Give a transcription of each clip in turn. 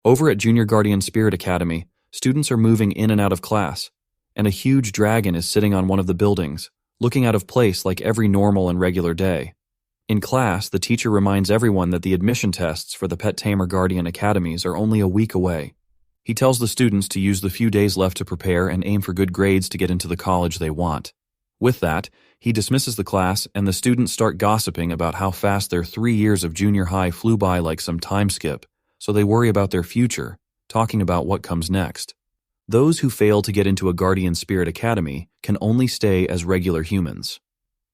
Over at Junior Guardian Spirit Academy, students are moving in and out of class, and a huge dragon is sitting on one of the buildings, looking out of place like every normal and regular day. In class, the teacher reminds everyone that the admission tests for the Pet Tamer Guardian Academies are only a week away. He tells the students to use the few days left to prepare and aim for good grades to get into the college they want. With that, he dismisses the class and the students start gossiping about how fast their 3 years of junior high flew by like some time skip, so they worry about their future, talking about what comes next. Those who fail to get into a Guardian Spirit Academy can only stay as regular humans.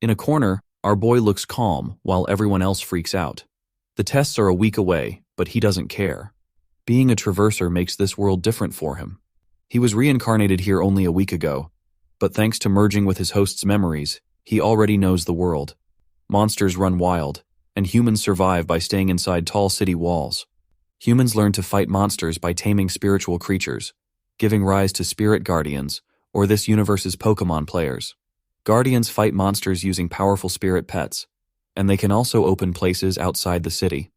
In a corner, our boy looks calm while everyone else freaks out. The tests are a week away, but he doesn't care. Being a traverser makes this world different for him. He was reincarnated here only a week ago, but thanks to merging with his host's memories, he already knows the world. Monsters run wild, and humans survive by staying inside tall city walls. Humans learn to fight monsters by taming spiritual creatures, giving rise to spirit guardians, or this universe's Pokemon players. Guardians fight monsters using powerful spirit pets, and they can also open places outside the city.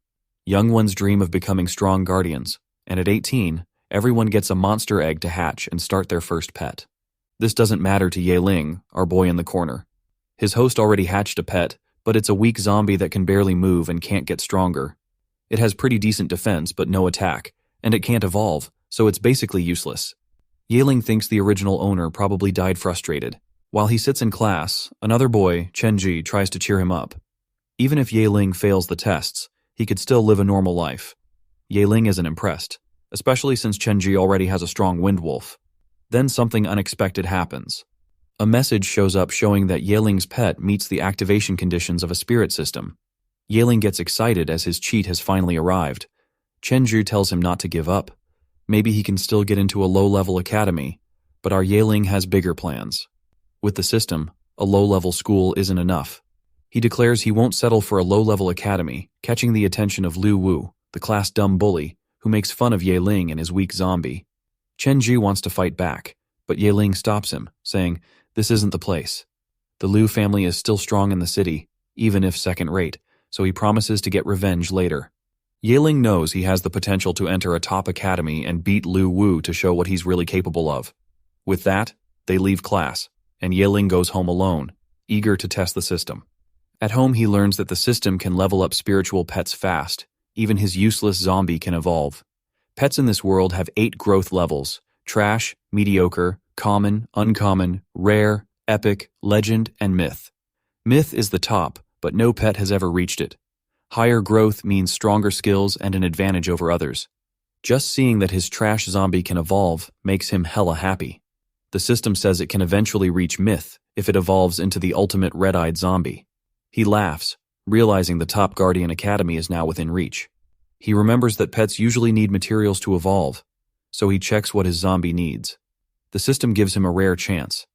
Young ones dream of becoming strong guardians, and at 18, everyone gets a monster egg to hatch and start their first pet. This doesn't matter to Yahello, our boy in the corner. His host already hatched a pet, but it's a weak zombie that can barely move and can't get stronger. It has pretty decent defense but no attack, and it can't evolve, so it's basically useless. Yahello thinks the original owner probably died frustrated. While he sits in class, another boy, Chenji, tries to cheer him up. Even if Yahello fails the tests, he could still live a normal life. Yahello isn't impressed, especially since Chenji already has a strong wind wolf. Then something unexpected happens. A message shows up showing that Yahello's pet meets the activation conditions of a spirit system. Yahello gets excited as his cheat has finally arrived. Chenji tells him not to give up. Maybe he can still get into a low-level academy, but our Yahello has bigger plans. With the system, a low-level school isn't enough. He declares he won't settle for a low-level academy, catching the attention of Lu Wu, the class dumb bully, who makes fun of Yahello and his weak zombie. Chenji wants to fight back, but Yahello stops him, saying, "This isn't the place." The Lu family is still strong in the city, even if second-rate, so he promises to get revenge later. Yahello knows he has the potential to enter a top academy and beat Lu Wu to show what he's really capable of. With that, they leave class, and Yahello goes home alone, eager to test the system. At home, he learns that the system can level up spiritual pets fast. Even his useless zombie can evolve. Pets in this world have 8 growth levels: trash, mediocre, common, uncommon, rare, epic, legend, and myth. Myth is the top, but no pet has ever reached it. Higher growth means stronger skills and an advantage over others. Just seeing that his trash zombie can evolve makes him hella happy. The system says it can eventually reach myth if it evolves into the ultimate red-eyed zombie. He laughs, realizing the top Guardian Academy is now within reach. He remembers that pets usually need materials to evolve, so he checks what his zombie needs. The system gives him a rare chance,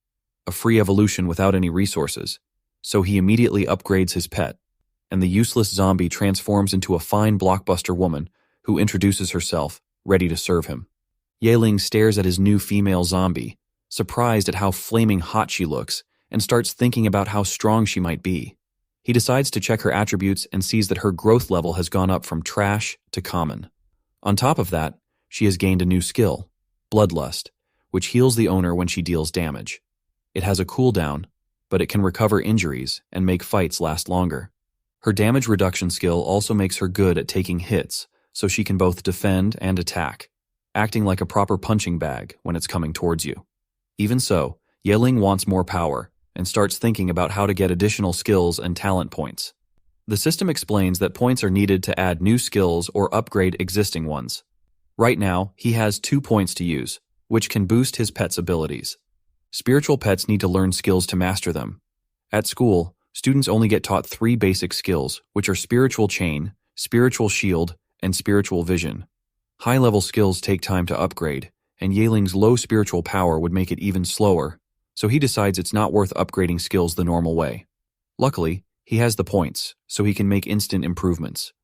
a free evolution without any resources, so he immediately upgrades his pet, and the useless zombie transforms into a fine blockbuster woman who introduces herself, ready to serve him. Yahello stares at his new female zombie, surprised at how flaming hot she looks, and starts thinking about how strong she might be. He decides to check her attributes and sees that her growth level has gone up from trash to common. On top of that, she has gained a new skill, Bloodlust, which heals the owner when she deals damage. It has a cooldown, but it can recover injuries and make fights last longer. Her damage reduction skill also makes her good at taking hits, so she can both defend and attack, acting like a proper punching bag when it's coming towards you. Even so, Yahello wants more power and starts thinking about how to get additional skills and talent points. The system explains that points are needed to add new skills or upgrade existing ones. Right now, he has 2 points to use, which can boost his pet's abilities. Spiritual pets need to learn skills to master them. At school, students only get taught 3 basic skills, which are Spiritual Chain, Spiritual Shield, and Spiritual Vision. High-level skills take time to upgrade, and Yahello's low spiritual power would make it even slower, so he decides it's not worth upgrading skills the normal way. Luckily, he has the points, so he can make instant improvements.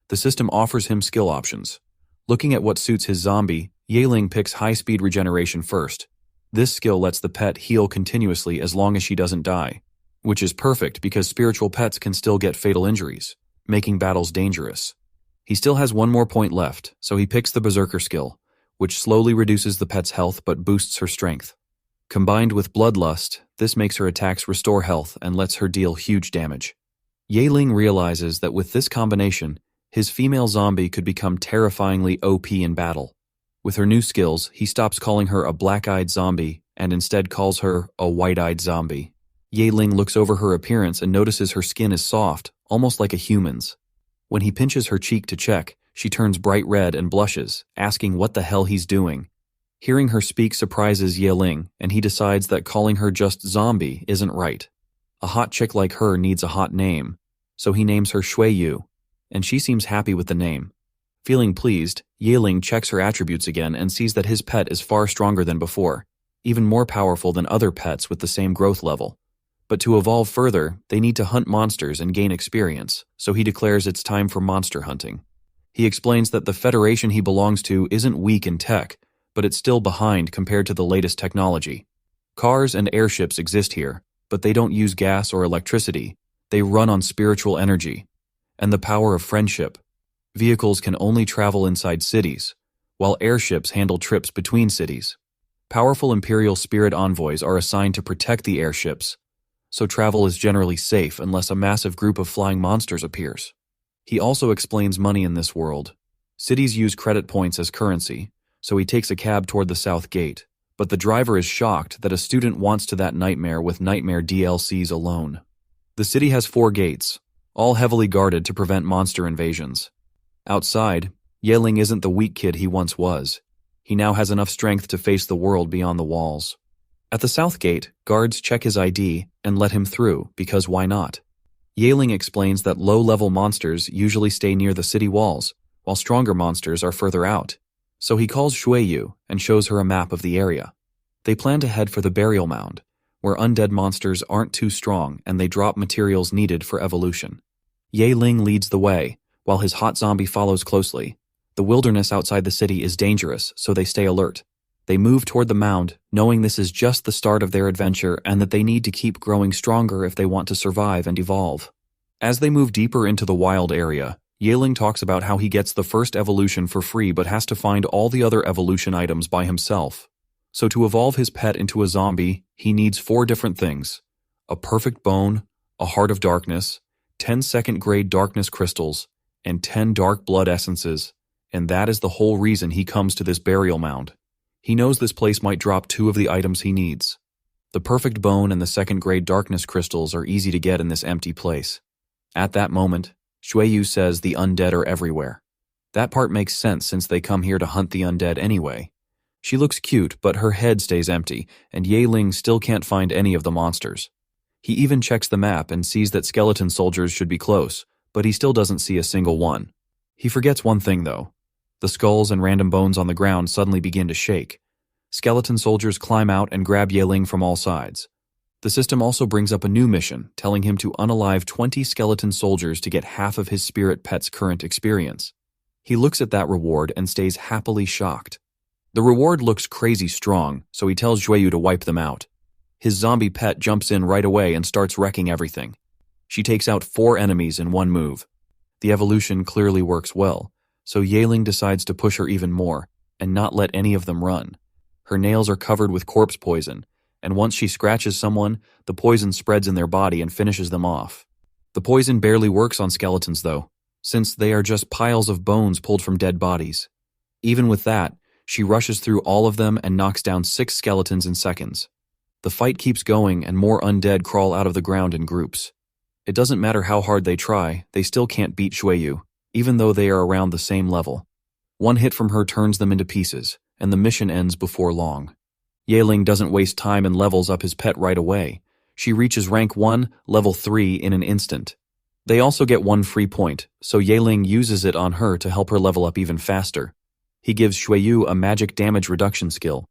The system offers him skill options. Looking at what suits his zombie, Yahello picks high-speed regeneration first. This skill lets the pet heal continuously as long as she doesn't die, which is perfect because spiritual pets can still get fatal injuries, making battles dangerous. He still has one more point left, so he picks the Berserker skill, which slowly reduces the pet's health but boosts her strength. Combined with Bloodlust, this makes her attacks restore health and lets her deal huge damage. Yahello realizes that with this combination, his female zombie could become terrifyingly OP in battle. With her new skills, he stops calling her a black-eyed zombie and instead calls her a white-eyed zombie. Yahello looks over her appearance and notices her skin is soft, almost like a human's. When he pinches her cheek to check, she turns bright red and blushes, asking what the hell he's doing. Hearing her speak surprises Yahello, and he decides that calling her just zombie isn't right. A hot chick like her needs a hot name, so he names her Shuiyu, and she seems happy with the name. Feeling pleased, Yahello checks her attributes again and sees that his pet is far stronger than before, even more powerful than other pets with the same growth level. But to evolve further, they need to hunt monsters and gain experience, so he declares it's time for monster hunting. He explains that the Federation he belongs to isn't weak in tech, but it's still behind compared to the latest technology. Cars and airships exist here, but they don't use gas or electricity. They run on spiritual energy and the power of friendship. Vehicles can only travel inside cities, while airships handle trips between cities. Powerful Imperial Spirit envoys are assigned to protect the airships, so travel is generally safe unless a massive group of flying monsters appears. He also explains money in this world. Cities use credit points as currency, so he takes a cab toward the south gate, but the driver is shocked that a student wants to that nightmare with nightmare DLCs alone. The city has 4 gates, all heavily guarded to prevent monster invasions. Outside, Yahello isn't the weak kid he once was. He now has enough strength to face the world beyond the walls. At the south gate, guards check his ID and let him through, because why not? Yahello explains that low-level monsters usually stay near the city walls, while stronger monsters are further out. So he calls Shuiyu and shows her a map of the area. They plan to head for the burial mound, where undead monsters aren't too strong and they drop materials needed for evolution. Yahello leads the way, while his hot zombie follows closely. The wilderness outside the city is dangerous, so they stay alert. They move toward the mound, knowing this is just the start of their adventure and that they need to keep growing stronger if they want to survive and evolve. As they move deeper into the wild area, Yahello talks about how he gets the first evolution for free but has to find all the other evolution items by himself. So to evolve his pet into a zombie, he needs 4 different things: a perfect bone, a heart of darkness, 10 second-grade darkness crystals, and 10 dark blood essences, and that is the whole reason he comes to this burial mound. He knows this place might drop 2 of the items he needs. The perfect bone and the second-grade darkness crystals are easy to get in this empty place. At that moment, Shuiyu says the undead are everywhere. That part makes sense since they come here to hunt the undead anyway. She looks cute, but her head stays empty, and Yahello still can't find any of the monsters. He even checks the map and sees that skeleton soldiers should be close, but he still doesn't see a single one. He forgets one thing though. The skulls and random bones on the ground suddenly begin to shake. Skeleton soldiers climb out and grab Yahello from all sides. The system also brings up a new mission, telling him to unalive 20 skeleton soldiers to get half of his spirit pet's current experience. He looks at that reward and stays happily shocked. The reward looks crazy strong, so he tells Shuiyu to wipe them out. His zombie pet jumps in right away and starts wrecking everything. She takes out 4 enemies in one move. The evolution clearly works well, so Yahello decides to push her even more and not let any of them run. Her nails are covered with corpse poison, and once she scratches someone, the poison spreads in their body and finishes them off. The poison barely works on skeletons though, since they are just piles of bones pulled from dead bodies. Even with that, she rushes through all of them and knocks down 6 skeletons in seconds. The fight keeps going and more undead crawl out of the ground in groups. It doesn't matter how hard they try, they still can't beat Shuiyu, even though they are around the same level. One hit from her turns them into pieces, and the mission ends before long. Yahello doesn't waste time and levels up his pet right away. She reaches rank 1, level 3 in an instant. They also get 1 free point, so Yahello uses it on her to help her level up even faster. He gives Shuiyu a magic damage reduction skill.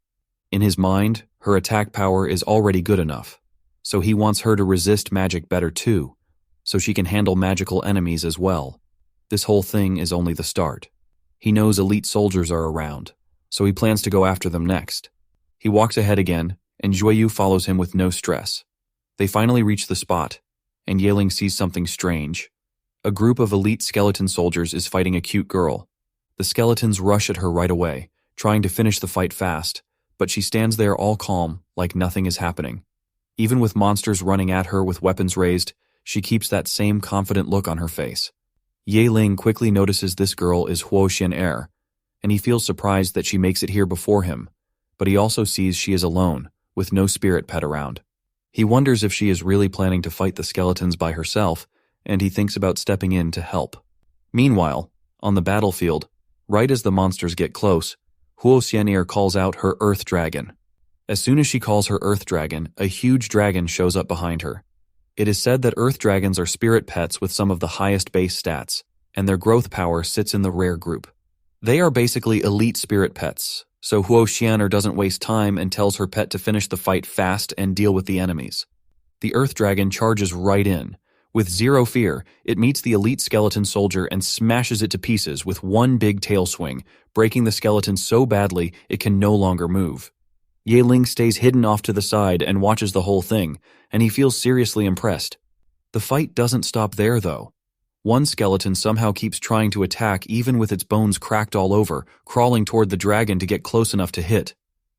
In his mind, her attack power is already good enough, so he wants her to resist magic better too, so she can handle magical enemies as well. This whole thing is only the start. He knows elite soldiers are around, so he plans to go after them next. He walks ahead again, and Shuiyu follows him with no stress. They finally reach the spot, and Yahello sees something strange. A group of elite skeleton soldiers is fighting a cute girl. The skeletons rush at her right away, trying to finish the fight fast, but she stands there all calm, like nothing is happening. Even with monsters running at her with weapons raised, she keeps that same confident look on her face. Yahello quickly notices this girl is Huo Xian'er, and he feels surprised that she makes it here before him, but he also sees she is alone, with no spirit pet around. He wonders if she is really planning to fight the skeletons by herself, and he thinks about stepping in to help. Meanwhile, on the battlefield, right as the monsters get close, Huo Xian'er calls out her Earth Dragon. As soon as she calls her Earth Dragon, a huge dragon shows up behind her. It is said that Earth Dragons are spirit pets with some of the highest base stats, and their growth power sits in the rare group. They are basically elite spirit pets, so Huo Xian'er doesn't waste time and tells her pet to finish the fight fast and deal with the enemies. The Earth Dragon charges right in. With zero fear, it meets the elite skeleton soldier and smashes it to pieces with one big tail swing, breaking the skeleton so badly it can no longer move. Yahello stays hidden off to the side and watches the whole thing, and he feels seriously impressed. The fight doesn't stop there, though. One skeleton somehow keeps trying to attack even with its bones cracked all over, crawling toward the dragon to get close enough to hit.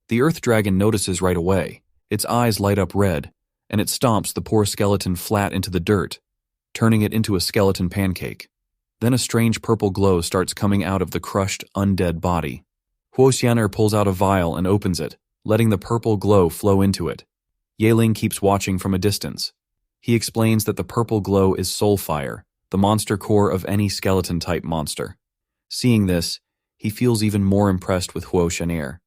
The Earth Dragon notices right away. Its eyes light up red, and it stomps the poor skeleton flat into the dirt, turning it into a skeleton pancake. Then a strange purple glow starts coming out of the crushed, undead body. Huo Xian'er pulls out a vial and opens it, letting the purple glow flow into it. Yahello keeps watching from a distance. He explains that the purple glow is soul fire, the monster core of any skeleton-type monster. Seeing this, he feels even more impressed with Huo Xian'er.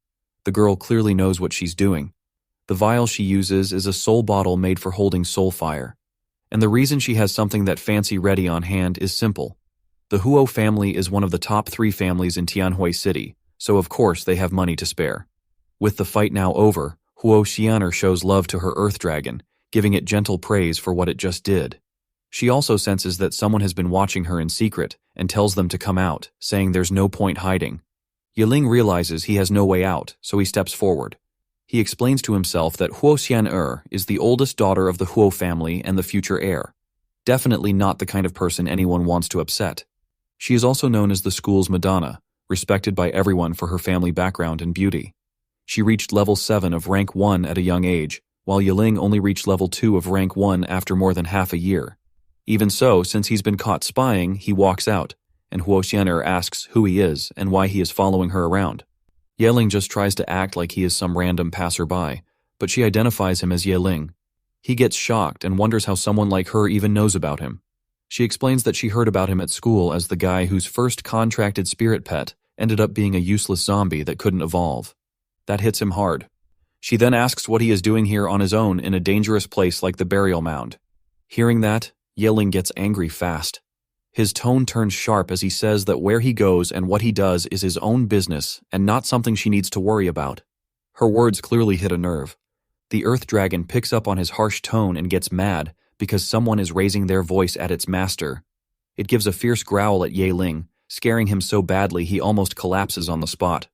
The girl clearly knows what she's doing. The vial she uses is a soul bottle made for holding soul fire. And the reason she has something that fancy ready on hand is simple. The Huo family is one of the top 3 families in Tianhui City, so of course they have money to spare. With the fight now over, Huo Xian'er shows love to her Earth Dragon, giving it gentle praise for what it just did. She also senses that someone has been watching her in secret and tells them to come out, saying there's no point hiding. Yahello realizes he has no way out, so he steps forward. He explains to himself that Huo Xian'er is the oldest daughter of the Huo family and the future heir. Definitely not the kind of person anyone wants to upset. She is also known as the school's Madonna, respected by everyone for her family background and beauty. She reached level 7 of rank 1 at a young age, while Yahello only reached level 2 of rank 1 after more than half a year. Even so, since he's been caught spying, he walks out, and Huo Xian'er asks who he is and why he is following her around. Yahello just tries to act like he is some random passerby, but she identifies him as Yahello. He gets shocked and wonders how someone like her even knows about him. She explains that she heard about him at school as the guy whose first contracted spirit pet ended up being a useless zombie that couldn't evolve. That hits him hard. She then asks what he is doing here on his own in a dangerous place like the burial mound. Hearing that, Yahello gets angry fast. His tone turns sharp as he says that where he goes and what he does is his own business and not something she needs to worry about. Her words clearly hit a nerve. The Earth Dragon picks up on his harsh tone and gets mad because someone is raising their voice at its master. It gives a fierce growl at Yahello, scaring him so badly he almost collapses on the spot.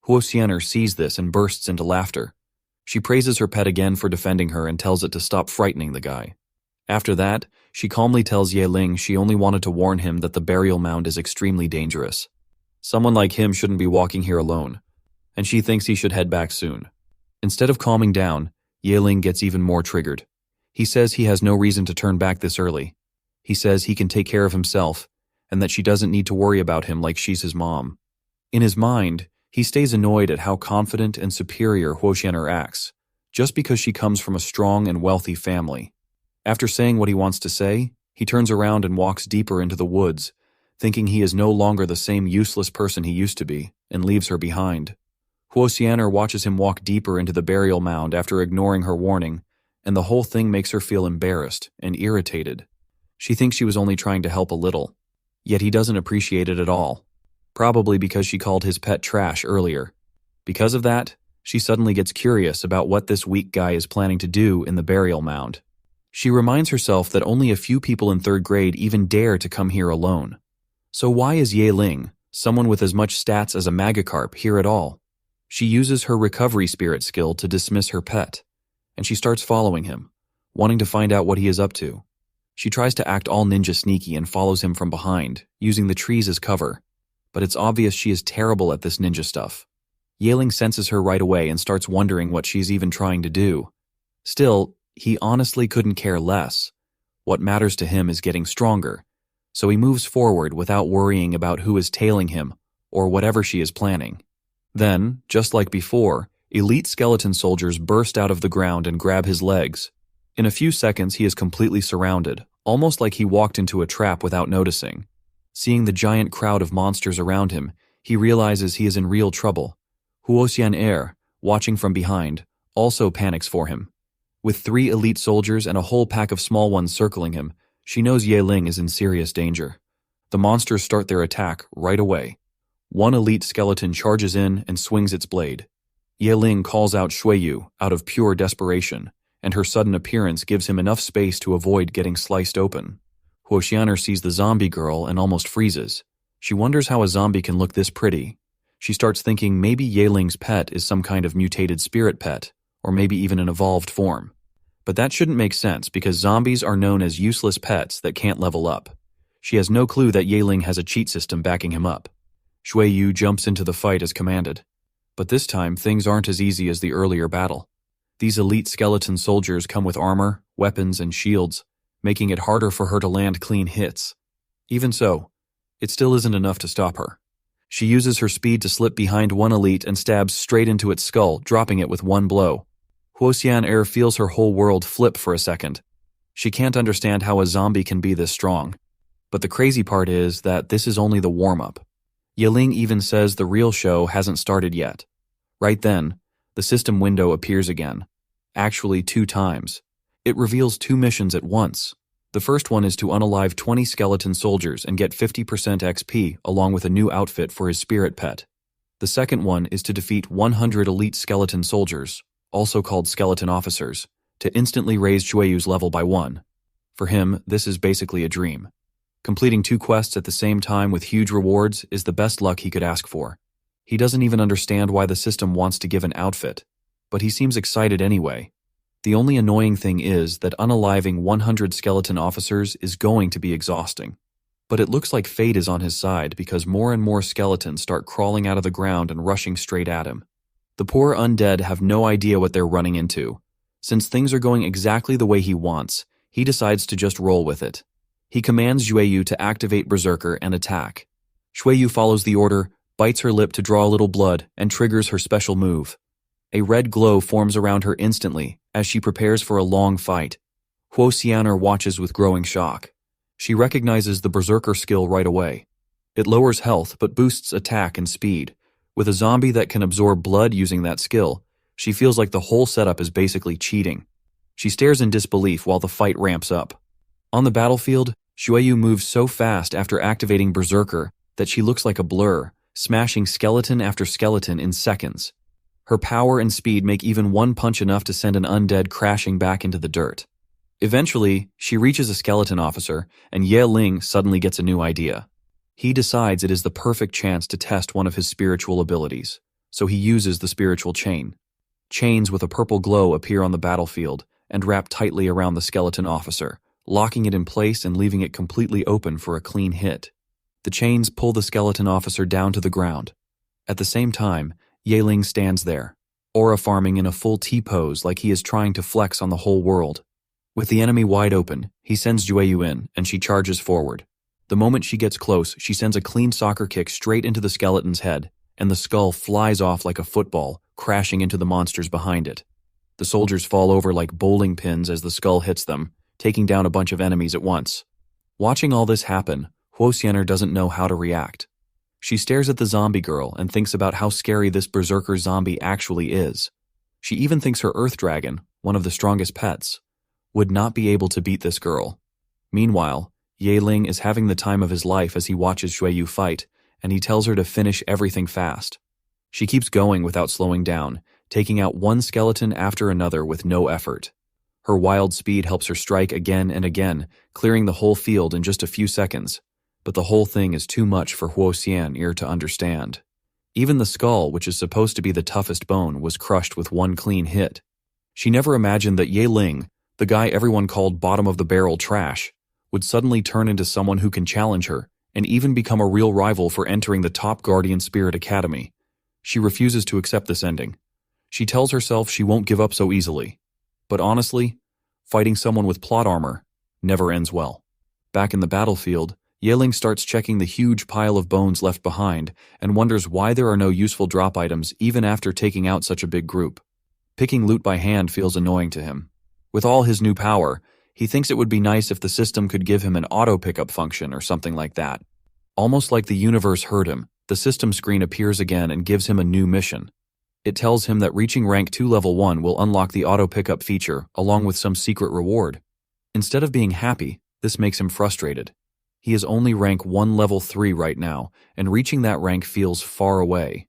Huo Xian'er sees this and bursts into laughter. She praises her pet again for defending her and tells it to stop frightening the guy. After that, she calmly tells Yahello she only wanted to warn him that the burial mound is extremely dangerous. Someone like him shouldn't be walking here alone, and she thinks he should head back soon. Instead of calming down, Yahello gets even more triggered. He says he has no reason to turn back this early. He says he can take care of himself, and that she doesn't need to worry about him like she's his mom. In his mind, he stays annoyed at how confident and superior Huo Xian'er acts, just because she comes from a strong and wealthy family. After saying what he wants to say, he turns around and walks deeper into the woods, thinking he is no longer the same useless person he used to be, and leaves her behind. Huo Xian'er watches him walk deeper into the burial mound after ignoring her warning, and the whole thing makes her feel embarrassed and irritated. She thinks she was only trying to help a little, yet he doesn't appreciate it at all. Probably because she called his pet trash earlier. Because of that, she suddenly gets curious about what this weak guy is planning to do in the burial mound. She reminds herself that only a few people in 3rd grade even dare to come here alone. So why is Yahello, someone with as much stats as a mangacarp, here at all? She uses her recovery spirit skill to dismiss her pet, and she starts following him, wanting to find out what he is up to. She tries to act all ninja sneaky and follows him from behind, using the trees as cover. But it's obvious she is terrible at this ninja stuff. Yaling senses her right away and starts wondering what she's even trying to do. Still, he honestly couldn't care less. What matters to him is getting stronger, so he moves forward without worrying about who is tailing him or whatever she is planning. Then, just like before, elite skeleton soldiers burst out of the ground and grab his legs. In a few seconds, he is completely surrounded, almost like he walked into a trap without noticing. Seeing the giant crowd of monsters around him, he realizes he is in real trouble. Huo Xian'er, watching from behind, also panics for him. With 3 elite soldiers and a whole pack of small ones circling him, she knows Yaling is in serious danger. The monsters start their attack right away. One elite skeleton charges in and swings its blade. Yaling calls out Shuiyu out of pure desperation, and her sudden appearance gives him enough space to avoid getting sliced open. Huo Xian'er sees the zombie girl and almost freezes. She wonders how a zombie can look this pretty. She starts thinking maybe Yaling's pet is some kind of mutated spirit pet, or maybe even an evolved form. But that shouldn't make sense because zombies are known as useless pets that can't level up. She has no clue that Yaling has a cheat system backing him up. Shuiyu jumps into the fight as commanded. But this time, things aren't as easy as the earlier battle. These elite skeleton soldiers come with armor, weapons, and shields, making it harder for her to land clean hits. Even so, it still isn't enough to stop her. She uses her speed to slip behind one elite and stabs straight into its skull, dropping it with one blow. Huo Xian'er feels her whole world flip for a second. She can't understand how a zombie can be this strong. But the crazy part is that this is only the warm-up. Yaling even says the real show hasn't started yet. Right then, the system window appears again. Actually 2 times. It reveals 2 missions at once. The first one is to unalive 20 skeleton soldiers and get 50% XP along with a new outfit for his spirit pet. The second one is to defeat 100 elite skeleton soldiers, also called skeleton officers, to instantly raise Shuiyu's level by 1. For him, this is basically a dream. Completing 2 quests at the same time with huge rewards is the best luck he could ask for. He doesn't even understand why the system wants to give an outfit, but he seems excited anyway. The only annoying thing is that unaliving 100 skeleton officers is going to be exhausting. But it looks like fate is on his side because more and more skeletons start crawling out of the ground and rushing straight at him. The poor undead have no idea what they're running into. Since things are going exactly the way he wants, he decides to just roll with it. He commands Shuiyu to activate Berserker and attack. Shuiyu follows the order, bites her lip to draw a little blood, and triggers her special move. A red glow forms around her instantly as she prepares for a long fight. Huo Xian'er watches with growing shock. She recognizes the Berserker skill right away. It lowers health but boosts attack and speed. With a zombie that can absorb blood using that skill, she feels like the whole setup is basically cheating. She stares in disbelief while the fight ramps up. On the battlefield, Shuiyu moves so fast after activating Berserker that she looks like a blur, smashing skeleton after skeleton in seconds. Her power and speed make even one punch enough to send an undead crashing back into the dirt. Eventually, she reaches a skeleton officer, and Yaling suddenly gets a new idea. He decides it is the perfect chance to test one of his spiritual abilities, so he uses the spiritual chain. Chains with a purple glow appear on the battlefield and wrap tightly around the skeleton officer, locking it in place and leaving it completely open for a clean hit. The chains pull the skeleton officer down to the ground. At the same time, Yaling stands there, aura farming in a full T-pose like he is trying to flex on the whole world. With the enemy wide open, he sends Shuiyu in, and she charges forward. The moment she gets close, she sends a clean soccer kick straight into the skeleton's head, and the skull flies off like a football, crashing into the monsters behind it. The soldiers fall over like bowling pins as the skull hits them, taking down a bunch of enemies at once. Watching all this happen, Huo Xian'er doesn't know how to react. She stares at the zombie girl and thinks about how scary this berserker zombie actually is. She even thinks her earth dragon, one of the strongest pets, would not be able to beat this girl. Meanwhile, Yaling is having the time of his life as he watches Shuiyu fight, and he tells her to finish everything fast. She keeps going without slowing down, taking out one skeleton after another with no effort. Her wild speed helps her strike again and again, clearing the whole field in just a few seconds. But the whole thing is too much for Huo Xian'er to understand. Even the skull, which is supposed to be the toughest bone, was crushed with one clean hit. She never imagined that Yaling, the guy everyone called bottom-of-the-barrel trash, would suddenly turn into someone who can challenge her and even become a real rival for entering the top Guardian Spirit Academy. She refuses to accept this ending. She tells herself she won't give up so easily. But honestly, fighting someone with plot armor never ends well. Back in the battlefield, Yahello starts checking the huge pile of bones left behind and wonders why there are no useful drop items even after taking out such a big group. Picking loot by hand feels annoying to him. With all his new power, he thinks it would be nice if the system could give him an auto-pickup function or something like that. Almost like the universe heard him, the system screen appears again and gives him a new mission. It tells him that reaching rank 2 level 1 will unlock the auto-pickup feature along with some secret reward. Instead of being happy, this makes him frustrated. He is only rank 1 level 3 right now, and reaching that rank feels far away.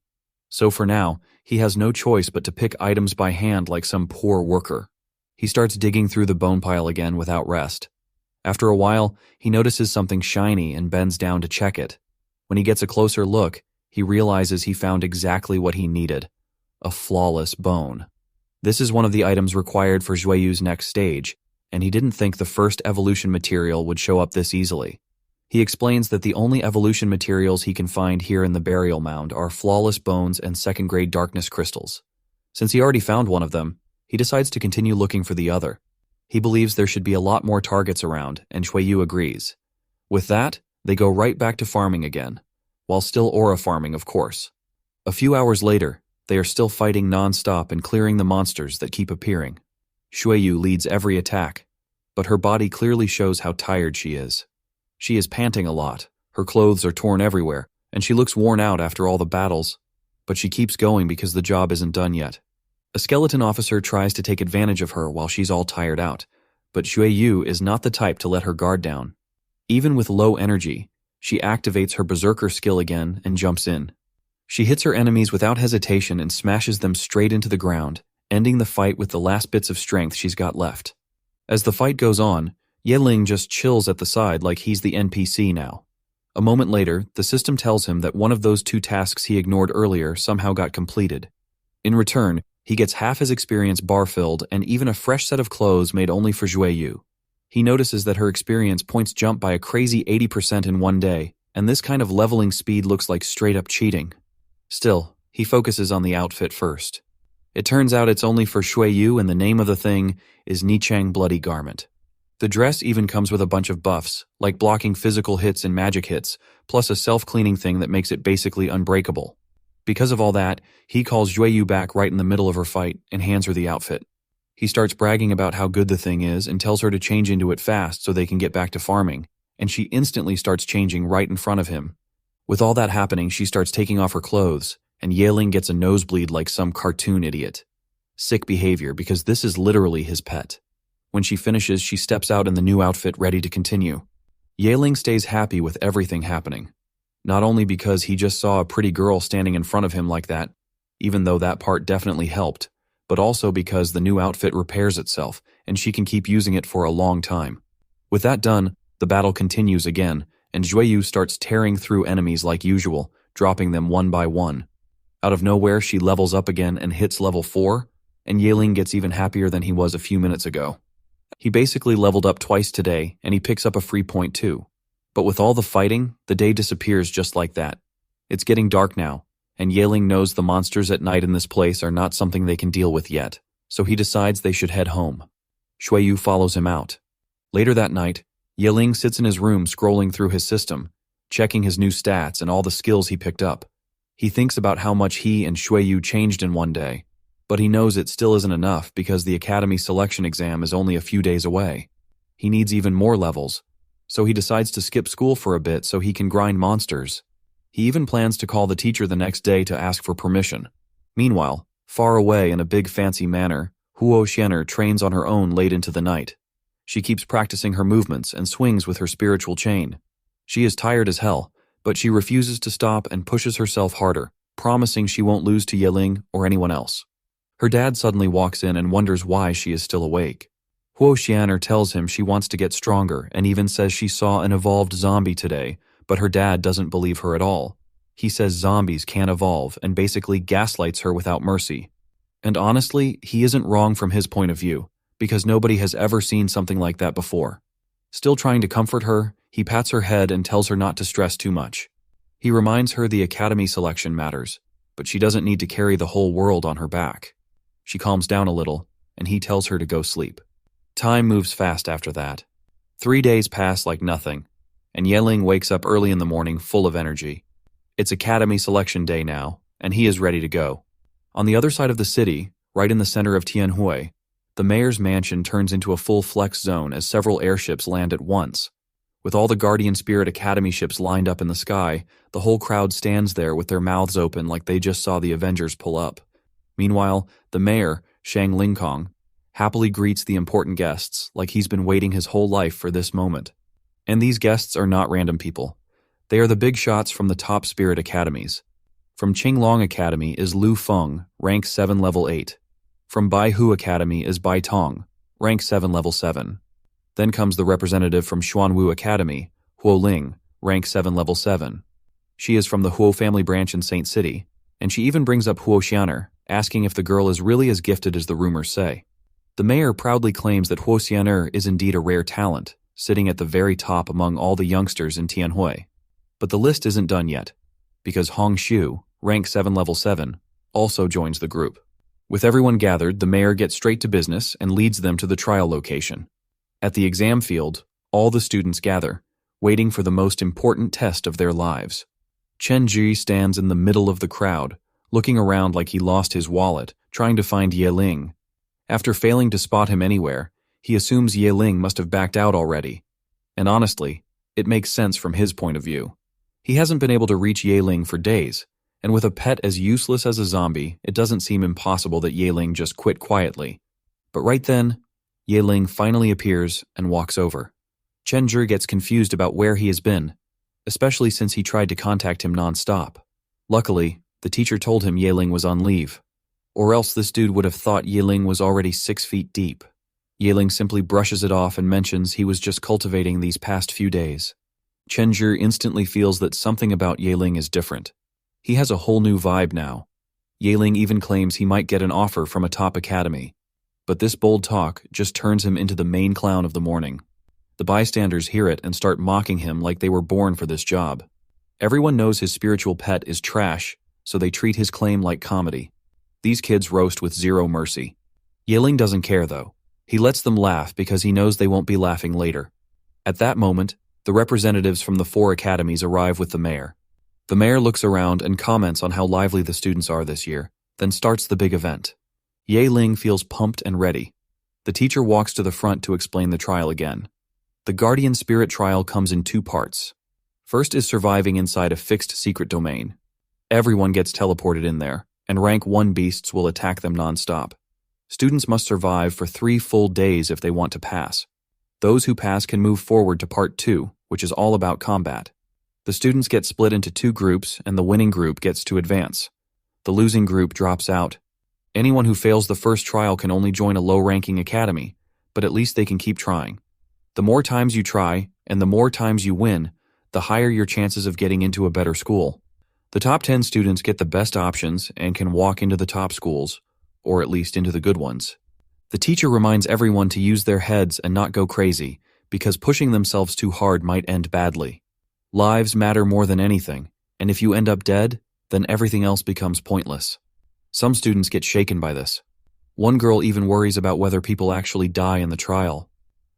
So for now, he has no choice but to pick items by hand like some poor worker. He starts digging through the bone pile again without rest. After a while, he notices something shiny and bends down to check it. When he gets a closer look, he realizes he found exactly what he needed: a flawless bone. This is one of the items required for Zhueyu's next stage, and he didn't think the first evolution material would show up this easily. He explains that the only evolution materials he can find here in the burial mound are flawless bones and second-grade darkness crystals. Since he already found one of them, he decides to continue looking for the other. He believes there should be a lot more targets around, and Zhueyu agrees. With that, they go right back to farming again, while still aura farming, of course. A few hours later, they are still fighting non-stop and clearing the monsters that keep appearing. Zhueyu leads every attack, but her body clearly shows how tired she is. She is panting a lot, her clothes are torn everywhere, and she looks worn out after all the battles. But she keeps going because the job isn't done yet. A skeleton officer tries to take advantage of her while she's all tired out, but Zhueyu is not the type to let her guard down. Even with low energy, she activates her berserker skill again and jumps in. She hits her enemies without hesitation and smashes them straight into the ground, ending the fight with the last bits of strength she's got left. As the fight goes on, Yahello just chills at the side like he's the NPC now. A moment later, the system tells him that one of those 2 tasks he ignored earlier somehow got completed. In return, he gets half his experience bar filled and even a fresh set of clothes made only for Zhueyu. He notices that her experience points jump by a crazy 80% in one day, and this kind of leveling speed looks like straight-up cheating. Still, he focuses on the outfit first. It turns out it's only for Zhueyu, and the name of the thing is Nichang Bloody Garment. The dress even comes with a bunch of buffs, like blocking physical hits and magic hits, plus a self-cleaning thing that makes it basically unbreakable. Because of all that, he calls Zhueyu back right in the middle of her fight and hands her the outfit. He starts bragging about how good the thing is and tells her to change into it fast so they can get back to farming, and she instantly starts changing right in front of him. With all that happening, she starts taking off her clothes, and Yahello gets a nosebleed like some cartoon idiot. Sick behavior, because this is literally his pet. When she finishes, she steps out in the new outfit ready to continue. Yahello stays happy with everything happening. Not only because he just saw a pretty girl standing in front of him like that, even though that part definitely helped, but also because the new outfit repairs itself, and she can keep using it for a long time. With that done, the battle continues again, and Zhueyu starts tearing through enemies like usual, dropping them one by one. Out of nowhere, she levels up again and hits level 4, and Yahello gets even happier than he was a few minutes ago. He basically leveled up twice today, and he picks up a free point too. But with all the fighting, the day disappears just like that. It's getting dark now, and Yahello knows the monsters at night in this place are not something they can deal with yet, so he decides they should head home. Zhueyu follows him out. Later that night, Yahello sits in his room scrolling through his system, checking his new stats and all the skills he picked up. He thinks about how much he and Zhueyu changed in one day, but he knows it still isn't enough because the academy selection exam is only a few days away. He needs even more levels, so he decides to skip school for a bit so he can grind monsters. He even plans to call the teacher the next day to ask for permission. Meanwhile, far away in a big fancy manor, Huo Xian'er trains on her own late into the night. She keeps practicing her movements and swings with her spiritual chain. She is tired as hell, but she refuses to stop and pushes herself harder, promising she won't lose to Yahello or anyone else. Her dad suddenly walks in and wonders why she is still awake. Huo Xian'er tells him she wants to get stronger and even says she saw an evolved zombie today, but her dad doesn't believe her at all. He says zombies can't evolve and basically gaslights her without mercy. And honestly, he isn't wrong from his point of view, because nobody has ever seen something like that before. Still trying to comfort her, he pats her head and tells her not to stress too much. He reminds her the academy selection matters, but she doesn't need to carry the whole world on her back. She calms down a little, and he tells her to go sleep. Time moves fast after that. 3 days pass like nothing, and Yahello wakes up early in the morning full of energy. It's academy selection day now, and he is ready to go. On the other side of the city, right in the center of Tianhui, the mayor's mansion turns into a full flex zone as several airships land at once. With all the Guardian Spirit Academy ships lined up in the sky, the whole crowd stands there with their mouths open like they just saw the Avengers pull up. Meanwhile, the mayor, Shang Lingkong, happily greets the important guests like he's been waiting his whole life for this moment. And these guests are not random people. They are the big shots from the top spirit academies. From Qinglong Academy is Lu Feng, rank 7 level 8. From Baihu Academy is Bai Tong, rank 7 level 7. Then comes the representative from Xuanwu Academy, Huo Ling, rank 7 level 7. She is from the Huo family branch in Saint City, and she even brings up Huo Xian'er, asking if the girl is really as gifted as the rumors say. The mayor proudly claims that Huo Xian'er is indeed a rare talent, sitting at the very top among all the youngsters in Tianhui. But the list isn't done yet, because Hong Xiu, rank 7 level 7, also joins the group. With everyone gathered, the mayor gets straight to business and leads them to the trial location. At the exam field, all the students gather, waiting for the most important test of their lives. Chen Ji stands in the middle of the crowd, looking around like he lost his wallet, trying to find Yahello. After failing to spot him anywhere, he assumes Yahello must have backed out already. And honestly, it makes sense from his point of view. He hasn't been able to reach Yahello for days, and with a pet as useless as a zombie, it doesn't seem impossible that Yahello just quit quietly. But right then, Yahello finally appears and walks over. Chen Zhi gets confused about where he has been, especially since he tried to contact him non-stop. Luckily, the teacher told him Yahello was on leave, or else this dude would have thought Yahello was already 6 feet deep. Yahello simply brushes it off and mentions he was just cultivating these past few days. Chen Zhi instantly feels that something about Yahello is different. He has a whole new vibe now. Yahello even claims he might get an offer from a top academy. But this bold talk just turns him into the main clown of the morning. The bystanders hear it and start mocking him like they were born for this job. Everyone knows his spiritual pet is trash, so they treat his claim like comedy. These kids roast with zero mercy. Yahello doesn't care though. He lets them laugh because he knows they won't be laughing later. At that moment, the representatives from the 4 academies arrive with the mayor. The mayor looks around and comments on how lively the students are this year, then starts the big event. Yahello feels pumped and ready. The teacher walks to the front to explain the trial again. The Guardian Spirit trial comes in 2 parts. First is surviving inside a fixed secret domain. Everyone gets teleported in there, and rank 1 beasts will attack them non-stop. Students must survive for 3 full days if they want to pass. Those who pass can move forward to part 2, which is all about combat. The students get split into 2 groups, and the winning group gets to advance. The losing group drops out. Anyone who fails the first trial can only join a low-ranking academy, but at least they can keep trying. The more times you try, and the more times you win, the higher your chances of getting into a better school. The top 10 students get the best options and can walk into the top schools, or at least into the good ones. The teacher reminds everyone to use their heads and not go crazy, because pushing themselves too hard might end badly. Lives matter more than anything, and if you end up dead, then everything else becomes pointless. Some students get shaken by this. One girl even worries about whether people actually die in the trial.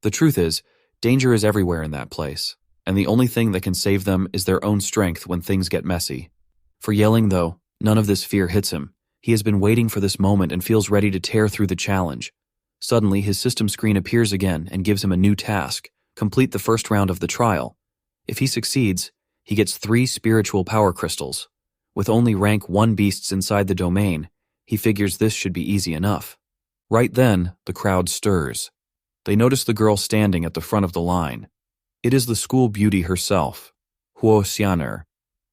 The truth is, danger is everywhere in that place, and the only thing that can save them is their own strength when things get messy. For Yahello, though, none of this fear hits him. He has been waiting for this moment and feels ready to tear through the challenge. Suddenly, his system screen appears again and gives him a new task: complete the first round of the trial. If he succeeds, he gets 3 spiritual power crystals. With only rank 1 beasts inside the domain, he figures this should be easy enough. Right then, the crowd stirs. They notice the girl standing at the front of the line. It is the school beauty herself, Huo Xian'er.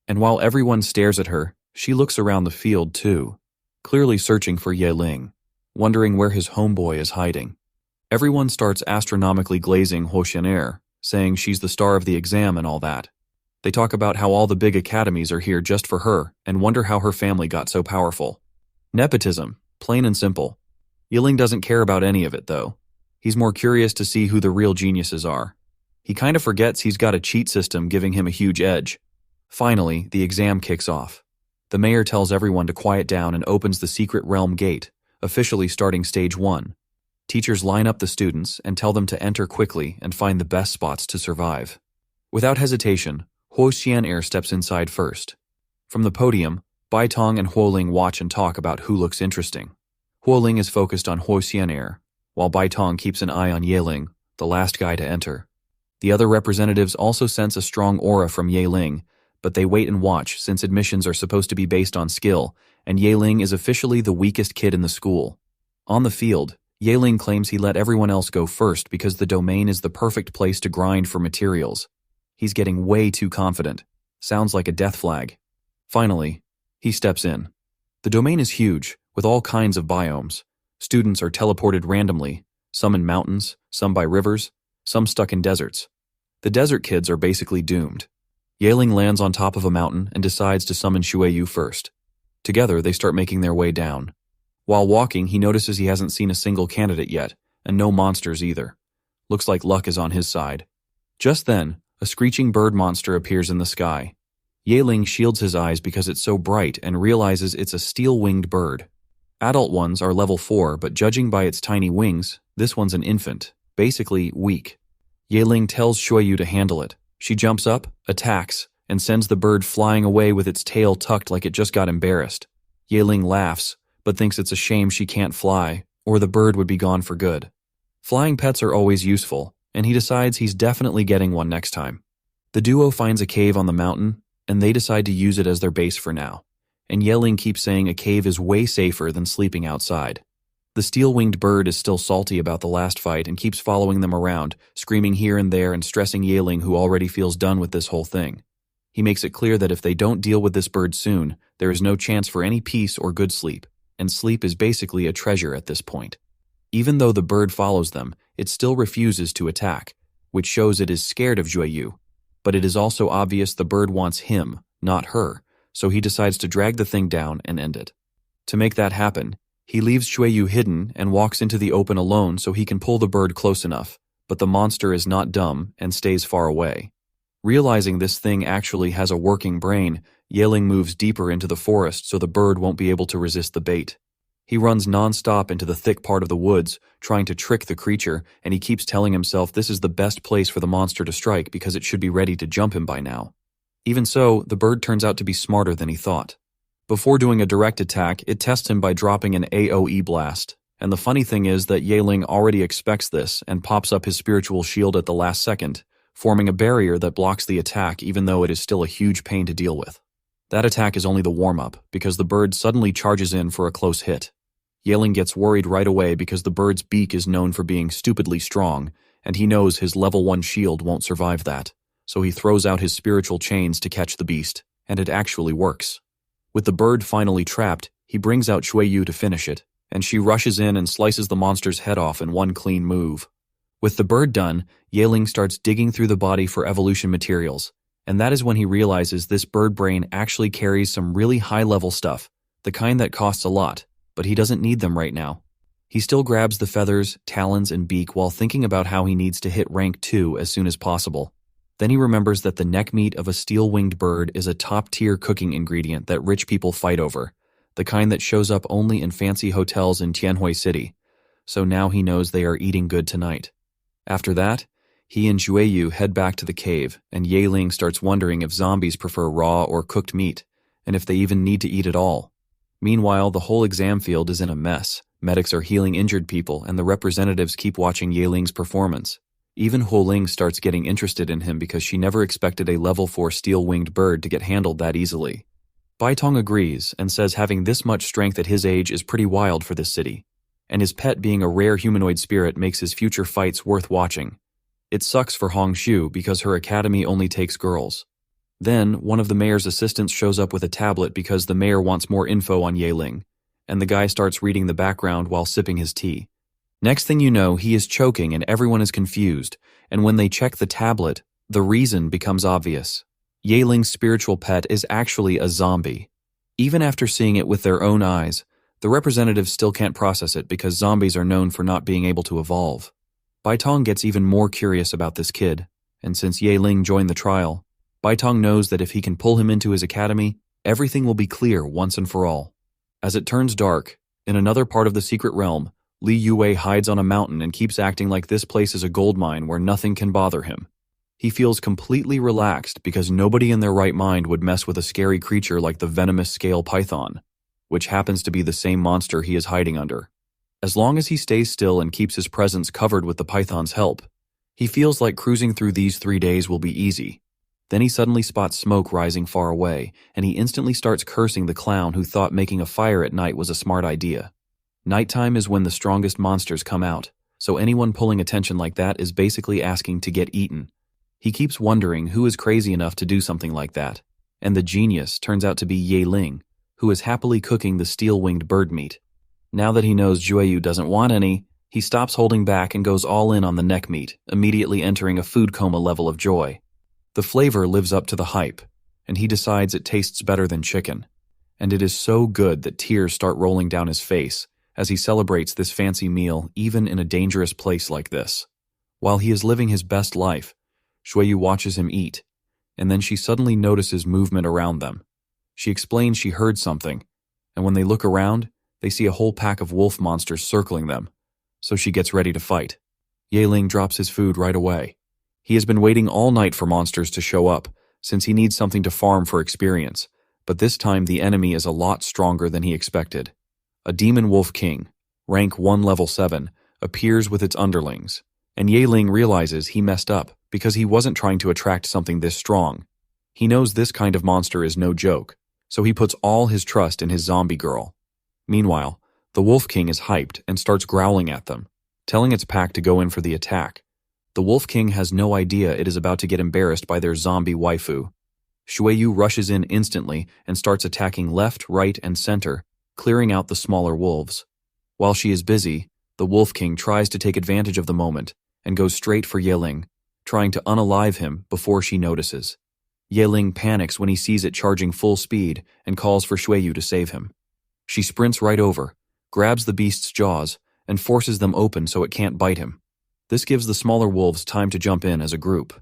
And while everyone stares at her, she looks around the field too, clearly searching for Yahello, wondering where his homeboy is hiding. Everyone starts astronomically glazing Huo Xian'er, saying she's the star of the exam and all that. They talk about how all the big academies are here just for her and wonder how her family got so powerful. Nepotism, plain and simple. Yahello doesn't care about any of it, though. He's more curious to see who the real geniuses are. He kind of forgets he's got a cheat system giving him a huge edge. Finally, the exam kicks off. The mayor tells everyone to quiet down and opens the secret realm gate, officially starting stage 1. Teachers line up the students and tell them to enter quickly and find the best spots to survive. Without hesitation, Huo Xian'er steps inside first. From the podium, Baitong and Huoling watch and talk about who looks interesting. Huoling is focused on Huo Xian'er, while Baitong keeps an eye on Yeling, the last guy to enter. The other representatives also sense a strong aura from Yeling, but they wait and watch since admissions are supposed to be based on skill, and Yeling is officially the weakest kid in the school. On the field, Yeling claims he let everyone else go first because the domain is the perfect place to grind for materials. He's getting way too confident. Sounds like a death flag. Finally, he steps in. The domain is huge, with all kinds of biomes. Students are teleported randomly, some in mountains, some by rivers, some stuck in deserts. The desert kids are basically doomed. Yeling lands on top of a mountain and decides to summon Xueyu first. Together, they start making their way down. While walking, he notices he hasn't seen a single candidate yet, and no monsters either. Looks like luck is on his side. Just then, a screeching bird monster appears in the sky. Yeling shields his eyes because it's so bright and realizes it's a steel-winged bird. Adult ones are level 4, but judging by its tiny wings, this one's an infant, basically weak. Yeling tells Xueyu to handle it. She jumps up, attacks, and sends the bird flying away with its tail tucked like it just got embarrassed. Yeling laughs, but thinks it's a shame she can't fly, or the bird would be gone for good. Flying pets are always useful, and he decides he's definitely getting one next time. The duo finds a cave on the mountain, and they decide to use it as their base for now. And Yeling keeps saying a cave is way safer than sleeping outside. The steel-winged bird is still salty about the last fight and keeps following them around, screaming here and there and stressing Yeling, who already feels done with this whole thing. He makes it clear that if they don't deal with this bird soon, there is no chance for any peace or good sleep, and sleep is basically a treasure at this point. Even though the bird follows them, it still refuses to attack, which shows it is scared of Xueyu. But it is also obvious the bird wants him, not her, so he decides to drag the thing down and end it. To make that happen, he leaves Xueyu hidden and walks into the open alone so he can pull the bird close enough, but the monster is not dumb and stays far away. Realizing this thing actually has a working brain, Yeling moves deeper into the forest so the bird won't be able to resist the bait. He runs non-stop into the thick part of the woods, trying to trick the creature, and he keeps telling himself this is the best place for the monster to strike because it should be ready to jump him by now. Even so, the bird turns out to be smarter than he thought. Before doing a direct attack, it tests him by dropping an AoE blast, and the funny thing is that Yeling already expects this and pops up his spiritual shield at the last second, forming a barrier that blocks the attack even though it is still a huge pain to deal with. That attack is only the warm-up, because the bird suddenly charges in for a close hit. Yeling gets worried right away because the bird's beak is known for being stupidly strong, and he knows his level 1 shield won't survive that, so he throws out his spiritual chains to catch the beast, and it actually works. With the bird finally trapped, he brings out Xueyu to finish it, and she rushes in and slices the monster's head off in one clean move. With the bird done, Yeling starts digging through the body for evolution materials, and that is when he realizes this bird brain actually carries some really high-level stuff, the kind that costs a lot, but he doesn't need them right now. He still grabs the feathers, talons, and beak while thinking about how he needs to hit rank 2 as soon as possible. Then he remembers that the neck meat of a steel-winged bird is a top-tier cooking ingredient that rich people fight over, the kind that shows up only in fancy hotels in Tianhui City, so now he knows they are eating good tonight. After that, he and Xueyu head back to the cave, and Yeling starts wondering if zombies prefer raw or cooked meat, and if they even need to eat at all. Meanwhile, the whole exam field is in a mess. Medics are healing injured people, and the representatives keep watching Yeling's performance. Even Huoling starts getting interested in him because she never expected a level 4 steel-winged bird to get handled that easily. Baitong agrees and says having this much strength at his age is pretty wild for this city, and his pet being a rare humanoid spirit makes his future fights worth watching. It sucks for Hongshu because her academy only takes girls. Then, one of the mayor's assistants shows up with a tablet because the mayor wants more info on Yeling, and the guy starts reading the background while sipping his tea. Next thing you know, he is choking and everyone is confused, and when they check the tablet, the reason becomes obvious. Yeling's spiritual pet is actually a zombie. Even after seeing it with their own eyes, the representatives still can't process it because zombies are known for not being able to evolve. Baitong gets even more curious about this kid, And since Ye Ling joined the trial, Baitong knows that if he can pull him into his academy, everything will be clear once and for all. As it turns dark, in another part of the secret realm, Li Yue hides on a mountain and keeps acting like this place is a gold mine where nothing can bother him. He feels completely relaxed because nobody in their right mind would mess with a scary creature like the venomous scale python, which happens to be the same monster he is hiding under. As long as he stays still and keeps his presence covered with the python's help, he feels like cruising through these 3 days will be easy. Then he suddenly spots smoke rising far away, and he instantly starts cursing the clown who thought making a fire at night was a smart idea. Nighttime is when the strongest monsters come out, so anyone pulling attention like that is basically asking to get eaten. He keeps wondering who is crazy enough to do something like that, and the genius turns out to be Ye Ling, who is happily cooking the steel-winged bird meat. Now that he knows Jueyu doesn't want any, he stops holding back and goes all in on the neck meat, immediately entering a food coma level of joy. The flavor lives up to the hype, and he decides it tastes better than chicken. And it is so good that tears start rolling down his face as he celebrates this fancy meal even in a dangerous place like this. While he is living his best life, Xueyu watches him eat, and then she suddenly notices movement around them. She explains she heard something, and when they look around, they see a whole pack of wolf monsters circling them, so she gets ready to fight. Ye Ling drops his food right away. He has been waiting all night for monsters to show up, since he needs something to farm for experience, but this time the enemy is a lot stronger than he expected. A demon wolf king, rank 1 level 7, appears with its underlings, and Ye Ling realizes he messed up because he wasn't trying to attract something this strong. He knows this kind of monster is no joke, so he puts all his trust in his zombie girl. Meanwhile, the wolf king is hyped and starts growling at them, telling its pack to go in for the attack. The wolf king has no idea it is about to get embarrassed by their zombie waifu. Xueyu rushes in instantly and starts attacking left, right, and center, clearing out the smaller wolves. While she is busy, the wolf king tries to take advantage of the moment and goes straight for Ye Ling, trying to unalive him before she notices. Ye Ling panics when he sees it charging full speed and calls for Xueyu to save him. She sprints right over, grabs the beast's jaws, and forces them open so it can't bite him. This gives the smaller wolves time to jump in as a group.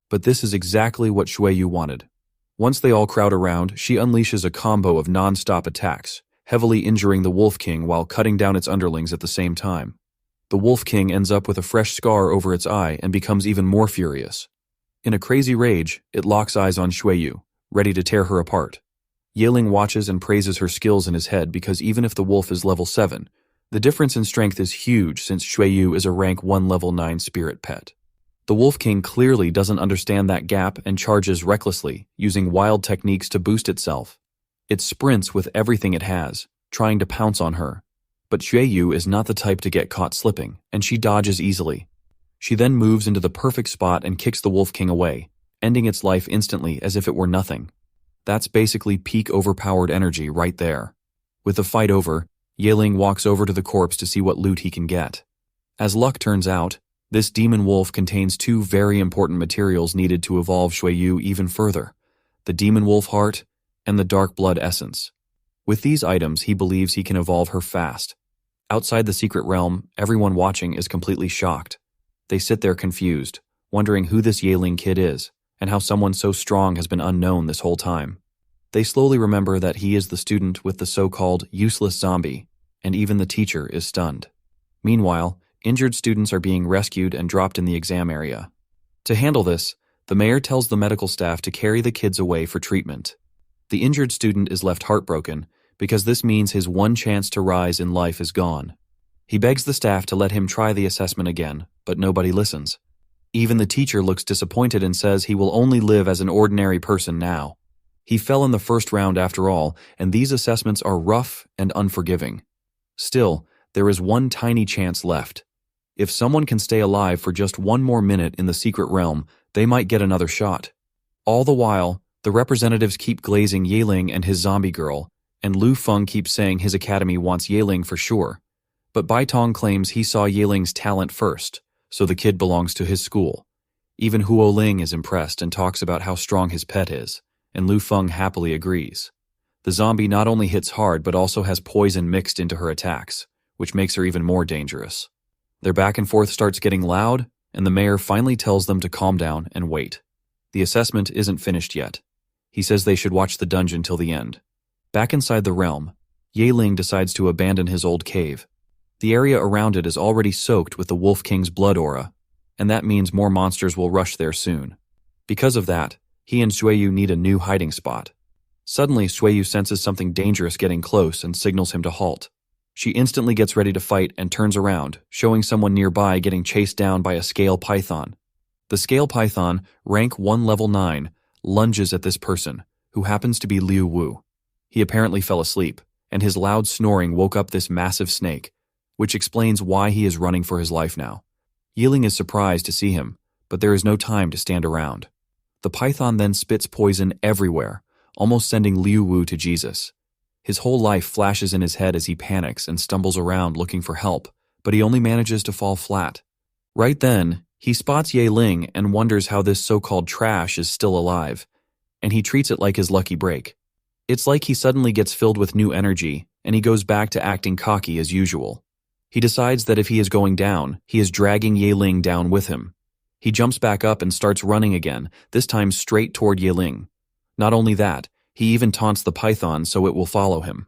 But this is exactly what Xueyu wanted. Once they all crowd around, she unleashes a combo of non-stop attacks, heavily injuring the Wolf King while cutting down its underlings at the same time. The Wolf King ends up with a fresh scar over its eye and becomes even more furious. In a crazy rage, it locks eyes on Xueyu, ready to tear her apart. Ye Ling watches and praises her skills in his head because even if the wolf is level 7, the difference in strength is huge since Xueyu is a rank 1 level 9 spirit pet. The Wolf King clearly doesn't understand that gap and charges recklessly, using wild techniques to boost itself. It sprints with everything it has, trying to pounce on her. But Xueyu is not the type to get caught slipping, and she dodges easily. She then moves into the perfect spot and kicks the Wolf King away, ending its life instantly as if it were nothing. That's basically peak overpowered energy right there. With the fight over, Ye Ling walks over to the corpse to see what loot he can get. As luck turns out, this demon wolf contains 2 very important materials needed to evolve Xueyu even further, the demon wolf heart and the dark blood essence. With these items, he believes he can evolve her fast. Outside the secret realm, everyone watching is completely shocked. They sit there confused, wondering who this Ye Ling kid is, and how someone so strong has been unknown this whole time. They slowly remember that he is the student with the so-called useless zombie, and even the teacher is stunned. Meanwhile, injured students are being rescued and dropped in the exam area. To handle this, the mayor tells the medical staff to carry the kids away for treatment. The injured student is left heartbroken because this means his one chance to rise in life is gone. He begs the staff to let him try the assessment again, but nobody listens. Even the teacher looks disappointed and says he will only live as an ordinary person now. He fell in the first round after all, and these assessments are rough and unforgiving. Still, there is one tiny chance left. If someone can stay alive for just 1 more minute in the secret realm, they might get another shot. All the while, the representatives keep glazing Ye Ling and his zombie girl, and Lu Feng keeps saying his academy wants Ye Ling for sure. But Bai Tong claims he saw Ye Ling's talent first, so the kid belongs to his school. Even Huo Ling is impressed and talks about how strong his pet is, and Lu Feng happily agrees. The zombie not only hits hard but also has poison mixed into her attacks, which makes her even more dangerous. Their back and forth starts getting loud, and the mayor finally tells them to calm down and wait. The assessment isn't finished yet. He says they should watch the dungeon till the end. Back inside the realm, Yahello decides to abandon his old cave. The area around it is already soaked with the Wolf King's blood aura, and that means more monsters will rush there soon. Because of that, he and Xueyu need a new hiding spot. Suddenly, Xueyu senses something dangerous getting close and signals him to halt. She instantly gets ready to fight and turns around, showing someone nearby getting chased down by a scale python. The scale python, rank 1 level 9, lunges at this person, who happens to be Liu Wu. He apparently fell asleep, and his loud snoring woke up this massive snake, which explains why he is running for his life now. Yahello is surprised to see him, but there is no time to stand around. The python then spits poison everywhere, almost sending Liu Wu to Jesus. His whole life flashes in his head as he panics and stumbles around looking for help, but he only manages to fall flat. Right then, he spots Yahello and wonders how this so-called trash is still alive, and he treats it like his lucky break. It's like he suddenly gets filled with new energy, and he goes back to acting cocky as usual. He decides that if he is going down, he is dragging Yahello down with him. He jumps back up and starts running again, this time straight toward Yahello. Not only that, he even taunts the python so it will follow him.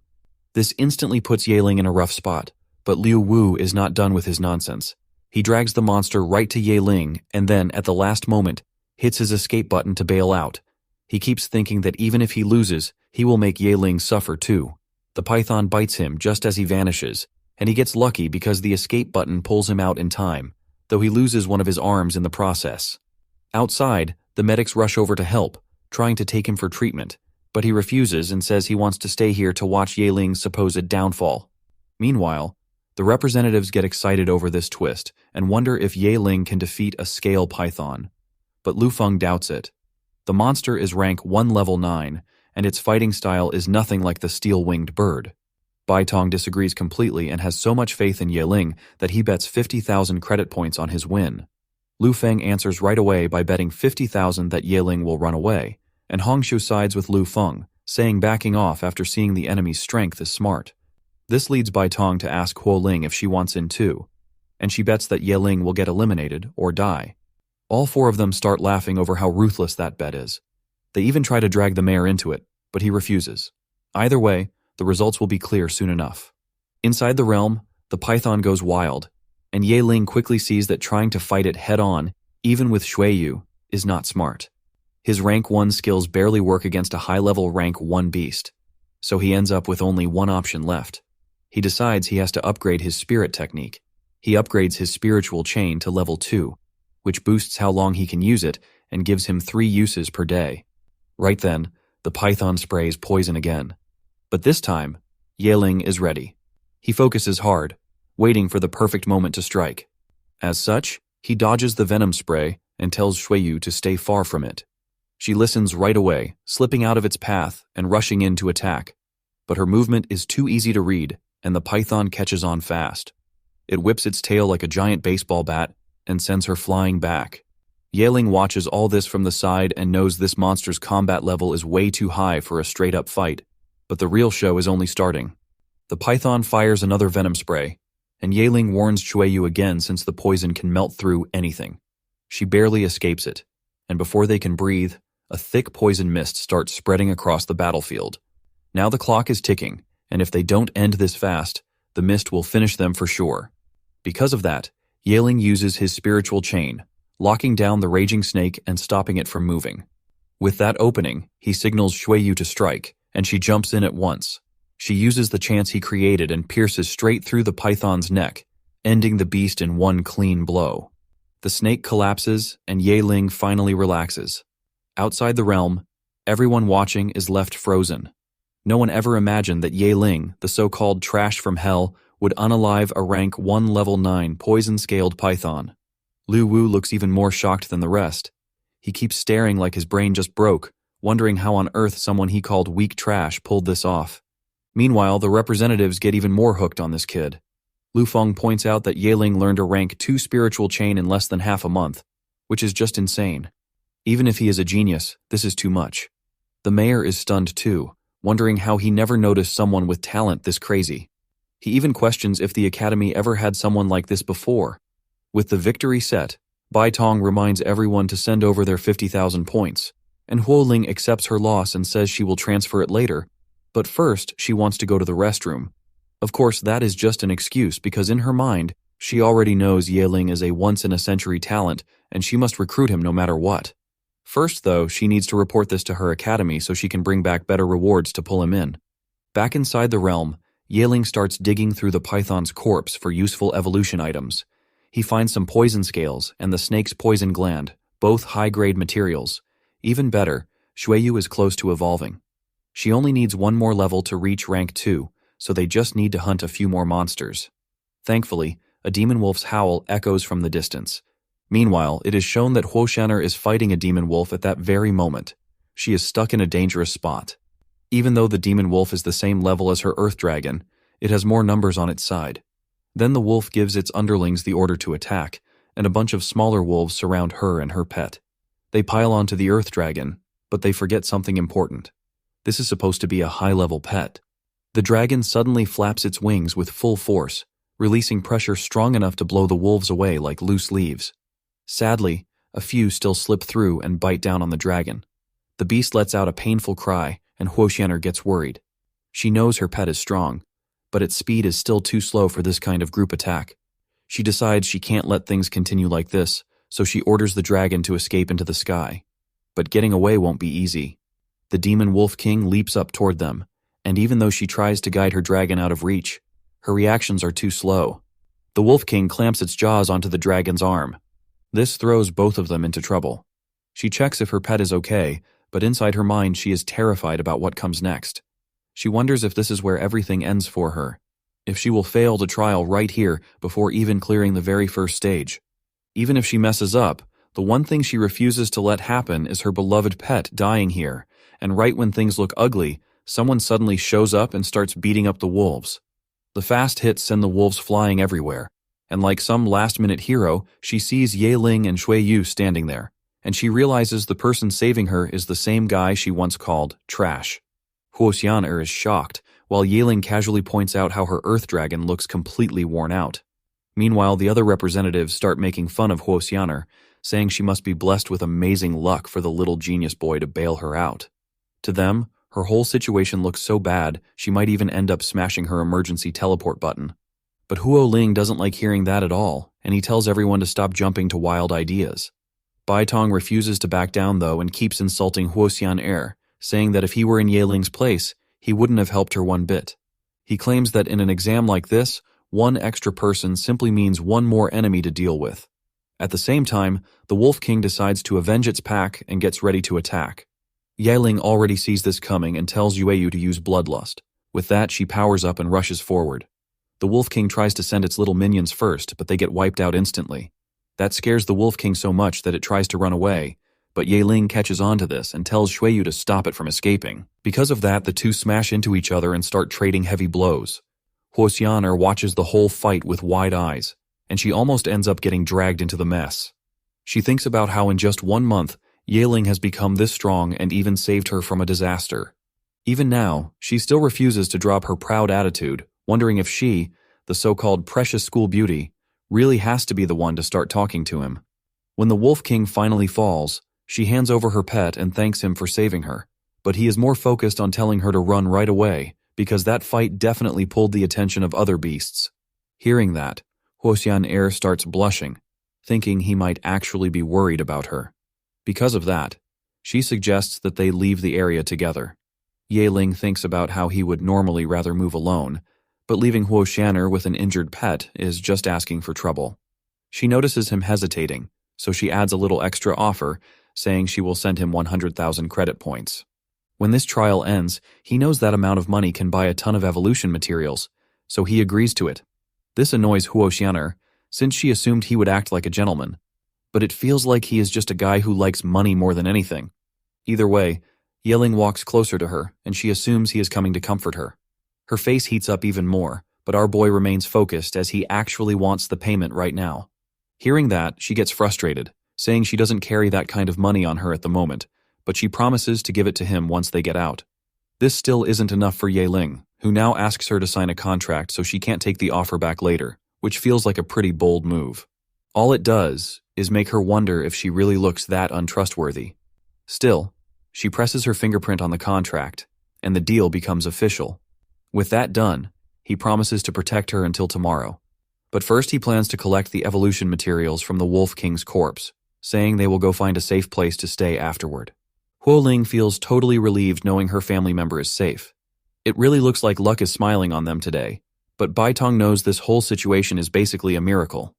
This instantly puts Yahello in a rough spot, but Liu Wu is not done with his nonsense. He drags the monster right to Yahello and then, at the last moment, hits his escape button to bail out. He keeps thinking that even if he loses, he will make Yahello suffer too. The python bites him just as he vanishes, and he gets lucky because the escape button pulls him out in time, though he loses one of his arms in the process. Outside, the medics rush over to help, trying to take him for treatment, but he refuses and says he wants to stay here to watch Yahello's supposed downfall. Meanwhile, the representatives get excited over this twist and wonder if Yahello can defeat a scale python. But Lu Feng doubts it. The monster is rank 1 level 9, and its fighting style is nothing like the steel-winged bird. Bai Tong disagrees completely and has so much faith in Yahello that he bets 50,000 credit points on his win. Lu Feng answers right away by betting 50,000 that Yahello will run away, and Hongshu sides with Lu Feng, saying backing off after seeing the enemy's strength is smart. This leads Bai Tong to ask Huo Ling if she wants in too, and she bets that Yahello will get eliminated or die. All four of them start laughing over how ruthless that bet is. They even try to drag the mayor into it, but he refuses. Either way, the results will be clear soon enough. Inside the realm, the python goes wild, and Yahello quickly sees that trying to fight it head-on, even with Xueyu, is not smart. His rank 1 skills barely work against a high-level rank 1 beast, so he ends up with only one option left. He decides he has to upgrade his spirit technique. He upgrades his spiritual chain to level 2, which boosts how long he can use it and gives him 3 uses per day. Right then, the python sprays poison again. But this time, Yahello is ready. He focuses hard, waiting for the perfect moment to strike. As such, he dodges the venom spray and tells Xueyu to stay far from it. She listens right away, slipping out of its path and rushing in to attack. But her movement is too easy to read, and the python catches on fast. It whips its tail like a giant baseball bat and sends her flying back. Yahello watches all this from the side and knows this monster's combat level is way too high for a straight-up fight, but the real show is only starting. The python fires another venom spray, and Yahello warns Xueyu again since the poison can melt through anything. She barely escapes it, and before they can breathe, a thick poison mist starts spreading across the battlefield. Now the clock is ticking, and if they don't end this fast, the mist will finish them for sure. Because of that, Yahello uses his spiritual chain, locking down the raging snake and stopping it from moving. With that opening, he signals Xueyu to strike, and she jumps in at once. She uses the chance he created and pierces straight through the python's neck, ending the beast in one clean blow. The snake collapses, and Yahello finally relaxes. Outside the realm, everyone watching is left frozen. No one ever imagined that Yahello, the so-called trash from hell, would unalive a rank 1 level 9 poison-scaled python. Liu Wu looks even more shocked than the rest. He keeps staring like his brain just broke, wondering how on earth someone he called weak trash pulled this off. Meanwhile, the representatives get even more hooked on this kid. Lu Feng points out that Yahello learned a rank 2 spiritual chain in less than half a month, which is just insane. Even if he is a genius, this is too much. The mayor is stunned too, wondering how he never noticed someone with talent this crazy. He even questions if the academy ever had someone like this before. With the victory set, Bai Tong reminds everyone to send over their 50,000 points, and Huo Ling accepts her loss and says she will transfer it later, but first she wants to go to the restroom. Of course, that is just an excuse because in her mind, she already knows Yahello is a once-in-a-century talent and she must recruit him no matter what. First, though, she needs to report this to her academy so she can bring back better rewards to pull him in. Back inside the realm, Yahello starts digging through the python's corpse for useful evolution items. He finds some poison scales and the snake's poison gland, both high-grade materials. Even better, Xueyu is close to evolving. She only needs one more level to reach rank 2, so they just need to hunt a few more monsters. Thankfully, a demon wolf's howl echoes from the distance. Meanwhile, it is shown that Huo Xian'er is fighting a demon wolf at that very moment. She is stuck in a dangerous spot. Even though the demon wolf is the same level as her earth dragon, it has more numbers on its side. Then the wolf gives its underlings the order to attack, and a bunch of smaller wolves surround her and her pet. They pile onto the earth dragon, but they forget something important. This is supposed to be a high-level pet. The dragon suddenly flaps its wings with full force, releasing pressure strong enough to blow the wolves away like loose leaves. Sadly, a few still slip through and bite down on the dragon. The beast lets out a painful cry, and Huo Xian'er gets worried. She knows her pet is strong, but its speed is still too slow for this kind of group attack. She decides she can't let things continue like this, so she orders the dragon to escape into the sky. But getting away won't be easy. The demon wolf king leaps up toward them, and even though she tries to guide her dragon out of reach, her reactions are too slow. The wolf king clamps its jaws onto the dragon's arm. This throws both of them into trouble. She checks if her pet is okay, but inside her mind she is terrified about what comes next. She wonders if this is where everything ends for her, if she will fail the trial right here before even clearing the very first stage. Even if she messes up, the one thing she refuses to let happen is her beloved pet dying here, and right when things look ugly, someone suddenly shows up and starts beating up the wolves. The fast hits send the wolves flying everywhere, and like some last-minute hero, she sees Yahello and Xueyu standing there, and she realizes the person saving her is the same guy she once called trash. Huo Xian'er is shocked, while Yahello casually points out how her earth dragon looks completely worn out. Meanwhile, the other representatives start making fun of Huo Xian'er, saying she must be blessed with amazing luck for the little genius boy to bail her out. To them, her whole situation looks so bad, she might even end up smashing her emergency teleport button. But Huo Ling doesn't like hearing that at all, and he tells everyone to stop jumping to wild ideas. Bai Tong refuses to back down though and keeps insulting Huo Xian'er, saying that if he were in Yahello's place, he wouldn't have helped her one bit. He claims that in an exam like this, one extra person simply means one more enemy to deal with. At the same time, the Wolf King decides to avenge its pack and gets ready to attack. Yahello already sees this coming and tells Xueyu to use Bloodlust. With that, she powers up and rushes forward. The Wolf King tries to send its little minions first, but they get wiped out instantly. That scares the Wolf King so much that it tries to run away, but Yahello catches on to this and tells Xueyu to stop it from escaping. Because of that, the two smash into each other and start trading heavy blows. Huo Xian'er watches the whole fight with wide eyes, and she almost ends up getting dragged into the mess. She thinks about how in just 1 month, Yahello has become this strong and even saved her from a disaster. Even now, she still refuses to drop her proud attitude, wondering if she, the so-called precious school beauty, really has to be the one to start talking to him. When the Wolf King finally falls, she hands over her pet and thanks him for saving her, but he is more focused on telling her to run right away, because that fight definitely pulled the attention of other beasts. Hearing that, Huo Xian'er starts blushing, thinking he might actually be worried about her. Because of that, she suggests that they leave the area together. Yahello thinks about how he would normally rather move alone, but leaving Huo Xian'er with an injured pet is just asking for trouble. She notices him hesitating, so she adds a little extra offer, saying she will send him 100,000 credit points. When this trial ends, he knows that amount of money can buy a ton of evolution materials, so he agrees to it. This annoys Huo Xian'er, since she assumed he would act like a gentleman, but it feels like he is just a guy who likes money more than anything. Either way, Yahello walks closer to her, and she assumes he is coming to comfort her. Her face heats up even more, but our boy remains focused as he actually wants the payment right now. Hearing that, she gets frustrated, saying she doesn't carry that kind of money on her at the moment, but she promises to give it to him once they get out. This still isn't enough for Yahello, who now asks her to sign a contract so she can't take the offer back later, which feels like a pretty bold move. All it does is make her wonder if she really looks that untrustworthy. Still, she presses her fingerprint on the contract, and the deal becomes official. With that done, he promises to protect her until tomorrow. But first he plans to collect the evolution materials from the Wolf King's corpse, saying they will go find a safe place to stay afterward. Huo Ling feels totally relieved knowing her family member is safe. It really looks like luck is smiling on them today, but Baitong knows this whole situation is basically a miracle.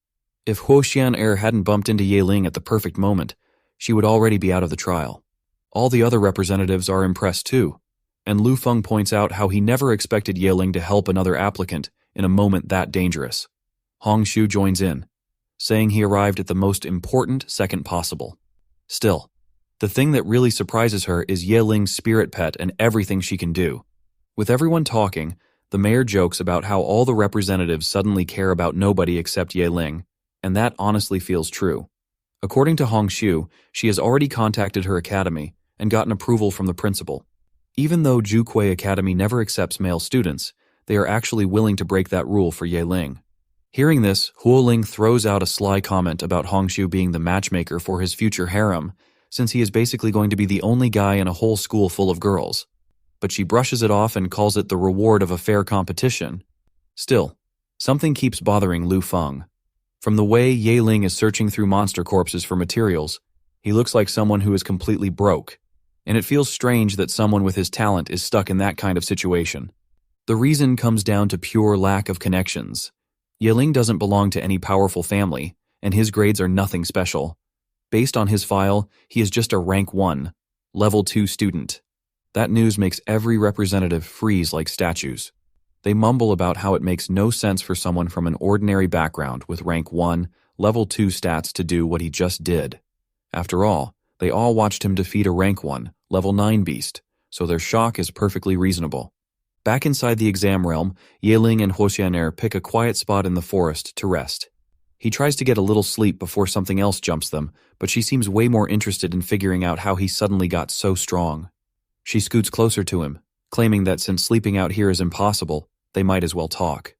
If Huo Xian'er hadn't bumped into Yaling at the perfect moment, she would already be out of the trial. All the other representatives are impressed too, and Lu Feng points out how he never expected Yaling to help another applicant in a moment that dangerous. Hong Shu joins in, saying he arrived at the most important second possible. Still, the thing that really surprises her is Yeling's spirit pet and everything she can do. With everyone talking, the mayor jokes about how all the representatives suddenly care about nobody except Yeling, and that honestly feels true. According to Hong Shu, she has already contacted her academy and gotten approval from the principal. Even though Zhu Academy never accepts male students, they are actually willing to break that rule for Yeling. Hearing this, Huo Ling throws out a sly comment about Hong Shu being the matchmaker for his future harem, since he is basically going to be the only guy in a whole school full of girls. But she brushes it off and calls it the reward of a fair competition. Still, something keeps bothering Lu Feng. From the way Yeling is searching through monster corpses for materials, he looks like someone who is completely broke, and it feels strange that someone with his talent is stuck in that kind of situation. The reason comes down to pure lack of connections. Yeling doesn't belong to any powerful family, and his grades are nothing special. Based on his file, he is just a rank 1, level 2 student. That news makes every representative freeze like statues. They mumble about how it makes no sense for someone from an ordinary background with rank 1, level 2 stats to do what he just did. After all, they all watched him defeat a rank 1, level 9 beast, so their shock is perfectly reasonable. Back inside the exam realm, Yeling and Huo Xian'er pick a quiet spot in the forest to rest. He tries to get a little sleep before something else jumps them, but she seems way more interested in figuring out how he suddenly got so strong. She scoots closer to him, claiming that since sleeping out here is impossible, they might as well talk.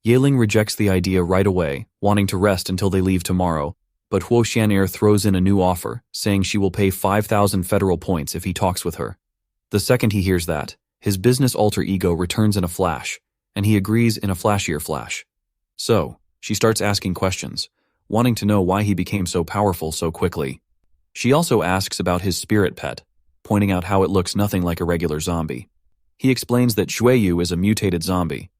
Yeling rejects the idea right away, wanting to rest until they leave tomorrow, but Huo Xian'er throws in a new offer, saying she will pay 5,000 federal points if he talks with her. The second he hears that, his business alter ego returns in a flash, and he agrees in a flashier flash. So, she starts asking questions, wanting to know why he became so powerful so quickly. She also asks about his spirit pet, pointing out how it looks nothing like a regular zombie. He explains that Xueyu is a mutated zombie.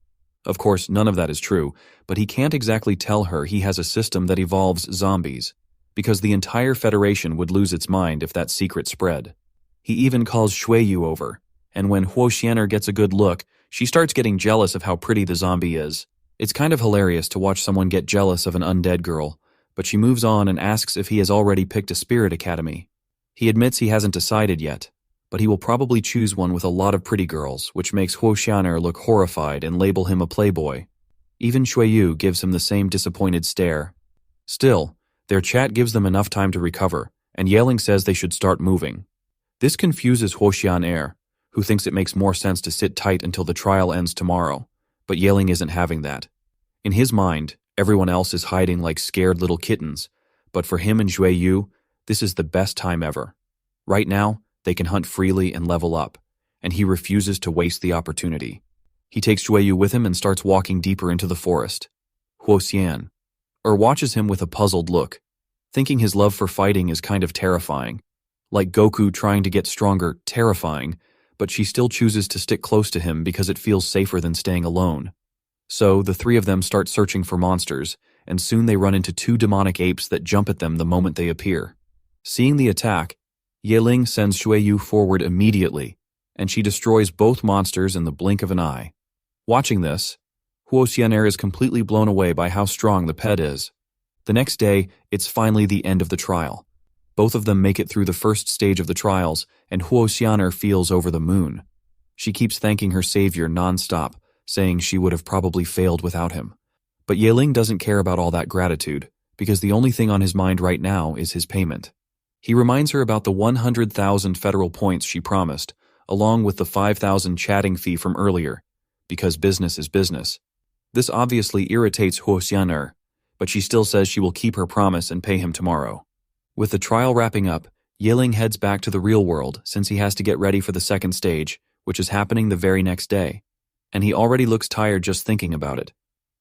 Of course, none of that is true, but he can't exactly tell her he has a system that evolves zombies, because the entire Federation would lose its mind if that secret spread. He even calls Xueyu over, and when Huo Xian'er gets a good look, she starts getting jealous of how pretty the zombie is. It's kind of hilarious to watch someone get jealous of an undead girl, but she moves on and asks if he has already picked a spirit academy. He admits he hasn't decided yet, but he will probably choose one with a lot of pretty girls, which makes Huo Xian'er look horrified and label him a playboy. Even Xueyu gives him the same disappointed stare. Still, their chat gives them enough time to recover, and Yeling says they should start moving. This confuses Huo Xian'er, who thinks it makes more sense to sit tight until the trial ends tomorrow, but Yeling isn't having that. In his mind, everyone else is hiding like scared little kittens, but for him and Xueyu, this is the best time ever. Right now, they can hunt freely and level up, and he refuses to waste the opportunity. He takes Xueyu with him and starts walking deeper into the forest. Huo Xian'er watches him with a puzzled look, thinking his love for fighting is kind of terrifying. Like Goku trying to get stronger, terrifying, but she still chooses to stick close to him because it feels safer than staying alone. So, the three of them start searching for monsters, and soon they run into 2 demonic apes that jump at them the moment they appear. Seeing the attack, Yeling sends Xueyu forward immediately, and she destroys both monsters in the blink of an eye. Watching this, Huo Xian'er is completely blown away by how strong the pet is. The next day, it's finally the end of the trial. Both of them make it through the first stage of the trials, and Huo Xian'er feels over the moon. She keeps thanking her savior non-stop, saying she would have probably failed without him. But Yeling doesn't care about all that gratitude, because the only thing on his mind right now is his payment. He reminds her about the 100,000 federal points she promised, along with the 5,000 chatting fee from earlier, because business is business. This obviously irritates Huo Xian'er, but she still says she will keep her promise and pay him tomorrow. With the trial wrapping up, Yahello heads back to the real world since he has to get ready for the second stage, which is happening the very next day. And he already looks tired just thinking about it.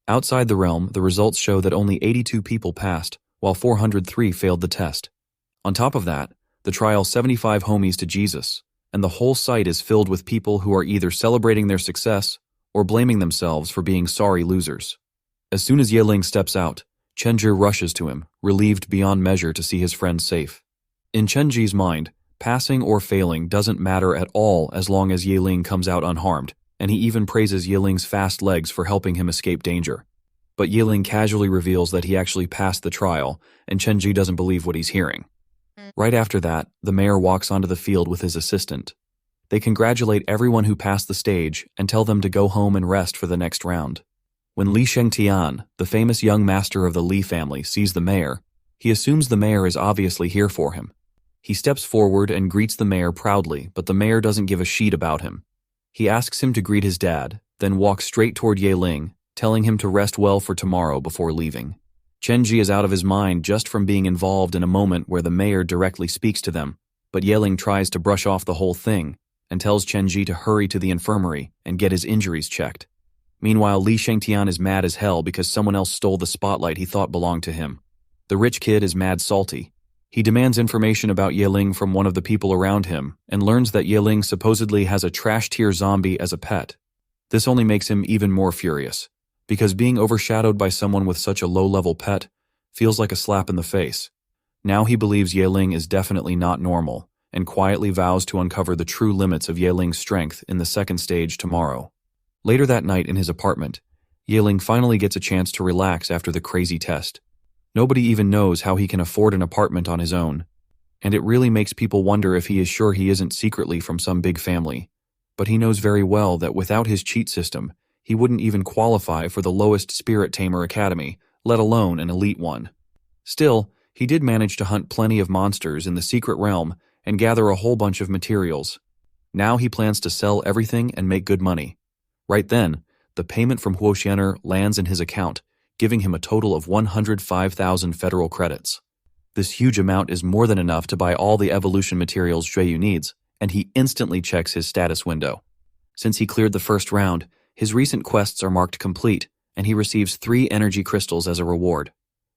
Outside the realm, the results show that only 82 people passed, while 403 failed the test. On top of that, the trial 75 homies to Jesus, and the whole site is filled with people who are either celebrating their success or blaming themselves for being sorry losers. As soon as Yahello steps out, Chenji rushes to him, relieved beyond measure to see his friend safe. In Chenji's mind, passing or failing doesn't matter at all as long as Yahello comes out unharmed, and he even praises Yahello's fast legs for helping him escape danger. But Yahello casually reveals that he actually passed the trial, and Chenji doesn't believe what he's hearing. Right after that, the mayor walks onto the field with his assistant. They congratulate everyone who passed the stage and tell them to go home and rest for the next round. When Li Shengtian, the famous young master of the Li family, sees the mayor, he assumes the mayor is obviously here for him. He steps forward and greets the mayor proudly, but the mayor doesn't give a shit about him. He asks him to greet his dad, then walks straight toward Yahello, telling him to rest well for tomorrow before leaving. Chenji is out of his mind just from being involved in a moment where the mayor directly speaks to them, but Yahello tries to brush off the whole thing and tells Chenji to hurry to the infirmary and get his injuries checked. Meanwhile, Li Shengtian is mad as hell because someone else stole the spotlight he thought belonged to him. The rich kid is mad salty. He demands information about Yahello from one of the people around him and learns that Yahello supposedly has a trash-tier zombie as a pet. This only makes him even more furious, because being overshadowed by someone with such a low-level pet feels like a slap in the face. Now he believes Yahello is definitely not normal, and quietly vows to uncover the true limits of Yahello's strength in the second stage tomorrow. Later that night in his apartment, Yahello finally gets a chance to relax after the crazy test. Nobody even knows how he can afford an apartment on his own, and it really makes people wonder if he is sure he isn't secretly from some big family. But he knows very well that without his cheat system, he wouldn't even qualify for the lowest Spirit Tamer Academy, let alone an elite one. Still, he did manage to hunt plenty of monsters in the secret realm and gather a whole bunch of materials. Now he plans to sell everything and make good money. Right then, the payment from Huo Xian'er lands in his account, giving him a total of 105,000 federal credits. This huge amount is more than enough to buy all the evolution materials Jueyu needs, and he instantly checks his status window. Since he cleared the first round, his recent quests are marked complete, and he receives 3 energy crystals as a reward.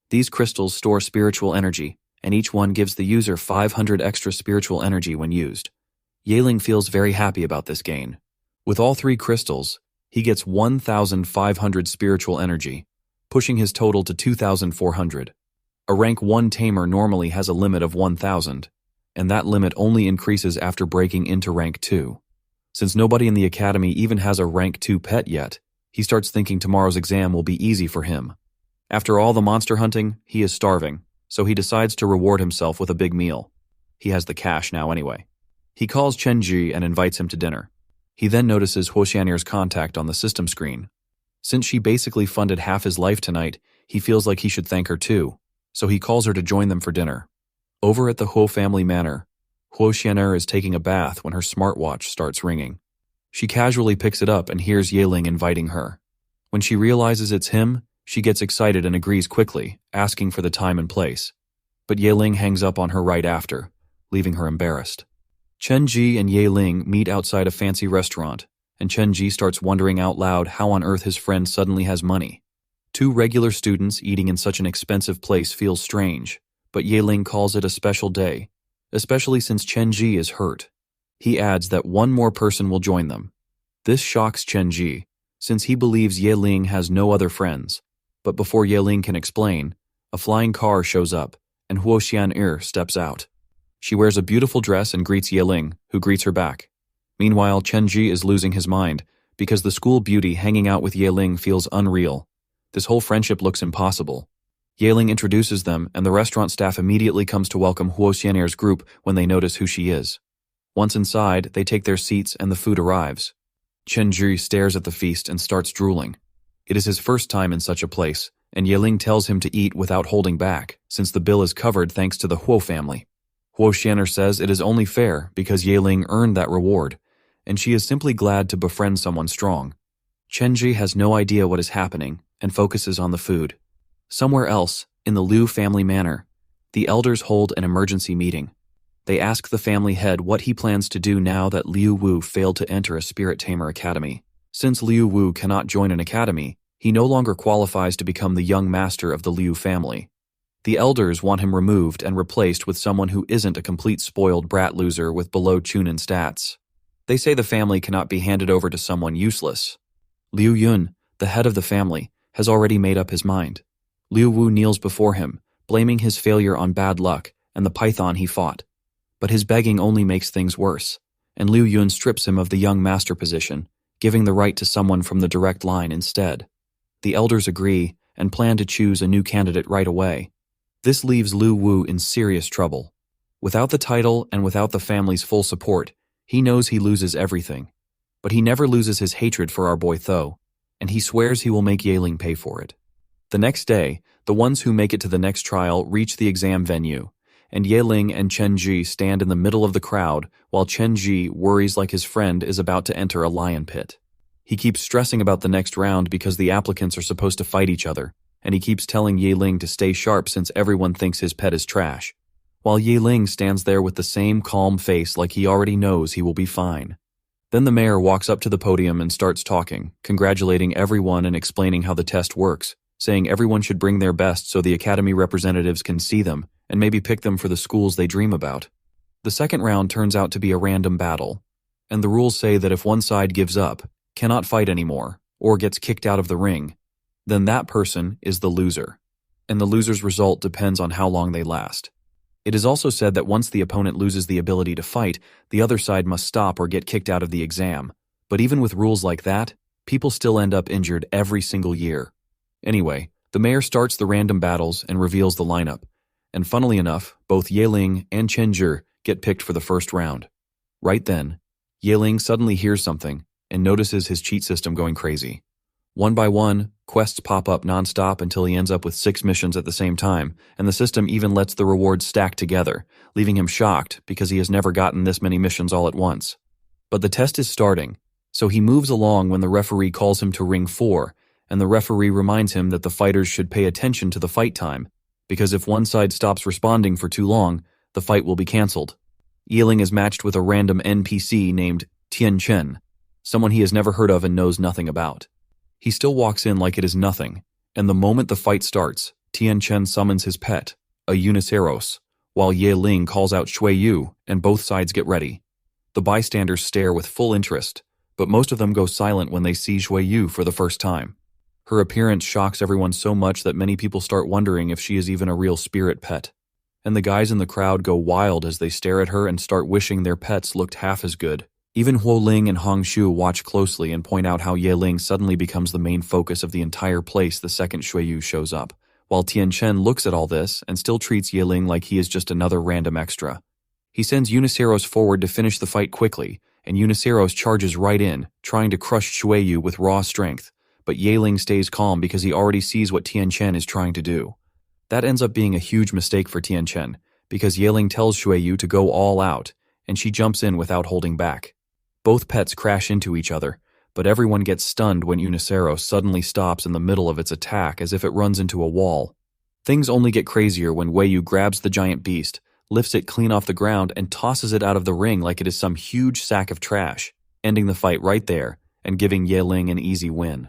These crystals store spiritual energy, and each one gives the user 500 extra spiritual energy when used. Yahello feels very happy about this gain. With all 3 crystals, he gets 1,500 spiritual energy, pushing his total to 2,400. A rank 1 tamer normally has a limit of 1,000, and that limit only increases after breaking into rank 2. Since nobody in the academy even has a rank 2 pet yet, he starts thinking tomorrow's exam will be easy for him. After all the monster hunting, he is starving, so he decides to reward himself with a big meal. He has the cash now anyway. He calls Chenji and invites him to dinner. He then notices Huo Xian'er's contact on the system screen. Since she basically funded half his life tonight, he feels like he should thank her too, so he calls her to join them for dinner. Over at the Huo family manor, Huo Xian'er is taking a bath when her smartwatch starts ringing. She casually picks it up and hears Yahello inviting her. When she realizes it's him, she gets excited and agrees quickly, asking for the time and place. But Yahello hangs up on her right after, leaving her embarrassed. Chenji and Yahello meet outside a fancy restaurant, and Chenji starts wondering out loud how on earth his friend suddenly has money. 2 regular students eating in such an expensive place feels strange, but Yahello calls it a special day, especially since Chenji is hurt. He adds that 1 more person will join them. This shocks Chenji, since he believes Yahello has no other friends. But before Yahello can explain, a flying car shows up, and Huo Xian'er steps out. She wears a beautiful dress and greets Yahello, who greets her back. Meanwhile, Chenji is losing his mind, because the school beauty hanging out with Yahello feels unreal. This whole friendship looks impossible. Yahello introduces them, and the restaurant staff immediately comes to welcome Huo Xian'er's group when they notice who she is. Once inside, they take their seats and the food arrives. Chenji stares at the feast and starts drooling. It is his first time in such a place, and Yahello tells him to eat without holding back, since the bill is covered thanks to the Huo family. Huo Xian'er says it is only fair because Yahello earned that reward, and she is simply glad to befriend someone strong. Chenji has no idea what is happening and focuses on the food. Somewhere else, in the Liu family manor, the elders hold an emergency meeting. They ask the family head what he plans to do now that Liu Wu failed to enter a spirit tamer academy. Since Liu Wu cannot join an academy, he no longer qualifies to become the young master of the Liu family. The elders want him removed and replaced with someone who isn't a complete spoiled brat loser with below Chunin stats. They say the family cannot be handed over to someone useless. Liu Yun, the head of the family, has already made up his mind. Liu Wu kneels before him, blaming his failure on bad luck and the python he fought. But his begging only makes things worse, and Liu Yun strips him of the young master position, giving the right to someone from the direct line instead. The elders agree and plan to choose a new candidate right away. This leaves Liu Wu in serious trouble. Without the title and without the family's full support, he knows he loses everything. But he never loses his hatred for our boy Tho, and he swears he will make Yeling pay for it. The next day, the ones who make it to the next trial reach the exam venue, and Yeling and Chen Ji stand in the middle of the crowd while Chen Ji worries like his friend is about to enter a lion pit. He keeps stressing about the next round because the applicants are supposed to fight each other, and he keeps telling Yeling to stay sharp since everyone thinks his pet is trash, while Yeling stands there with the same calm face like he already knows he will be fine. Then the mayor walks up to the podium and starts talking, congratulating everyone and explaining how the test works, saying everyone should bring their best so the academy representatives can see them and maybe pick them for the schools they dream about. The second round turns out to be a random battle, and the rules say that if one side gives up, cannot fight anymore, or gets kicked out of the ring, then that person is the loser, and the loser's result depends on how long they last. It is also said that once the opponent loses the ability to fight, the other side must stop or get kicked out of the exam. But even with rules like that, people still end up injured every single year. Anyway, the mayor starts the random battles and reveals the lineup, and funnily enough, both Yeling and Chen Zhi get picked for the first round. Right then, Yeling suddenly hears something and notices his cheat system going crazy. One by one, quests pop up nonstop until he ends up with 6 missions at the same time, and the system even lets the rewards stack together, leaving him shocked because he has never gotten this many missions all at once. But the test is starting, so he moves along when the referee calls him to Ring 4, and the referee reminds him that the fighters should pay attention to the fight time, because if one side stops responding for too long, the fight will be cancelled. Yeling is matched with a random NPC named Tian Chen, someone he has never heard of and knows nothing about. He still walks in like it is nothing, and the moment the fight starts, Tian Chen summons his pet, a Uniceros, while Yeling calls out Shui Yu, and both sides get ready. The bystanders stare with full interest, but most of them go silent when they see Shui Yu for the first time. Her appearance shocks everyone so much that many people start wondering if she is even a real spirit pet. And the guys in the crowd go wild as they stare at her and start wishing their pets looked half as good. Even Huo Ling and Hong Shu watch closely and point out how Yeling suddenly becomes the main focus of the entire place the second Shui Yu shows up, while Tian Chen looks at all this and still treats Yeling like he is just another random extra. He sends Uniceros forward to finish the fight quickly, and Uniceros charges right in, trying to crush Shui Yu with raw strength, but Yeling stays calm because he already sees what Tian Chen is trying to do. That ends up being a huge mistake for Tian Chen, because Yeling tells Shui Yu to go all out, and she jumps in without holding back. Both pets crash into each other, but everyone gets stunned when Uniceros suddenly stops in the middle of its attack as if it runs into a wall. Things only get crazier when Wei Yu grabs the giant beast, lifts it clean off the ground, and tosses it out of the ring like it is some huge sack of trash, ending the fight right there and giving Yeling an easy win.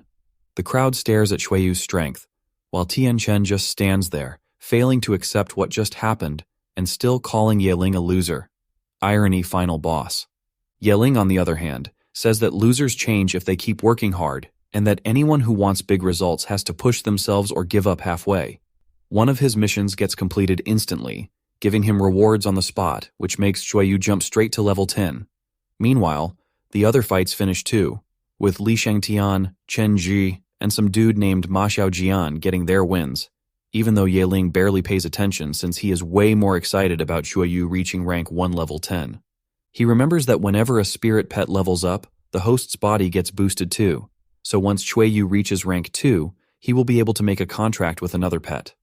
The crowd stares at Shui Yu's strength, while Tian Chen just stands there, failing to accept what just happened and still calling Yeling a loser. Irony final boss. Yeling, on the other hand, says that losers change if they keep working hard, and that anyone who wants big results has to push themselves or give up halfway. One of his missions gets completed instantly, giving him rewards on the spot, which makes Shui Yu jump straight to level 10. Meanwhile, the other fights finish too, with Li Shangtian, Chen Ji, and some dude named Ma Xiaojian getting their wins, even though Yeling barely pays attention since he is way more excited about Shui Yu reaching rank 1 level 10. He remembers that whenever a spirit pet levels up, the host's body gets boosted too, so once Shui Yu reaches rank 2, he will be able to make a contract with another pet.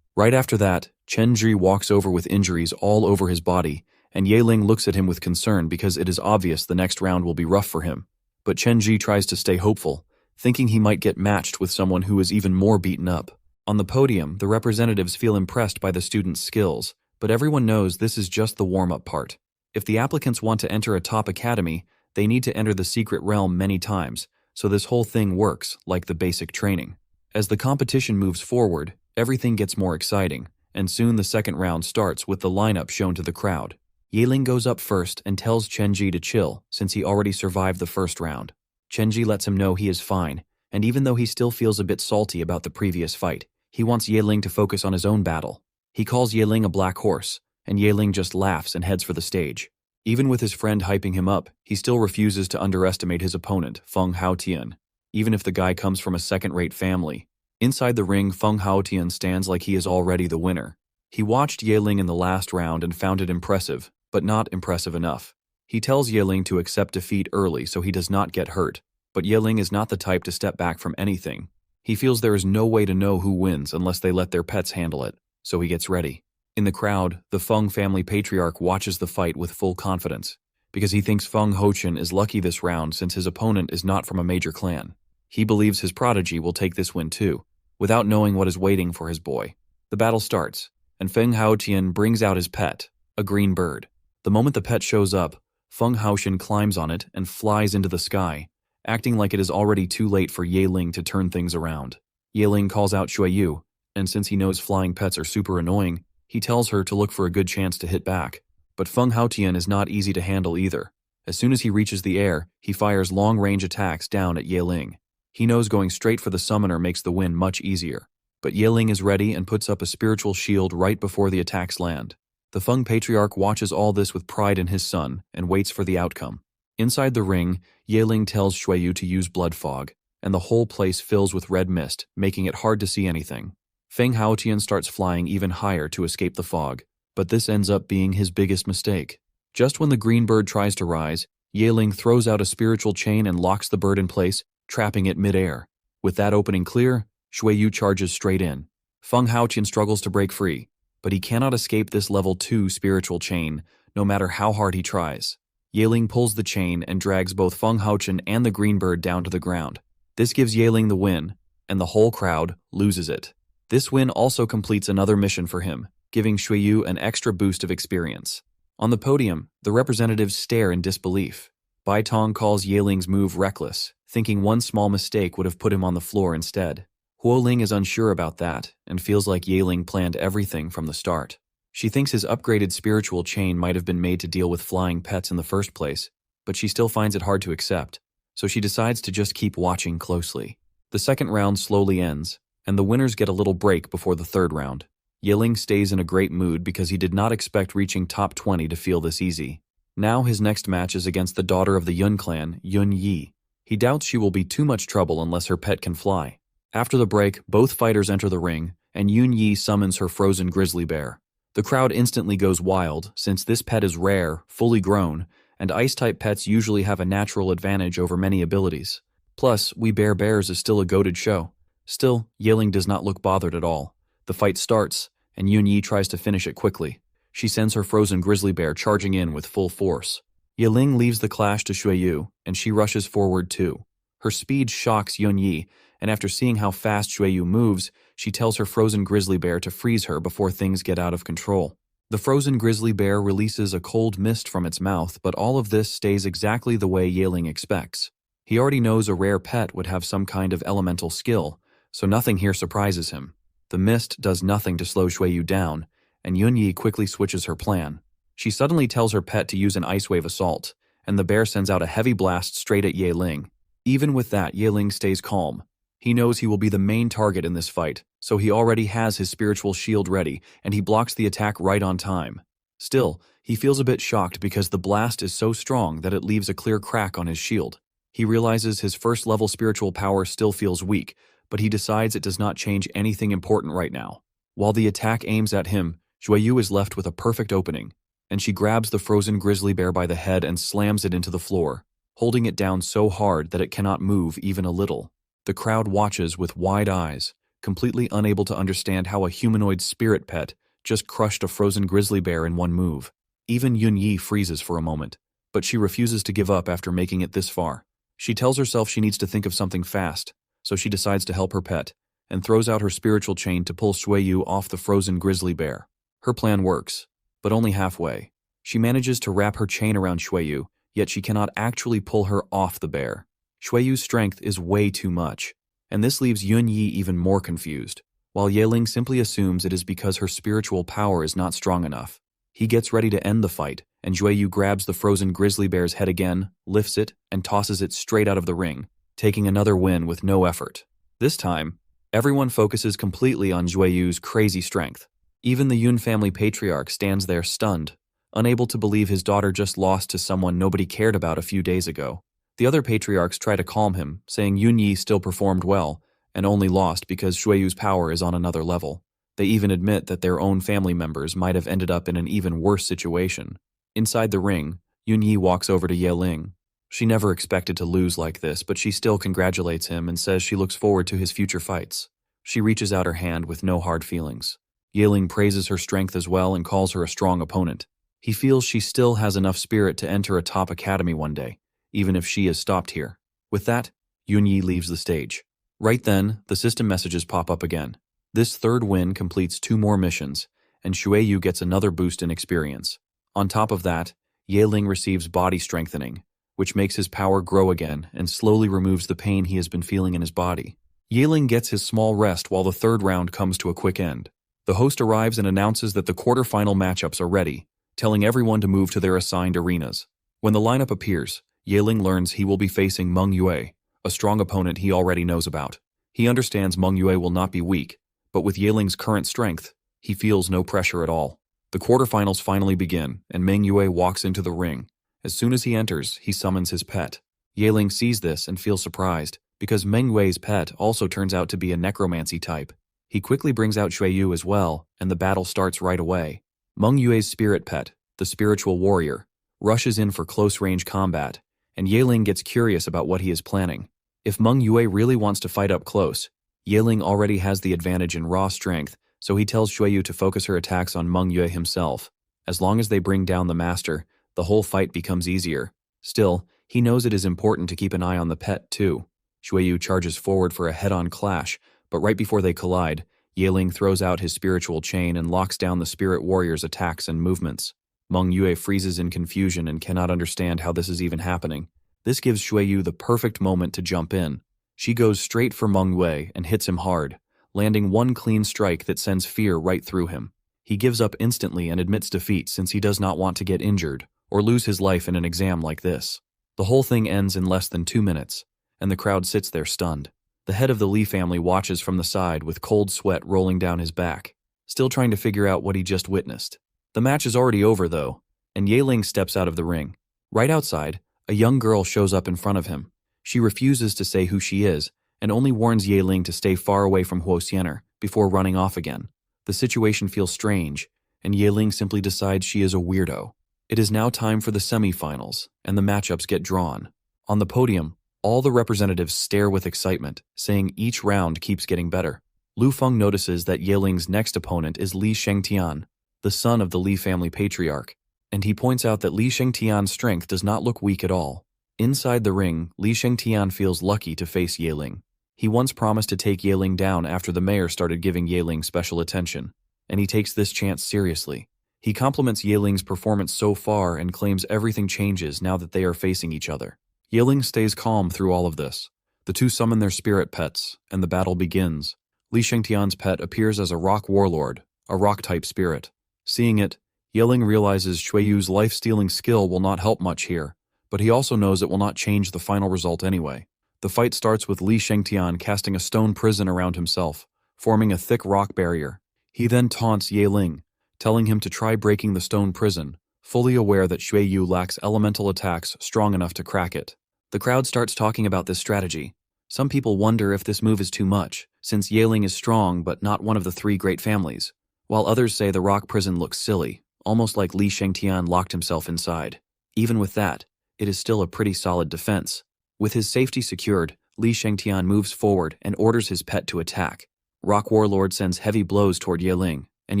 Right after that, Chen Ji walks over with injuries all over his body, and Yeling looks at him with concern because it is obvious the next round will be rough for him. But Chen Ji tries to stay hopeful, thinking he might get matched with someone who is even more beaten up. On the podium, the representatives feel impressed by the students' skills, but everyone knows this is just the warm-up part. If the applicants want to enter a top academy, they need to enter the secret realm many times, so this whole thing works like the basic training. As the competition moves forward, everything gets more exciting, and soon the second round starts with the lineup shown to the crowd. Yaling goes up first and tells Chenji to chill since he already survived the first round. Chenji lets him know he is fine, and even though he still feels a bit salty about the previous fight, he wants Yaling to focus on his own battle. He calls Yaling a black horse, and Yaling just laughs and heads for the stage. Even with his friend hyping him up, he still refuses to underestimate his opponent, Feng Haotian, even if the guy comes from a second-rate family. Inside the ring, Feng Haotian stands like he is already the winner. He watched Yaling in the last round and found it impressive, but not impressive enough. He tells Yaling to accept defeat early so he does not get hurt, but Yaling is not the type to step back from anything. He feels there is no way to know who wins unless they let their pets handle it, so he gets ready. In the crowd, the Feng family patriarch watches the fight with full confidence, because he thinks Feng Haotian is lucky this round since his opponent is not from a major clan. He believes his prodigy will take this win too, without knowing what is waiting for his boy. The battle starts, and Feng Haotian brings out his pet, a green bird. The moment the pet shows up, Feng Haotian climbs on it and flies into the sky, acting like it is already too late for Yaling to turn things around. Yaling calls out Xueyu, and since he knows flying pets are super annoying, he tells her to look for a good chance to hit back. But Feng Haotian is not easy to handle either. As soon as he reaches the air, he fires long-range attacks down at Yaling. He knows going straight for the summoner makes the win much easier. But Yaling is ready and puts up a spiritual shield right before the attacks land. The Feng patriarch watches all this with pride in his son and waits for the outcome. Inside the ring, Yaling tells Xueyu to use blood fog, and the whole place fills with red mist, making it hard to see anything. Feng Haotian starts flying even higher to escape the fog, but this ends up being his biggest mistake. Just when the green bird tries to rise, Yaling throws out a spiritual chain and locks the bird in place, trapping it mid-air. With that opening clear, Xueyu charges straight in. Feng Haotian struggles to break free, but he cannot escape this level 2 spiritual chain, no matter how hard he tries. Yaling pulls the chain and drags both Feng Haotian and the green bird down to the ground. This gives Yaling the win, and the whole crowd loses it. This win also completes another mission for him, giving Xueyu an extra boost of experience. On the podium, the representatives stare in disbelief. Bai Tong calls Yaling's move reckless, thinking one small mistake would have put him on the floor instead. Huo Ling is unsure about that, and feels like Yaling planned everything from the start. She thinks his upgraded spiritual chain might have been made to deal with flying pets in the first place, but she still finds it hard to accept, so she decides to just keep watching closely. The second round slowly ends, and the winners get a little break before the third round. Yaling stays in a great mood because he did not expect reaching top 20 to feel this easy. Now his next match is against the daughter of the Yun clan, Yun Yi. He doubts she will be too much trouble unless her pet can fly. After the break, both fighters enter the ring, and Yun Yi summons her frozen grizzly bear. The crowd instantly goes wild, since this pet is rare, fully grown, and ice-type pets usually have a natural advantage over many abilities. Plus, We Bear Bears is still a goated show. Still, Yaling does not look bothered at all. The fight starts, and Yun Yi tries to finish it quickly. She sends her frozen grizzly bear charging in with full force. Yaling leaves the clash to Xueyu, and she rushes forward too. Her speed shocks Yun Yi, and after seeing how fast Xueyu moves, she tells her frozen grizzly bear to freeze her before things get out of control. The frozen grizzly bear releases a cold mist from its mouth, but all of this stays exactly the way Yaling expects. He already knows a rare pet would have some kind of elemental skill, so nothing here surprises him. The mist does nothing to slow Xueyu down, and Yun Yi quickly switches her plan. She suddenly tells her pet to use an ice wave assault, and the bear sends out a heavy blast straight at Yaling. Even with that, Yaling stays calm. He knows he will be the main target in this fight, so he already has his spiritual shield ready, and he blocks the attack right on time. Still, he feels a bit shocked because the blast is so strong that it leaves a clear crack on his shield. He realizes his first-level spiritual power still feels weak, but he decides it does not change anything important right now. While the attack aims at him, Xueyu is left with a perfect opening, and she grabs the frozen grizzly bear by the head and slams it into the floor, holding it down so hard that it cannot move even a little. The crowd watches with wide eyes, completely unable to understand how a humanoid spirit pet just crushed a frozen grizzly bear in one move. Even Yun Yi freezes for a moment, but she refuses to give up after making it this far. She tells herself she needs to think of something fast, so she decides to help her pet, and throws out her spiritual chain to pull Xueyu off the frozen grizzly bear. Her plan works, but only halfway. She manages to wrap her chain around Xueyu, yet she cannot actually pull her off the bear. Xueyu's strength is way too much, and this leaves Yunyi even more confused, while Yeling simply assumes it is because her spiritual power is not strong enough. He gets ready to end the fight, and Xueyu grabs the frozen grizzly bear's head again, lifts it, and tosses it straight out of the ring, taking another win with no effort. This time, everyone focuses completely on Xueyu's crazy strength. Even the Yun family patriarch stands there stunned, unable to believe his daughter just lost to someone nobody cared about a few days ago. The other patriarchs try to calm him, saying Yunyi still performed well, and only lost because Xueyu's power is on another level. They even admit that their own family members might have ended up in an even worse situation. Inside the ring, Yunyi walks over to Yeling. She never expected to lose like this, but she still congratulates him and says she looks forward to his future fights. She reaches out her hand with no hard feelings. Yeling praises her strength as well and calls her a strong opponent. He feels she still has enough spirit to enter a top academy one day, even if she is stopped here. With that, Yunyi leaves the stage. Right then, the system messages pop up again. This third win completes 2 more missions, and Xueyu gets another boost in experience. On top of that, Yeling receives body strengthening, which makes his power grow again and slowly removes the pain he has been feeling in his body. Yeling gets his small rest while the third round comes to a quick end. The host arrives and announces that the quarterfinal matchups are ready, telling everyone to move to their assigned arenas. When the lineup appears, Yeling learns he will be facing Meng Yue, a strong opponent he already knows about. He understands Meng Yue will not be weak, but with Yeling's current strength, he feels no pressure at all. The quarterfinals finally begin, and Meng Yue walks into the ring. As soon as he enters, he summons his pet. Yeling sees this and feels surprised, because Meng Yue's pet also turns out to be a necromancy type. He quickly brings out Xueyu as well, and the battle starts right away. Meng Yue's spirit pet, the spiritual warrior, rushes in for close-range combat, and Yeling gets curious about what he is planning. If Meng Yue really wants to fight up close, Yeling already has the advantage in raw strength, so he tells Xueyu to focus her attacks on Meng Yue himself. As long as they bring down the master, the whole fight becomes easier. Still, he knows it is important to keep an eye on the pet too. Xueyu charges forward for a head-on clash, but right before they collide, Yeling throws out his spiritual chain and locks down the spirit warrior's attacks and movements. Meng Yue freezes in confusion and cannot understand how this is even happening. This gives Xueyu the perfect moment to jump in. She goes straight for Meng Yue and hits him hard, landing one clean strike that sends fear right through him. He gives up instantly and admits defeat since he does not want to get injured or lose his life in an exam like this. The whole thing ends in less than 2 minutes, and the crowd sits there stunned. The head of the Li family watches from the side with cold sweat rolling down his back, still trying to figure out what he just witnessed. The match is already over though, and Yeling steps out of the ring. Right outside, a young girl shows up in front of him. She refuses to say who she is, and only warns Yeling to stay far away from Huo Xian'er before running off again. The situation feels strange, and Yeling simply decides she is a weirdo. It is now time for the semi-finals, and the matchups get drawn. On the podium, all the representatives stare with excitement, saying each round keeps getting better. Lu Feng notices that Yeling's next opponent is Li Shengtian, the son of the Li family patriarch, and he points out that Li Shengtian's strength does not look weak at all. Inside the ring, Li Shengtian feels lucky to face Yeling. He once promised to take Yeling down after the mayor started giving Yeling special attention, and he takes this chance seriously. He compliments Yeling's performance so far and claims everything changes now that they are facing each other. Yeling stays calm through all of this. The two summon their spirit pets, and the battle begins. Li Shengtian's pet appears as a rock warlord, a rock-type spirit. Seeing it, Yeling realizes Xueyu's life-stealing skill will not help much here, but he also knows it will not change the final result anyway. The fight starts with Li Shengtian casting a stone prison around himself, forming a thick rock barrier. He then taunts Yeling, telling him to try breaking the stone prison, fully aware that Xueyu lacks elemental attacks strong enough to crack it. The crowd starts talking about this strategy. Some people wonder if this move is too much, since Yeling is strong but not one of the 3 great families, while others say the rock prison looks silly, almost like Li Shengtian locked himself inside. Even with that, it is still a pretty solid defense. With his safety secured, Li Shengtian moves forward and orders his pet to attack. Rock Warlord sends heavy blows toward Yeling, and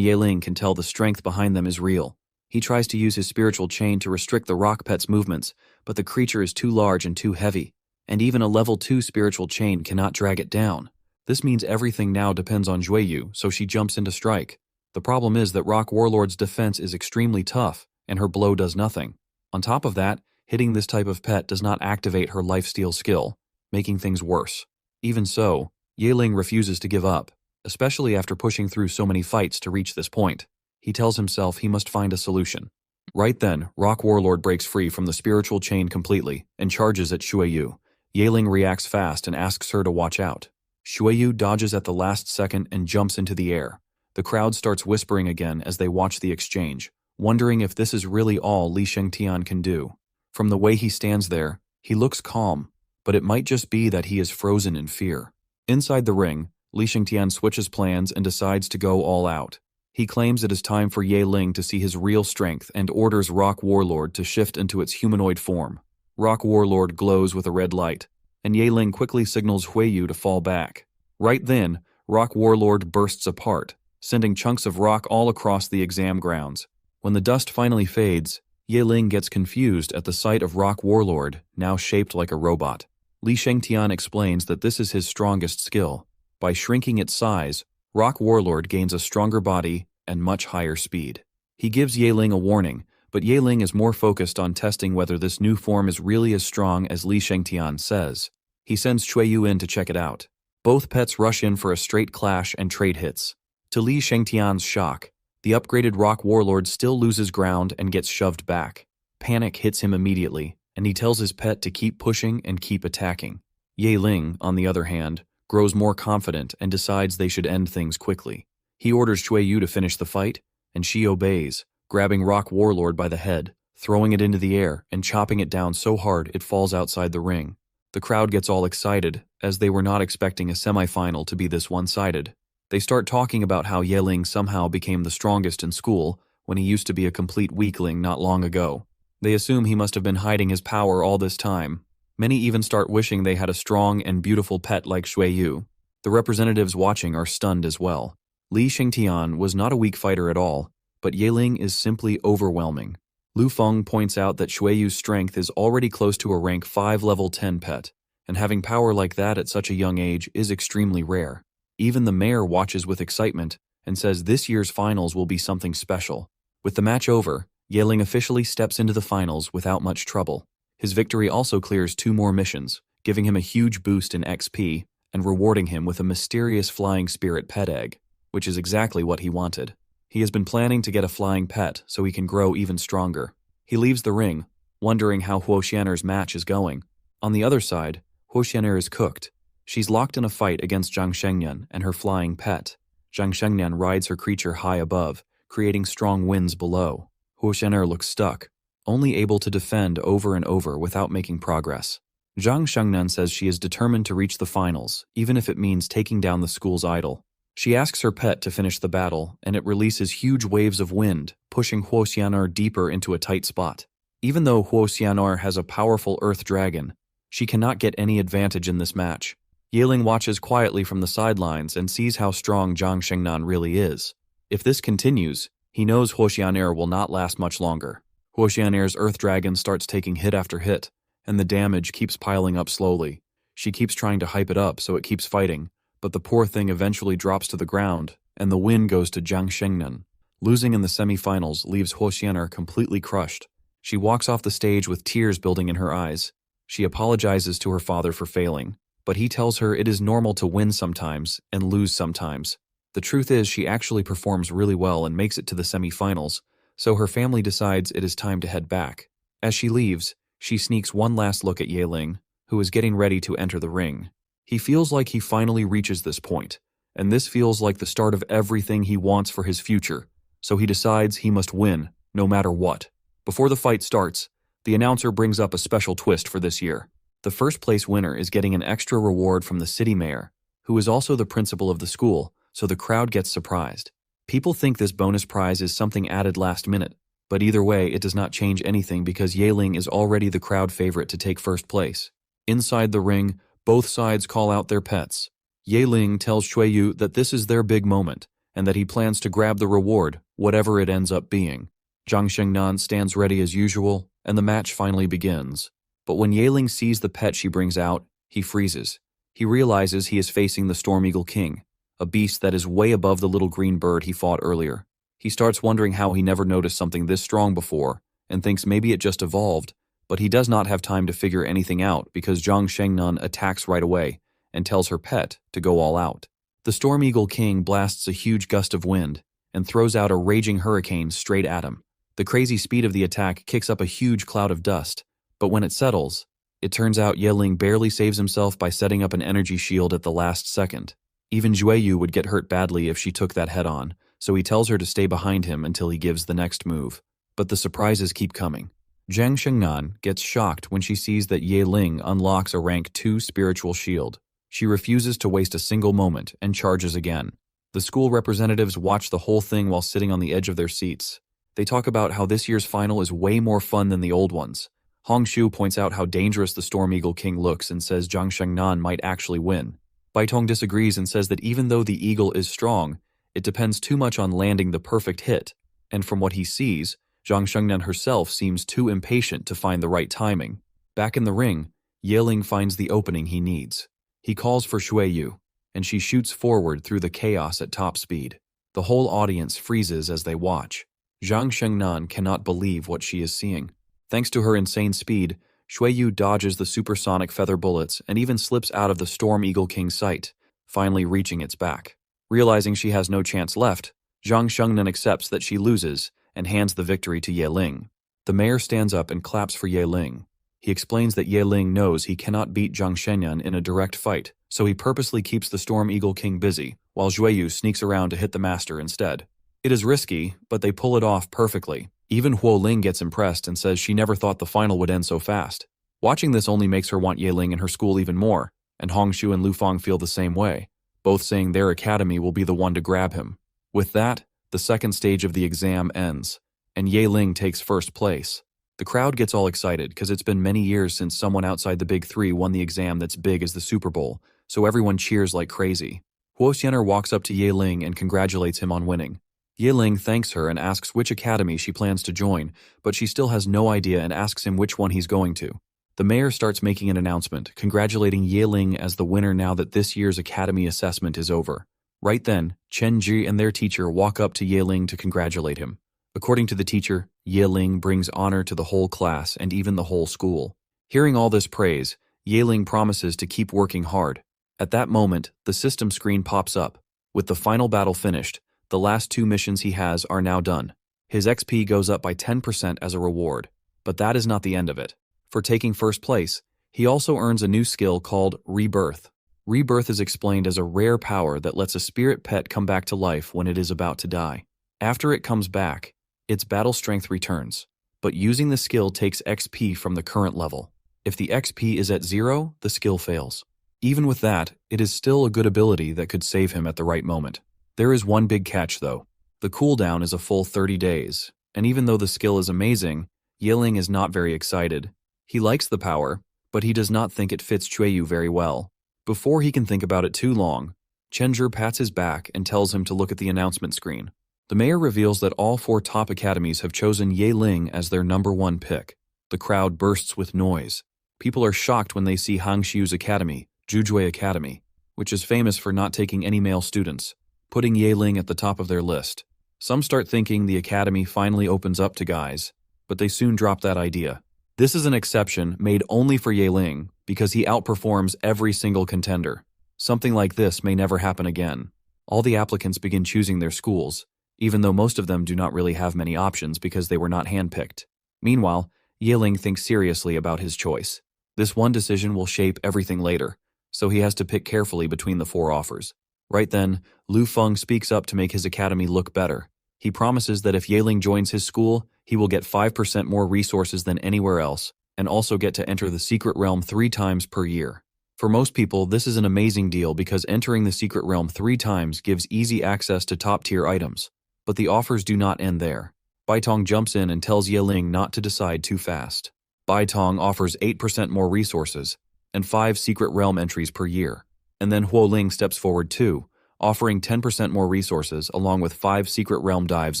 Yeling can tell the strength behind them is real. He tries to use his spiritual chain to restrict the rock pet's movements, but the creature is too large and too heavy, and even a level 2 spiritual chain cannot drag it down. This means everything now depends on Xueyu, so she jumps in to strike. The problem is that Rock Warlord's defense is extremely tough, and her blow does nothing. On top of that, hitting this type of pet does not activate her lifesteal skill, making things worse. Even so, Yaling refuses to give up, especially after pushing through so many fights to reach this point. He tells himself he must find a solution. Right then, Rock Warlord breaks free from the spiritual chain completely and charges at Xueyu. Yaling reacts fast and asks her to watch out. Xueyu dodges at the last second and jumps into the air. The crowd starts whispering again as they watch the exchange, wondering if this is really all Li Shengtian can do. From the way he stands there, he looks calm, but it might just be that he is frozen in fear. Inside the ring, Li Shengtian switches plans and decides to go all out. He claims it is time for Yaling to see his real strength and orders Rock Warlord to shift into its humanoid form. Rock Warlord glows with a red light, and Yaling quickly signals Hueyu to fall back. Right then, Rock Warlord bursts apart, sending chunks of rock all across the exam grounds. When the dust finally fades, Yaling gets confused at the sight of Rock Warlord, now shaped like a robot. Li Shengtian explains that this is his strongest skill. By shrinking its size, Rock Warlord gains a stronger body and much higher speed. He gives Yaling a warning, but Yaling is more focused on testing whether this new form is really as strong as Li Shengtian says. He sends Xueyu in to check it out. Both pets rush in for a straight clash and trade hits. To Li Shengtian's shock, the upgraded Rock Warlord still loses ground and gets shoved back. Panic hits him immediately, and he tells his pet to keep pushing and keep attacking. Yaling, on the other hand, grows more confident and decides they should end things quickly. He orders Xueyu to finish the fight, and she obeys, grabbing Rock Warlord by the head, throwing it into the air, and chopping it down so hard it falls outside the ring. The crowd gets all excited, as they were not expecting a semifinal to be this one-sided. They start talking about how Yaling somehow became the strongest in school when he used to be a complete weakling not long ago. They assume he must have been hiding his power all this time. Many even start wishing they had a strong and beautiful pet like Xueyu. The representatives watching are stunned as well. Li Shengtian was not a weak fighter at all, but Yaling is simply overwhelming. Lu Feng points out that Xueyu's strength is already close to a rank 5 level 10 pet, and having power like that at such a young age is extremely rare. Even the mayor watches with excitement and says this year's finals will be something special. With the match over, Yaling officially steps into the finals without much trouble. His victory also clears 2 more missions, giving him a huge boost in XP and rewarding him with a mysterious flying spirit pet egg, which is exactly what he wanted. He has been planning to get a flying pet so he can grow even stronger. He leaves the ring, wondering how Huo Xian'er's match is going. On the other side, Huo Xian'er is cooked. She's locked in a fight against Zhang Shengnian and her flying pet. Zhang Shengnian rides her creature high above, creating strong winds below. Huo Xian'er looks stuck, only able to defend over and over without making progress. Zhang Shengnian says she is determined to reach the finals, even if it means taking down the school's idol. She asks her pet to finish the battle, and it releases huge waves of wind, pushing Huo Xian'er deeper into a tight spot. Even though Huo Xian'er has a powerful earth dragon, she cannot get any advantage in this match. Yaling watches quietly from the sidelines and sees how strong Zhang Shengnian really is. If this continues, he knows Huo Xian'er will not last much longer. Huo Xian'er's earth dragon starts taking hit after hit, and the damage keeps piling up slowly. She keeps trying to hype it up so it keeps fighting, but the poor thing eventually drops to the ground, and the win goes to Zhang Shengnian. Losing in the semi-finals leaves Huo Xian'er completely crushed. She walks off the stage with tears building in her eyes. She apologizes to her father for failing, but he tells her it is normal to win sometimes and lose sometimes. The truth is she actually performs really well and makes it to the semi-finals, so her family decides it is time to head back. As she leaves, she sneaks one last look at Yaling, who is getting ready to enter the ring. He feels like he finally reaches this point, and this feels like the start of everything he wants for his future, so he decides he must win, no matter what. Before the fight starts, the announcer brings up a special twist for this year. The first place winner is getting an extra reward from the city mayor, who is also the principal of the school, so the crowd gets surprised. People think this bonus prize is something added last minute, but either way it does not change anything because Yaling is already the crowd favorite to take first place. Inside the ring, both sides call out their pets. Yaling tells Xueyu that this is their big moment, and that he plans to grab the reward, whatever it ends up being. Zhang Shengnian stands ready as usual, and the match finally begins. But when Yaling sees the pet she brings out, he freezes. He realizes he is facing the Storm Eagle King, a beast that is way above the little green bird he fought earlier. He starts wondering how he never noticed something this strong before, and thinks maybe it just evolved, but he does not have time to figure anything out because Zhang Shengnan attacks right away and tells her pet to go all out. The Storm Eagle King blasts a huge gust of wind and throws out a raging hurricane straight at him. The crazy speed of the attack kicks up a huge cloud of dust, but when it settles, it turns out Yeling barely saves himself by setting up an energy shield at the last second. Even Jueyu would get hurt badly if she took that head-on, so he tells her to stay behind him until he gives the next move. But the surprises keep coming. Zhang Shengnan gets shocked when she sees that Yeling unlocks a rank 2 spiritual shield. She refuses to waste a single moment and charges again. The school representatives watch the whole thing while sitting on the edge of their seats. They talk about how this year's final is way more fun than the old ones. Hongshu points out how dangerous the Storm Eagle King looks and says Zhang Shengnan might actually win. Baitong disagrees and says that even though the eagle is strong, it depends too much on landing the perfect hit, and from what he sees, Zhang Shengnan herself seems too impatient to find the right timing. Back in the ring, Yeling finds the opening he needs. He calls for Xueyu, and she shoots forward through the chaos at top speed. The whole audience freezes as they watch. Zhang Shengnan cannot believe what she is seeing. Thanks to her insane speed, Xueyu dodges the supersonic feather bullets and even slips out of the Storm Eagle King's sight, finally reaching its back. Realizing she has no chance left, Zhang Shengnan accepts that she loses and hands the victory to Yeling. The mayor stands up and claps for Yeling. He explains that Yeling knows he cannot beat Zhang Shengnan in a direct fight, so he purposely keeps the Storm Eagle King busy, while Xueyu sneaks around to hit the master instead. It is risky, but they pull it off perfectly. Even Huo Ling gets impressed and says she never thought the final would end so fast. Watching this only makes her want Yeling in her school even more, and Hongshu and Lufang feel the same way, both saying their academy will be the one to grab him. With that, the second stage of the exam ends, and Yeling takes first place. The crowd gets all excited because it's been many years since someone outside the Big Three won the exam that's big as the Super Bowl, so everyone cheers like crazy. Huo Xian'er walks up to Yeling and congratulates him on winning. Yeling thanks her and asks which academy she plans to join, but she still has no idea and asks him which one he's going to. The mayor starts making an announcement, congratulating Yeling as the winner now that this year's academy assessment is over. Right then, Chen Ji and their teacher walk up to Yeling to congratulate him. According to the teacher, Yeling brings honor to the whole class and even the whole school. Hearing all this praise, Yeling promises to keep working hard. At that moment, the system screen pops up. With the final battle finished, the last 2 missions he has are now done. His XP goes up by 10% as a reward, but that is not the end of it. For taking first place, he also earns a new skill called Rebirth. Rebirth is explained as a rare power that lets a spirit pet come back to life when it is about to die. After it comes back, its battle strength returns, but using the skill takes XP from the current level. If the XP is at 0, the skill fails. Even with that, it is still a good ability that could save him at the right moment. There is one big catch though. The cooldown is a full 30 days, and even though the skill is amazing, Yeling is not very excited. He likes the power, but he does not think it fits Xueyu very well. Before he can think about it too long, Chenjur pats his back and tells him to look at the announcement screen. The mayor reveals that all 4 top academies have chosen Yeling as their #1 pick. The crowd bursts with noise. People are shocked when they see Hangshu's academy, Zhuzhui Academy, which is famous for not taking any male students, putting Yeling at the top of their list. Some start thinking the academy finally opens up to guys, but they soon drop that idea. This is an exception made only for Yeling because he outperforms every single contender. Something like this may never happen again. All the applicants begin choosing their schools, even though most of them do not really have many options because they were not handpicked. Meanwhile, Yeling thinks seriously about his choice. This one decision will shape everything later, so he has to pick carefully between the 4 offers. Right then, Lu Feng speaks up to make his academy look better. He promises that if Yeling joins his school, he will get 5% more resources than anywhere else, and also get to enter the secret realm 3 times per year. For most people, this is an amazing deal because entering the secret realm 3 times gives easy access to top-tier items. But the offers do not end there. Baitong jumps in and tells Yeling not to decide too fast. Baitong offers 8% more resources and 5 secret realm entries per year. And then Huo Ling steps forward too, offering 10% more resources along with 5 secret realm dives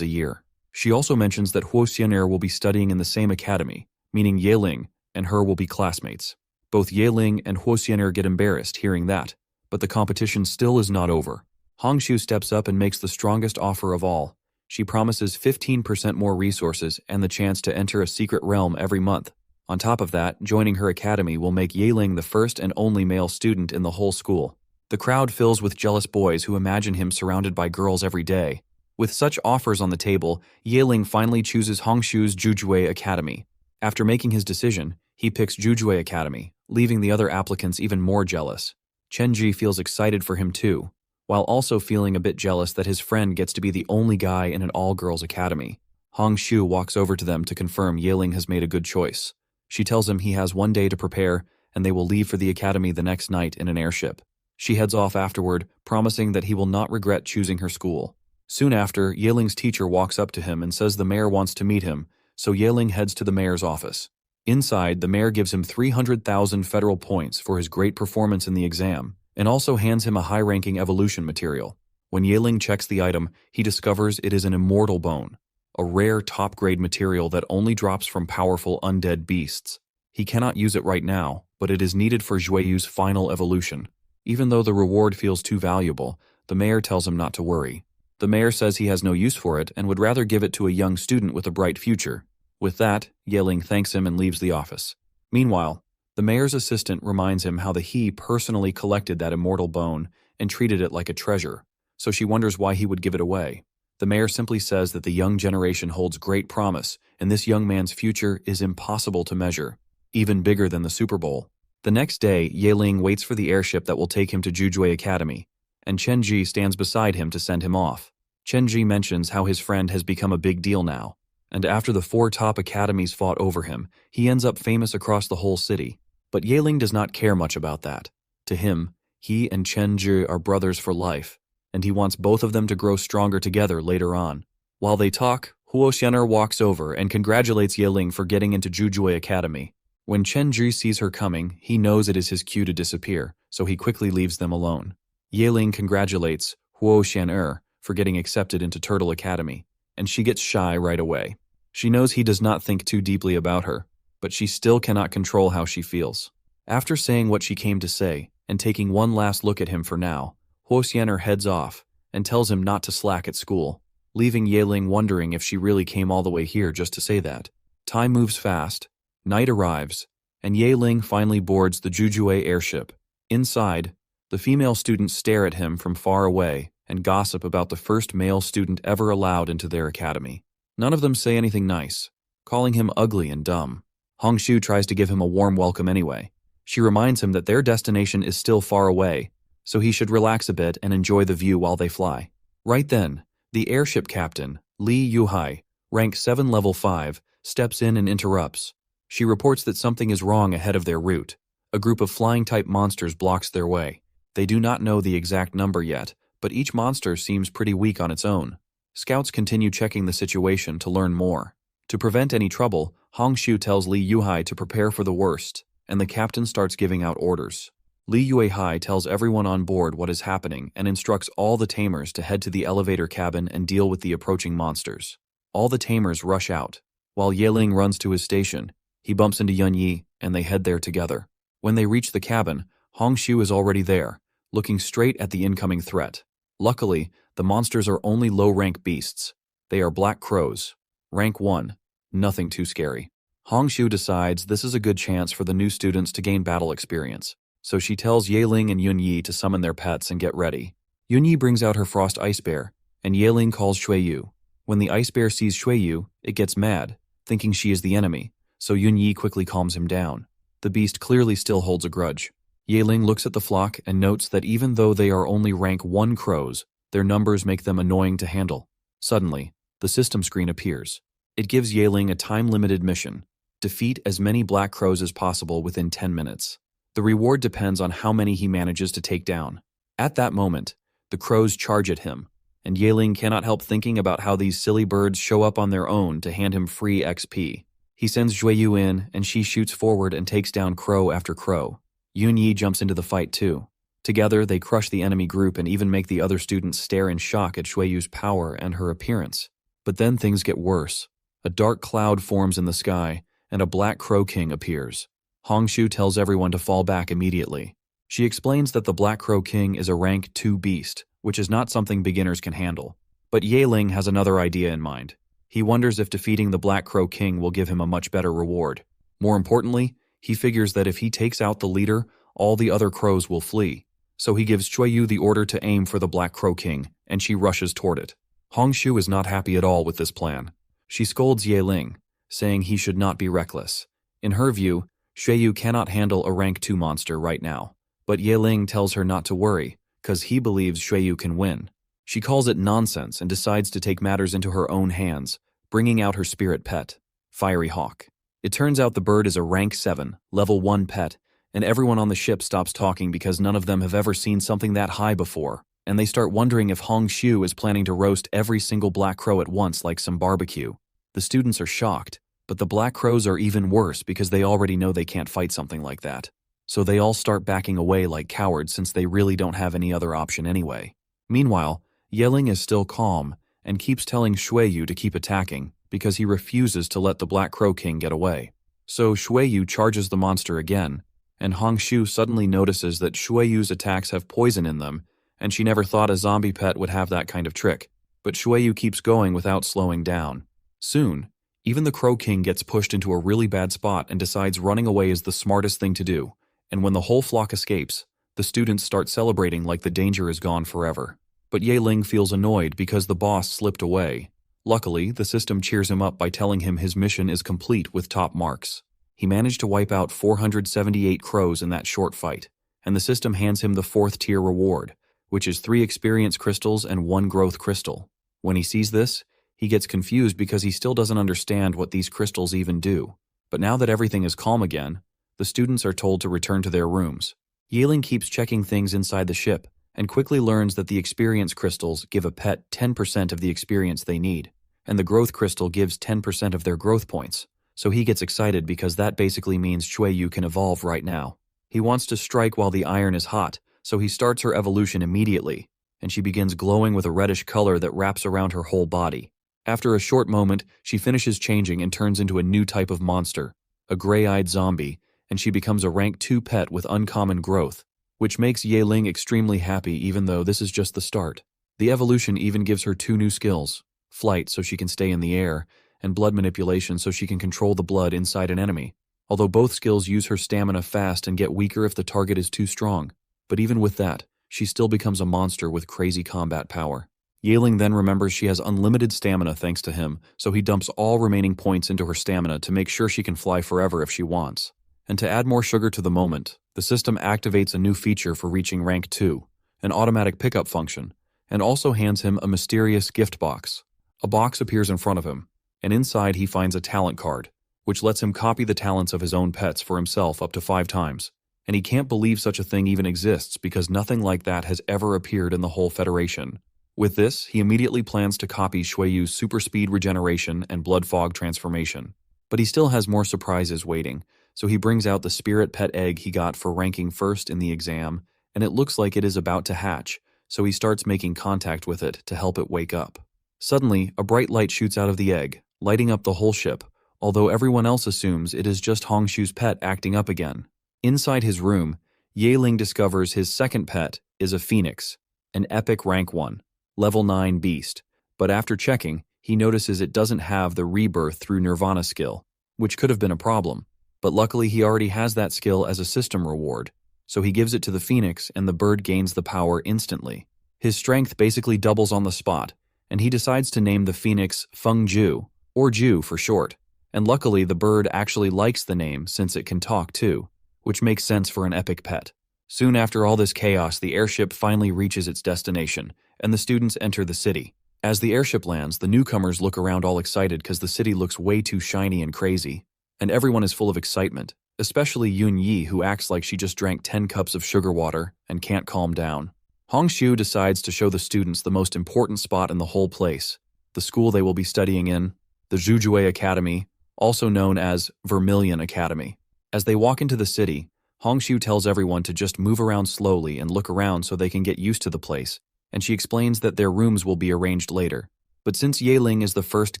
a year. She also mentions that Huo Xian'er will be studying in the same academy, meaning Yeling and her will be classmates. Both Yeling and Huo Xian'er get embarrassed hearing that, but the competition still is not over. Hongshu steps up and makes the strongest offer of all. She promises 15% more resources and the chance to enter a secret realm every month. On top of that, joining her academy will make Yeling the first and only male student in the whole school. The crowd fills with jealous boys who imagine him surrounded by girls every day. With such offers on the table, Yeling finally chooses Hongshu's Zhu Academy. After making his decision, he picks Zhu Academy, leaving the other applicants even more jealous. Chenji feels excited for him too, while also feeling a bit jealous that his friend gets to be the only guy in an all-girls academy. Hongshu walks over to them to confirm Yeling has made a good choice. She tells him he has one day to prepare, and they will leave for the academy the next night in an airship. She heads off afterward, promising that he will not regret choosing her school. Soon after, Yeling's teacher walks up to him and says the mayor wants to meet him, so Yeling heads to the mayor's office. Inside, the mayor gives him 300,000 federal points for his great performance in the exam, and also hands him a high-ranking evolution material. When Yeling checks the item, he discovers it is an immortal bone, a rare top-grade material that only drops from powerful undead beasts. He cannot use it right now, but it is needed for Zhueyu's final evolution. Even though the reward feels too valuable, the mayor tells him not to worry. The mayor says he has no use for it and would rather give it to a young student with a bright future. With that, Yeling thanks him and leaves the office. Meanwhile, the mayor's assistant reminds him how he personally collected that immortal bone and treated it like a treasure, so she wonders why he would give it away. The mayor simply says that the young generation holds great promise, and this young man's future is impossible to measure, even bigger than the Super Bowl. The next day, Yeling waits for the airship that will take him to Zhu Academy, and Chenji stands beside him to send him off. Chenji mentions how his friend has become a big deal now, and after the 4 top academies fought over him, he ends up famous across the whole city. But Yeling does not care much about that. To him, he and Chenji are brothers for life, and he wants both of them to grow stronger together later on. While they talk, Huo Xian'er walks over and congratulates Yeling for getting into Zhu Academy. When Chenji sees her coming, he knows it is his cue to disappear, so he quickly leaves them alone. Yeling congratulates Huo Xian'er for getting accepted into Turtle Academy, and she gets shy right away. She knows he does not think too deeply about her, but she still cannot control how she feels. After saying what she came to say, and taking one last look at him for now, Huo Xian'er heads off and tells him not to slack at school, leaving Yeling wondering if she really came all the way here just to say that. Time moves fast, night arrives, and Yeling finally boards the Zhu airship. Inside, the female students stare at him from far away and gossip about the first male student ever allowed into their academy. None of them say anything nice, calling him ugly and dumb. Hongshu tries to give him a warm welcome anyway. She reminds him that their destination is still far away, so he should relax a bit and enjoy the view while they fly. Right then, the airship captain, Li Yuhai, rank 7 level 5, steps in and interrupts. She reports that something is wrong ahead of their route. A group of flying-type monsters blocks their way. They do not know the exact number yet, but each monster seems pretty weak on its own. Scouts continue checking the situation to learn more. To prevent any trouble, Hongshu tells Li Yuhai to prepare for the worst, and the captain starts giving out orders. Li Yuhai tells everyone on board what is happening and instructs all the tamers to head to the elevator cabin and deal with the approaching monsters. All the tamers rush out. While Yeling runs to his station, he bumps into Yunyi, and they head there together. When they reach the cabin, Hongshu is already there, looking straight at the incoming threat. Luckily, the monsters are only low-rank beasts. They are black crows. Rank 1. Nothing too scary. Hongshu decides this is a good chance for the new students to gain battle experience, so she tells Yeling and Yunyi to summon their pets and get ready. Yunyi brings out her frost ice bear, and Yeling calls Shuiyu. When the ice bear sees Shuiyu, it gets mad, thinking she is the enemy, so Yunyi quickly calms him down. The beast clearly still holds a grudge. Yeling looks at the flock and notes that even though they are only rank 1 crows, their numbers make them annoying to handle. Suddenly, the system screen appears. It gives Yeling a time-limited mission: defeat as many black crows as possible within 10 minutes. The reward depends on how many he manages to take down. At that moment, the crows charge at him, and Yeling cannot help thinking about how these silly birds show up on their own to hand him free XP. He sends Shuiyu in, and she shoots forward and takes down crow after crow. Yunyi jumps into the fight too. Together, they crush the enemy group and even make the other students stare in shock at Shuiyu's power and her appearance. But then things get worse. A dark cloud forms in the sky, and a black crow king appears. Hongshu tells everyone to fall back immediately. She explains that the Black Crow King is a rank 2 beast, which is not something beginners can handle. But Yahello has another idea in mind. He wonders if defeating the Black Crow King will give him a much better reward. More importantly, he figures that if he takes out the leader, all the other crows will flee. So he gives Chueyu the order to aim for the Black Crow King, and she rushes toward it. Hongshu is not happy at all with this plan. She scolds Yahello, saying he should not be reckless. In her view, Chueyu cannot handle a rank 2 monster right now. But Yahello tells her not to worry, cause he believes Chueyu can win. She calls it nonsense and decides to take matters into her own hands, bringing out her spirit pet, Fiery Hawk. It turns out the bird is a rank 7, level 1 pet, and everyone on the ship stops talking because none of them have ever seen something that high before, and they start wondering if Hongshu is planning to roast every single black crow at once like some barbecue. The students are shocked, but the black crows are even worse because they already know they can't fight something like that. So they all start backing away like cowards since they really don't have any other option anyway. Meanwhile, Yahello is still calm and keeps telling Chueyu to keep attacking because he refuses to let the Black Crow King get away. So Chueyu charges the monster again, and Hongshu suddenly notices that Chueyu's attacks have poison in them, and she never thought a zombie pet would have that kind of trick. But Chueyu keeps going without slowing down. Soon, even the Crow King gets pushed into a really bad spot and decides running away is the smartest thing to do. And when the whole flock escapes, the students start celebrating like the danger is gone forever. But Yahello feels annoyed because the boss slipped away. Luckily, the system cheers him up by telling him his mission is complete with top marks. He managed to wipe out 478 crows in that short fight, and the system hands him the 4th tier reward, which is 3 experience crystals and 1 growth crystal. When he sees this, he gets confused because he still doesn't understand what these crystals even do. But now that everything is calm again, the students are told to return to their rooms. Yahello keeps checking things inside the ship, and quickly learns that the experience crystals give a pet 10% of the experience they need, and the growth crystal gives 10% of their growth points, so he gets excited because that basically means Chueyu can evolve right now. He wants to strike while the iron is hot, so he starts her evolution immediately, and she begins glowing with a reddish color that wraps around her whole body. After a short moment, she finishes changing and turns into a new type of monster, a gray-eyed zombie, and she becomes a rank 2 pet with uncommon growth, which makes Yahello extremely happy even though this is just the start. The evolution even gives her 2 new skills, flight so she can stay in the air, and blood manipulation so she can control the blood inside an enemy, although both skills use her stamina fast and get weaker if the target is too strong. But even with that, she still becomes a monster with crazy combat power. Yahello then remembers she has unlimited stamina thanks to him, so he dumps all remaining points into her stamina to make sure she can fly forever if she wants. And to add more sugar to the moment, the system activates a new feature for reaching rank 2, an automatic pickup function, and also hands him a mysterious gift box. A box appears in front of him, and inside he finds a talent card, which lets him copy the talents of his own pets for himself up to 5 times. And he can't believe such a thing even exists because nothing like that has ever appeared in the whole Federation. With this, he immediately plans to copy Chueyu's super speed regeneration and blood fog transformation. But he still has more surprises waiting, so he brings out the spirit pet egg he got for ranking first in the exam, and it looks like it is about to hatch, so he starts making contact with it to help it wake up. Suddenly, a bright light shoots out of the egg, lighting up the whole ship, although everyone else assumes it is just Hongshu's pet acting up again. Inside his room, Yahello discovers his second pet is a phoenix, an epic rank 1, level 9 beast, but after checking, he notices it doesn't have the rebirth through nirvana skill, which could have been a problem. But luckily he already has that skill as a system reward, so he gives it to the phoenix and the bird gains the power instantly. His strength basically doubles on the spot, and he decides to name the phoenix Feng Ju, or Ju for short, and luckily the bird actually likes the name since it can talk too, which makes sense for an epic pet. Soon after all this chaos, the airship finally reaches its destination, and the students enter the city. As the airship lands, the newcomers look around all excited because the city looks way too shiny and crazy. And everyone is full of excitement, especially Yun Yi, who acts like she just drank 10 cups of sugar water and can't calm down. Hongshu decides to show the students the most important spot in the whole place, the school they will be studying in, the Zhu Academy, also known as Vermilion Academy. As they walk into the city, Hongshu tells everyone to just move around slowly and look around so they can get used to the place, and she explains that their rooms will be arranged later. But since Yahello is the first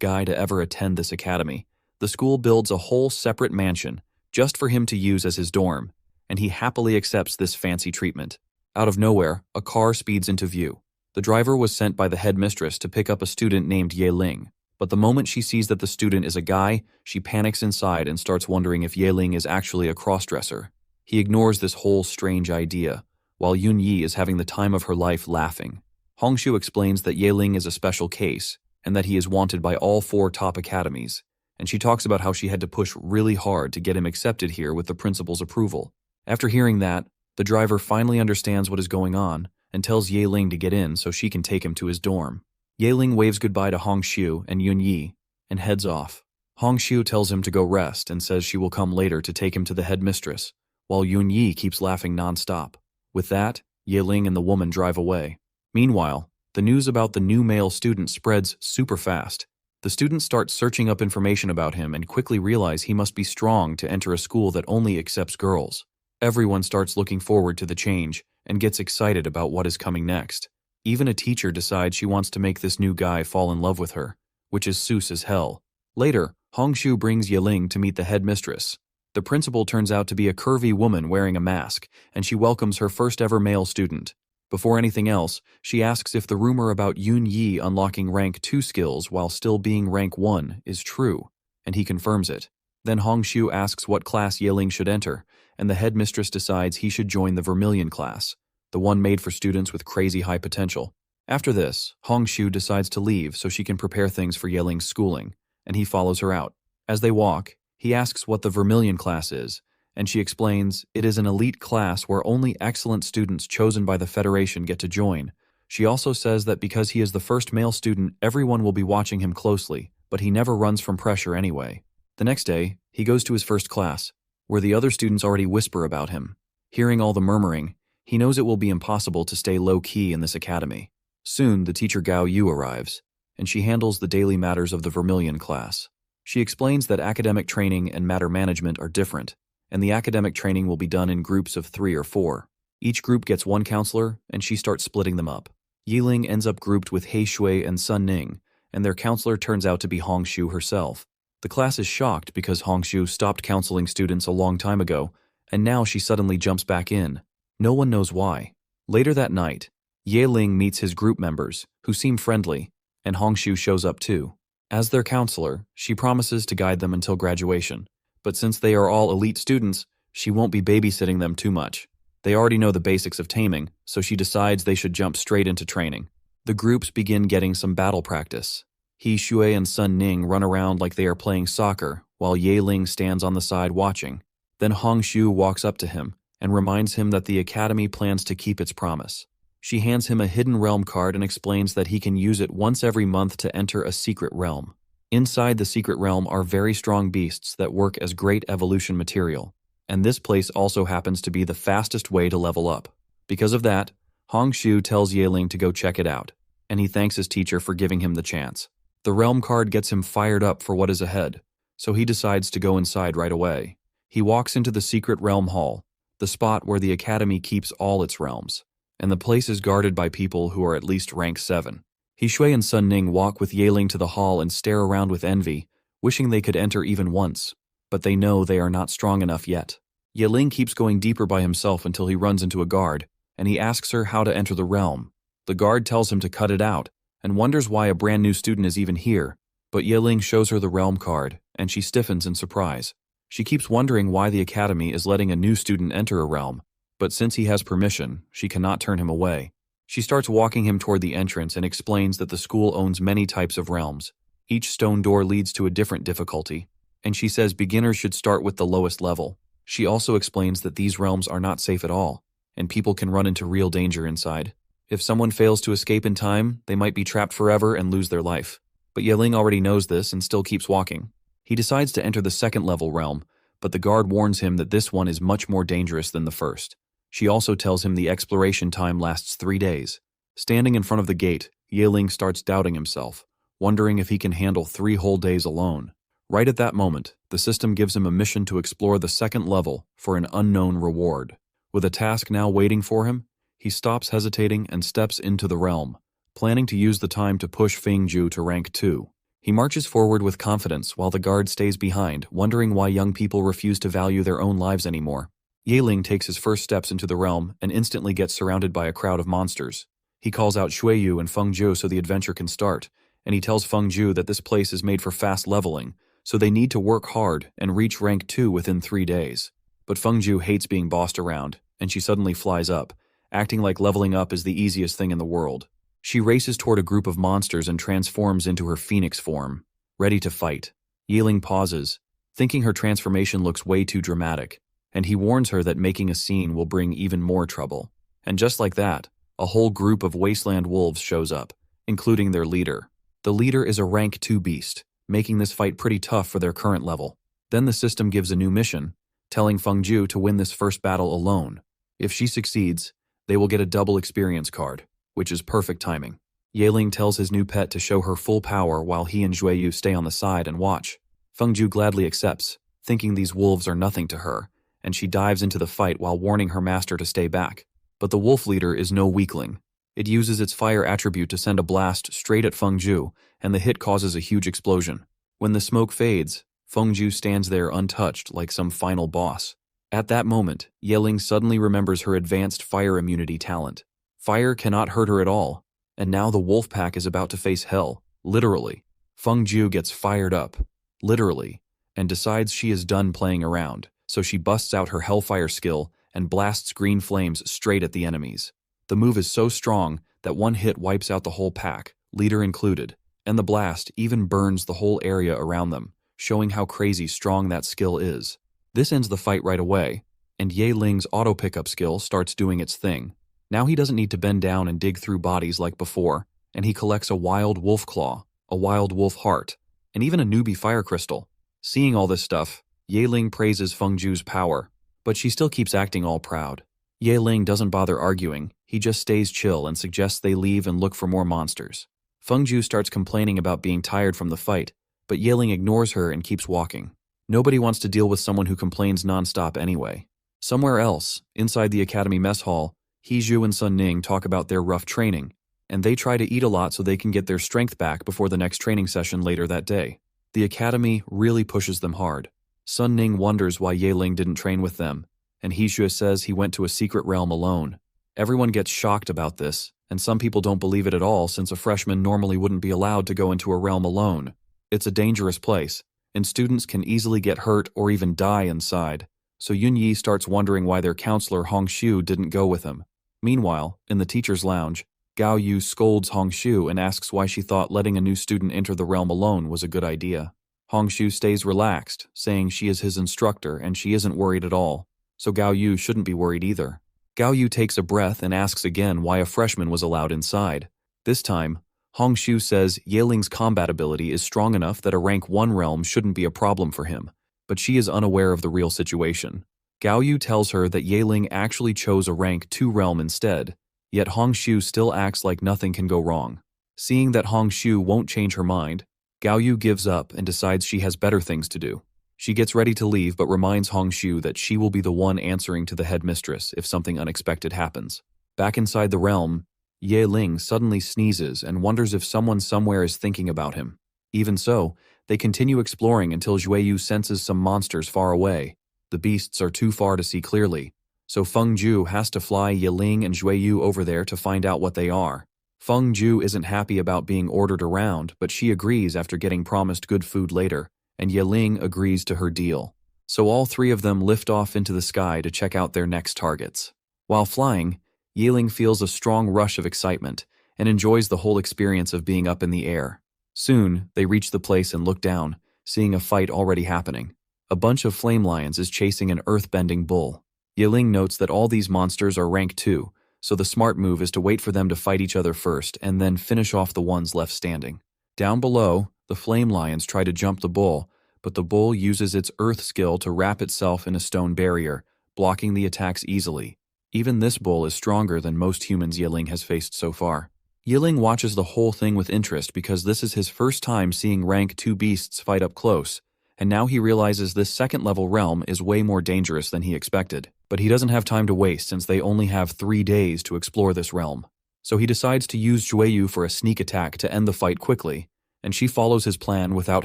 guy to ever attend this academy, the school builds a whole separate mansion just for him to use as his dorm, and he happily accepts this fancy treatment. Out of nowhere, a car speeds into view. The driver was sent by the headmistress to pick up a student named Yeling, but the moment she sees that the student is a guy, she panics inside and starts wondering if Yeling is actually a crossdresser. He ignores this whole strange idea, while Yunyi is having the time of her life laughing. Hongshu explains that Yeling is a special case, and that he is wanted by all 4 top academies, and she talks about how she had to push really hard to get him accepted here with the principal's approval. After hearing that, the driver finally understands what is going on and tells Yeling to get in so she can take him to his dorm. Yeling waves goodbye to Hongshu and Yunyi and heads off. Hongshu tells him to go rest and says she will come later to take him to the headmistress, while Yunyi keeps laughing nonstop. With that, Yeling and the woman drive away. Meanwhile, the news about the new male student spreads super fast. The students start searching up information about him and quickly realize he must be strong to enter a school that only accepts girls. Everyone starts looking forward to the change and gets excited about what is coming next. Even a teacher decides she wants to make this new guy fall in love with her, which is sus as hell. Later, Hongshu brings Yeling to meet the headmistress. The principal turns out to be a curvy woman wearing a mask, and she welcomes her first ever male student. Before anything else, she asks if the rumor about Yunyi unlocking rank 2 skills while still being rank 1 is true, and he confirms it. Then Hongshu asks what class Yeling should enter, and the headmistress decides he should join the Vermilion class, the one made for students with crazy high potential. After this, Hongshu decides to leave so she can prepare things for Yeling's schooling, and he follows her out. As they walk, he asks what the Vermilion class is, and she explains it is an elite class where only excellent students chosen by the Federation get to join. She also says that because he is the first male student, everyone will be watching him closely, but he never runs from pressure anyway. The next day, he goes to his first class, where the other students already whisper about him. Hearing all the murmuring, he knows it will be impossible to stay low-key in this academy. Soon, the teacher Gao Yu arrives, and she handles the daily matters of the Vermilion class. She explains that academic training and matter management are different, and the academic training will be done in groups of 3 or 4. Each group gets 1 counselor, and she starts splitting them up. Yiling ends up grouped with He Shui and Sun Ning, and their counselor turns out to be Hongshu herself. The class is shocked because Hongshu stopped counseling students a long time ago, and now she suddenly jumps back in. No one knows why. Later that night, Yeling meets his group members, who seem friendly, and Hongshu shows up too. As their counselor, she promises to guide them until graduation, but since they are all elite students, she won't be babysitting them too much. They already know the basics of taming, so she decides they should jump straight into training. The groups begin getting some battle practice. He Shui and Sun Ning run around like they are playing soccer, while Yeling stands on the side watching. Then Hongshu walks up to him and reminds him that the academy plans to keep its promise. She hands him a hidden realm card and explains that he can use it once every month to enter a secret realm. Inside the secret realm are very strong beasts that work as great evolution material, and this place also happens to be the fastest way to level up. Because of that, Hongshu tells Yeling to go check it out, and he thanks his teacher for giving him the chance. The realm card gets him fired up for what is ahead, so he decides to go inside right away. He walks into the secret realm hall, the spot where the academy keeps all its realms, and the place is guarded by people who are at least rank 7. He Shui and Sun Ning walk with Yeling to the hall and stare around with envy, wishing they could enter even once, but they know they are not strong enough yet. Yeling keeps going deeper by himself until he runs into a guard, and he asks her how to enter the realm. The guard tells him to cut it out, and wonders why a brand new student is even here, but Yeling shows her the realm card, and she stiffens in surprise. She keeps wondering why the academy is letting a new student enter a realm, but since he has permission, she cannot turn him away. She starts walking him toward the entrance and explains that the school owns many types of realms. Each stone door leads to a different difficulty, and she says beginners should start with the lowest level. She also explains that these realms are not safe at all, and people can run into real danger inside. If someone fails to escape in time, they might be trapped forever and lose their life. But Yeling already knows this and still keeps walking. He decides to enter the second level realm, but the guard warns him that this one is much more dangerous than the first. She also tells him the exploration time lasts 3 days. Standing in front of the gate, Yeling starts doubting himself, wondering if he can handle 3 whole days alone. Right at that moment, the system gives him a mission to explore the second level for an unknown reward. With a task now waiting for him, he stops hesitating and steps into the realm, planning to use the time to push Fengju to rank 2. He marches forward with confidence while the guard stays behind, wondering why young people refuse to value their own lives anymore. Yahello takes his first steps into the realm and instantly gets surrounded by a crowd of monsters. He calls out Xueyu and Fengzhu so the adventure can start, and he tells Fengzhu that this place is made for fast leveling, so they need to work hard and reach rank 2 within 3 days. But Fengzhu hates being bossed around, and she suddenly flies up, acting like leveling up is the easiest thing in the world. She races toward a group of monsters and transforms into her phoenix form, ready to fight. Yahello pauses, thinking her transformation looks way too dramatic, and he warns her that making a scene will bring even more trouble. And just like that, a whole group of wasteland wolves shows up, including their leader. The leader is a rank 2 beast, making this fight pretty tough for their current level. Then the system gives a new mission, telling Fengzhu to win this first battle alone. If she succeeds, they will get a double experience card, which is perfect timing. Yahello tells his new pet to show her full power while he and Xueyu stay on the side and watch. Fengzhu gladly accepts, thinking these wolves are nothing to her, and she dives into the fight while warning her master to stay back. But the wolf leader is no weakling. It uses its fire attribute to send a blast straight at Fengzhu, and the hit causes a huge explosion. When the smoke fades, Fengzhu stands there untouched like some final boss. At that moment, Yahello suddenly remembers her advanced fire immunity talent. Fire cannot hurt her at all, and now the wolf pack is about to face hell, literally. Fengzhu gets fired up, literally, and decides she is done playing around, so she busts out her hellfire skill and blasts green flames straight at the enemies. The move is so strong that one hit wipes out the whole pack, leader included, and the blast even burns the whole area around them, showing how crazy strong that skill is. This ends the fight right away, and Yahello's auto pickup skill starts doing its thing. Now he doesn't need to bend down and dig through bodies like before, and he collects a wild wolf claw, a wild wolf heart, and even a newbie fire crystal. Seeing all this stuff, Yahello praises Fengzhu's power, but she still keeps acting all proud. Yahello doesn't bother arguing, he just stays chill and suggests they leave and look for more monsters. Fengzhu starts complaining about being tired from the fight, but Yahello ignores her and keeps walking. Nobody wants to deal with someone who complains nonstop anyway. Somewhere else, inside the academy mess hall, Hezhu and Sun Ning talk about their rough training, and they try to eat a lot so they can get their strength back before the next training session later that day. The academy really pushes them hard. Sun Ning wonders why Yahello didn't train with them, and Hezhu says he went to a secret realm alone. Everyone gets shocked about this, and some people don't believe it at all since a freshman normally wouldn't be allowed to go into a realm alone. It's a dangerous place, and students can easily get hurt or even die inside, so Yunyi starts wondering why their counselor Hongshu didn't go with him. Meanwhile, in the teacher's lounge, Gao Yu scolds Hongshu and asks why she thought letting a new student enter the realm alone was a good idea. Hongshu stays relaxed, saying she is his instructor and she isn't worried at all, so Gao Yu shouldn't be worried either. Gao Yu takes a breath and asks again why a freshman was allowed inside. This time, Hongshu says Yahello's combat ability is strong enough that a rank 1 realm shouldn't be a problem for him, but she is unaware of the real situation. Gao Yu tells her that Yahello actually chose a rank 2 realm instead, yet Hongshu still acts like nothing can go wrong. Seeing that Hongshu won't change her mind, Gao Yu gives up and decides she has better things to do. She gets ready to leave but reminds Hongshu that she will be the one answering to the headmistress if something unexpected happens. Back inside the realm, Yahello suddenly sneezes and wonders if someone somewhere is thinking about him. Even so, they continue exploring until Xueyu senses some monsters far away. The beasts are too far to see clearly, so Fengzhu has to fly Yahello and Xueyu over there to find out what they are. Fengzhu isn't happy about being ordered around, but she agrees after getting promised good food later, and Yahello agrees to her deal. So all three of them lift off into the sky to check out their next targets. While flying, Yahello feels a strong rush of excitement and enjoys the whole experience of being up in the air. Soon, they reach the place and look down, seeing a fight already happening. A bunch of flame lions is chasing an earth-bending bull. Yahello notes that all these monsters are rank 2, so the smart move is to wait for them to fight each other first and then finish off the ones left standing. Down below, the flame lions try to jump the bull, but the bull uses its earth skill to wrap itself in a stone barrier, blocking the attacks easily. Even this bull is stronger than most humans Yahello has faced so far. Yahello watches the whole thing with interest because this is his first time seeing rank 2 beasts fight up close, and now he realizes this second-level realm is way more dangerous than he expected. But he doesn't have time to waste since they only have 3 days to explore this realm. So he decides to use Xueyu for a sneak attack to end the fight quickly, and she follows his plan without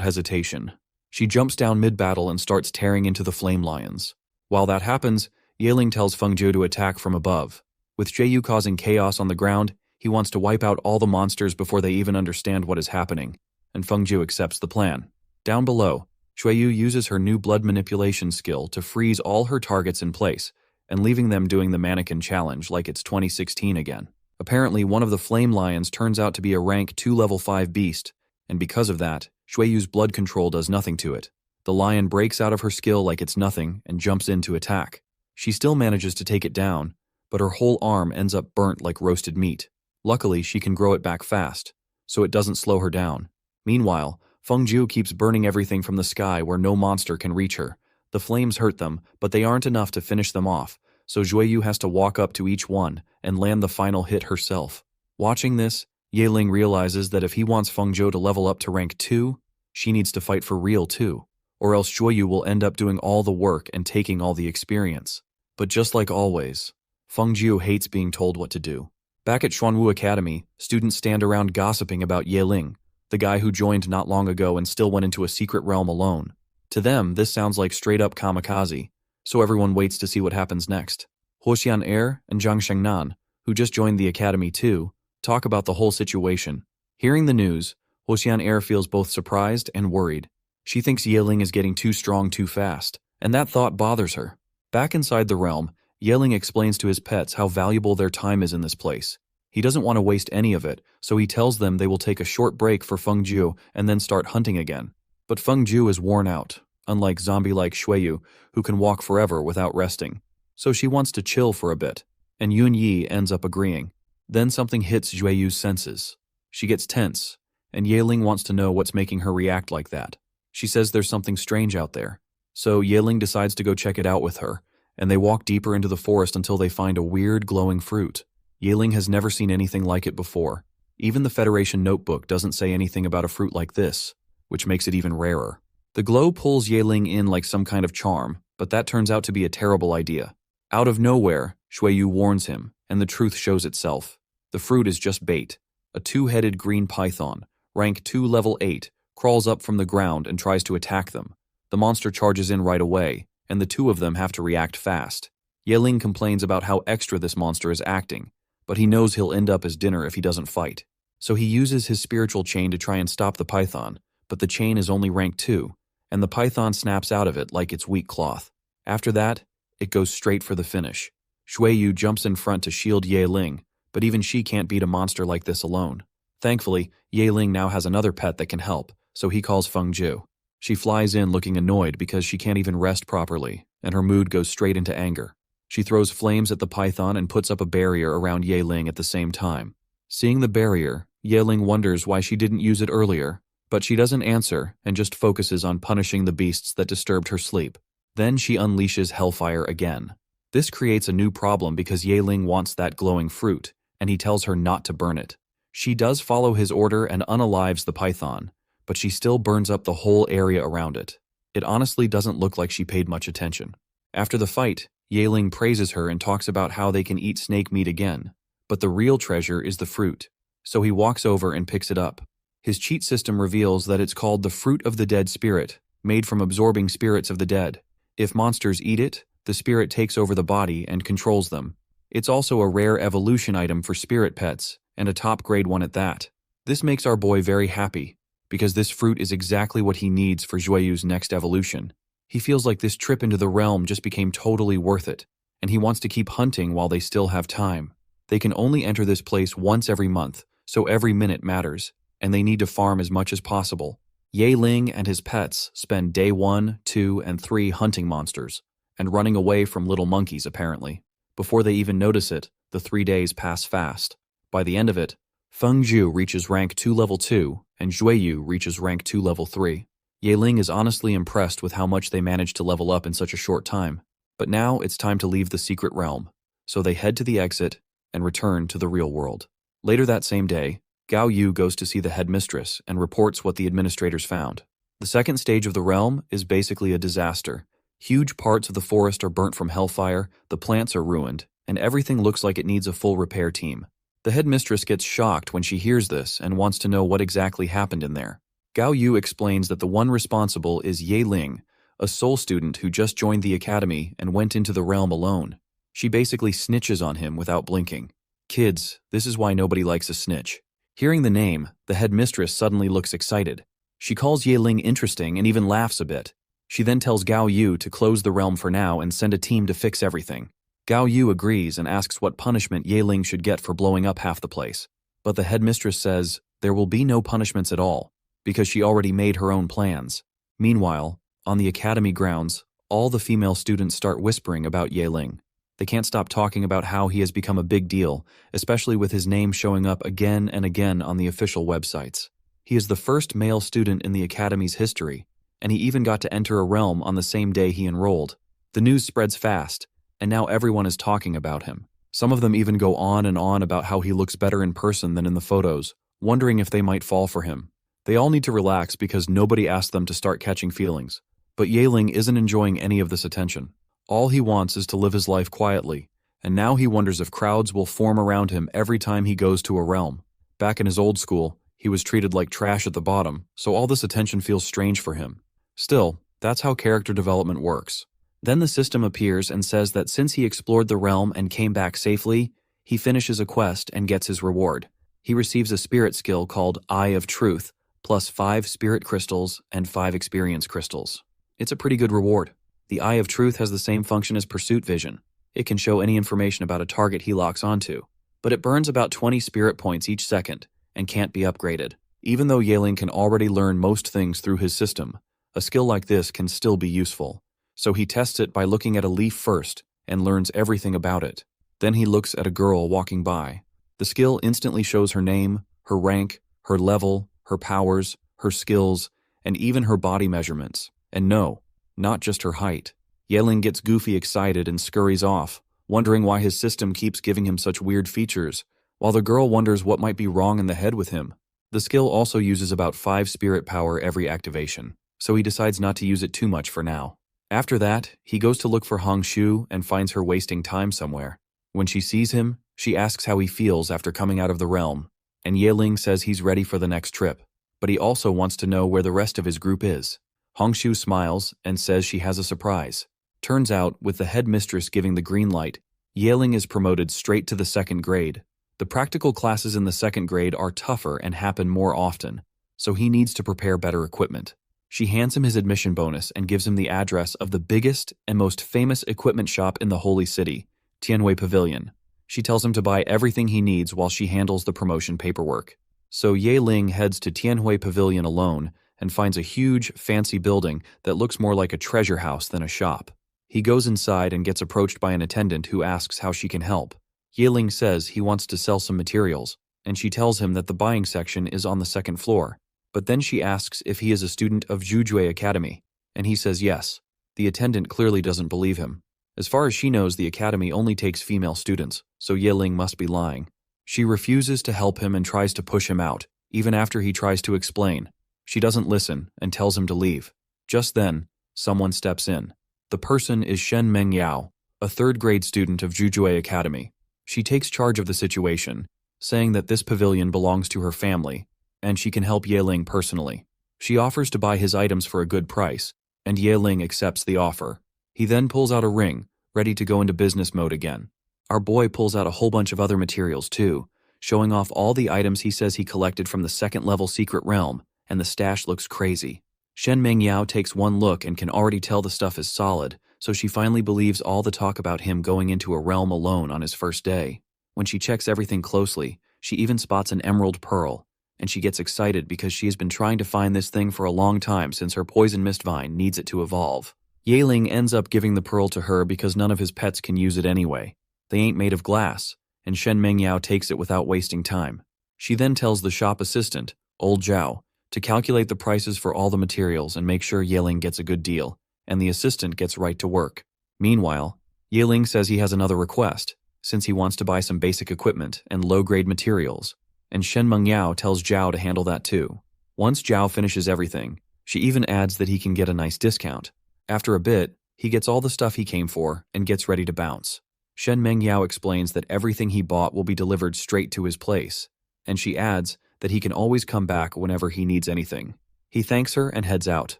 hesitation. She jumps down mid-battle and starts tearing into the flame lions. While that happens, Yaling tells Fengzhu to attack from above. With Jueyu causing chaos on the ground, he wants to wipe out all the monsters before they even understand what is happening, and Fengzhu accepts the plan. Down below, Jueyu uses her new blood manipulation skill to freeze all her targets in place, and leaving them doing the mannequin challenge like it's 2016 again. Apparently, one of the flame lions turns out to be a rank 2 level 5 beast, and because of that, Jueyu's blood control does nothing to it. The lion breaks out of her skill like it's nothing and jumps in to attack. She still manages to take it down, but her whole arm ends up burnt like roasted meat. Luckily, she can grow it back fast, so it doesn't slow her down. Meanwhile, Fengzhu keeps burning everything from the sky where no monster can reach her. The flames hurt them, but they aren't enough to finish them off, so Jueyu has to walk up to each one and land the final hit herself. Watching this, Yaling realizes that if he wants Fengzhu to level up to rank 2, she needs to fight for real too, or else Jueyu will end up doing all the work and taking all the experience. But just like always, Fengzhu hates being told what to do. Back at Xuanwu Academy, students stand around gossiping about Yaling, the guy who joined not long ago and still went into a secret realm alone. To them, this sounds like straight-up kamikaze, so everyone waits to see what happens next. Huo Xian'er and Zhang Shengnan, who just joined the academy too, talk about the whole situation. Hearing the news, Huo Xian'er feels both surprised and worried. She thinks Yaling is getting too strong too fast, and that thought bothers her. Back inside the realm, Yaling explains to his pets how valuable their time is in this place. He doesn't want to waste any of it, so he tells them they will take a short break for Fengzhu and then start hunting again. But Fengzhu is worn out, unlike zombie-like Jueyu, who can walk forever without resting. So she wants to chill for a bit, and Yunyi ends up agreeing. Then something hits Jueyu's senses. She gets tense, and Yaling wants to know what's making her react like that. She says there's something strange out there. So Yaling decides to go check it out with her, and they walk deeper into the forest until they find a weird glowing fruit. Yaling has never seen anything like it before. Even the Federation notebook doesn't say anything about a fruit like this, which makes it even rarer. The glow pulls Yaling in like some kind of charm, but that turns out to be a terrible idea. Out of nowhere, Jueyu warns him, and the truth shows itself. The fruit is just bait. A two-headed green python, rank 2 level 8, crawls up from the ground and tries to attack them. The monster charges in right away, and the two of them have to react fast. Yaling complains about how extra this monster is acting, but he knows he'll end up as dinner if he doesn't fight. So he uses his spiritual chain to try and stop the python, but the chain is only rank 2, and the python snaps out of it like it's weak cloth. After that, it goes straight for the finish. Jueyu jumps in front to shield Yaling, but even she can't beat a monster like this alone. Thankfully, Yaling now has another pet that can help, so he calls Fengzhu. She flies in looking annoyed because she can't even rest properly, and her mood goes straight into anger. She throws flames at the python and puts up a barrier around Yaling at the same time. Seeing the barrier, Yaling wonders why she didn't use it earlier, but she doesn't answer and just focuses on punishing the beasts that disturbed her sleep. Then she unleashes hellfire again. This creates a new problem because Yaling wants that glowing fruit, and he tells her not to burn it. She does follow his order and unalives the python, but she still burns up the whole area around it. It honestly doesn't look like she paid much attention. After the fight, Yaling praises her and talks about how they can eat snake meat again, but the real treasure is the fruit, so he walks over and picks it up. His cheat system reveals that it's called the Fruit of the Dead Spirit, made from absorbing spirits of the dead. If monsters eat it, the spirit takes over the body and controls them. It's also a rare evolution item for spirit pets, and a top-grade one at that. This makes our boy very happy, because this fruit is exactly what he needs for Jueyu's next evolution. He feels like this trip into the realm just became totally worth it, and he wants to keep hunting while they still have time. They can only enter this place once every month, so every minute matters, and they need to farm as much as possible. Yaling and his pets spend day 1, 2, and 3 hunting monsters, and running away from little monkeys apparently. Before they even notice it, the 3 days pass fast. By the end of it, Fengzhu reaches rank 2 level 2, and Jueyu reaches rank 2 level 3. Yaling is honestly impressed with how much they managed to level up in such a short time. But now it's time to leave the secret realm, so they head to the exit and return to the real world. Later that same day, Gao Yu goes to see the headmistress and reports what the administrators found. The second stage of the realm is basically a disaster. Huge parts of the forest are burnt from hellfire, the plants are ruined, and everything looks like it needs a full repair team. The headmistress gets shocked when she hears this and wants to know what exactly happened in there. Gao Yu explains that the one responsible is Ye Ling, a soul student who just joined the academy and went into the realm alone. She basically snitches on him without blinking. Kids, this is why nobody likes a snitch. Hearing the name, the headmistress suddenly looks excited. She calls Ye Ling interesting and even laughs a bit. She then tells Gao Yu to close the realm for now and send a team to fix everything. Gao Yu agrees and asks what punishment Ye Ling should get for blowing up half the place. But the headmistress says there will be no punishments at all, because she already made her own plans. Meanwhile, on the academy grounds, all the female students start whispering about Ye Ling. They can't stop talking about how he has become a big deal, especially with his name showing up again and again on the official websites. He is the first male student in the academy's history, and he even got to enter a realm on the same day he enrolled. The news spreads fast, and now everyone is talking about him. Some of them even go on and on about how he looks better in person than in the photos, wondering if they might fall for him. They all need to relax because nobody asked them to start catching feelings. But Ye Ling isn't enjoying any of this attention. All he wants is to live his life quietly, and now he wonders if crowds will form around him every time he goes to a realm. Back in his old school, he was treated like trash at the bottom, so all this attention feels strange for him. Still, that's how character development works. Then the system appears and says that since he explored the realm and came back safely, he finishes a quest and gets his reward. He receives a spirit skill called Eye of Truth, plus 5 spirit crystals and 5 experience crystals. It's a pretty good reward. The Eye of Truth has the same function as Pursuit Vision. It can show any information about a target he locks onto, but it burns about 20 spirit points each second and can't be upgraded. Even though Ye Ling can already learn most things through his system, a skill like this can still be useful. So he tests it by looking at a leaf first and learns everything about it. Then he looks at a girl walking by. The skill instantly shows her name, her rank, her level, her powers, her skills, and even her body measurements. And no, not just her height. Ye Ling gets goofy excited and scurries off, wondering why his system keeps giving him such weird features, while the girl wonders what might be wrong in the head with him. The skill also uses about 5 spirit power every activation, so he decides not to use it too much for now. After that, he goes to look for Hong Shu and finds her wasting time somewhere. When she sees him, she asks how he feels after coming out of the realm, and Ye Ling says he's ready for the next trip, but he also wants to know where the rest of his group is. Hong Shu smiles and says she has a surprise. Turns out, with the headmistress giving the green light, Ye Ling is promoted straight to the 2nd grade. The practical classes in the 2nd grade are tougher and happen more often, so he needs to prepare better equipment. She hands him his admission bonus and gives him the address of the biggest and most famous equipment shop in the Holy City, Tianhui Pavilion. She tells him to buy everything he needs while she handles the promotion paperwork. So Ye Ling heads to Tianhui Pavilion alone and finds a huge, fancy building that looks more like a treasure house than a shop. He goes inside and gets approached by an attendant who asks how she can help. Ye Ling says he wants to sell some materials, and she tells him that the buying section is on the 2nd floor. But then she asks if he is a student of Zhu Academy, and he says yes. The attendant clearly doesn't believe him. As far as she knows, the academy only takes female students, so Ye Ling must be lying. She refuses to help him and tries to push him out, even after he tries to explain. She doesn't listen and tells him to leave. Just then, someone steps in. The person is Shen Mengyao, a 3rd grade student of Zhu Academy. She takes charge of the situation, saying that this pavilion belongs to her family, and she can help Ye Ling personally. She offers to buy his items for a good price, and Ye Ling accepts the offer. He then pulls out a ring, ready to go into business mode again. Our boy pulls out a whole bunch of other materials too, showing off all the items he says he collected from the 2nd level secret realm, and the stash looks crazy. Shen Mengyao takes one look and can already tell the stuff is solid, so she finally believes all the talk about him going into a realm alone on his first day. When she checks everything closely, she even spots an emerald pearl, and she gets excited because she has been trying to find this thing for a long time since her poison mist vine needs it to evolve. Ye Ling ends up giving the pearl to her because none of his pets can use it anyway. They ain't made of glass, and Shen Mengyao takes it without wasting time. She then tells the shop assistant, Old Zhao, to calculate the prices for all the materials and make sure Ye Ling gets a good deal, and the assistant gets right to work. Meanwhile, Ye Ling says he has another request, since he wants to buy some basic equipment and low-grade materials, and Shen Mengyao tells Zhao to handle that too. Once Zhao finishes everything, she even adds that he can get a nice discount. After a bit, he gets all the stuff he came for and gets ready to bounce. Shen Mengyao explains that everything he bought will be delivered straight to his place, and she adds that he can always come back whenever he needs anything. He thanks her and heads out,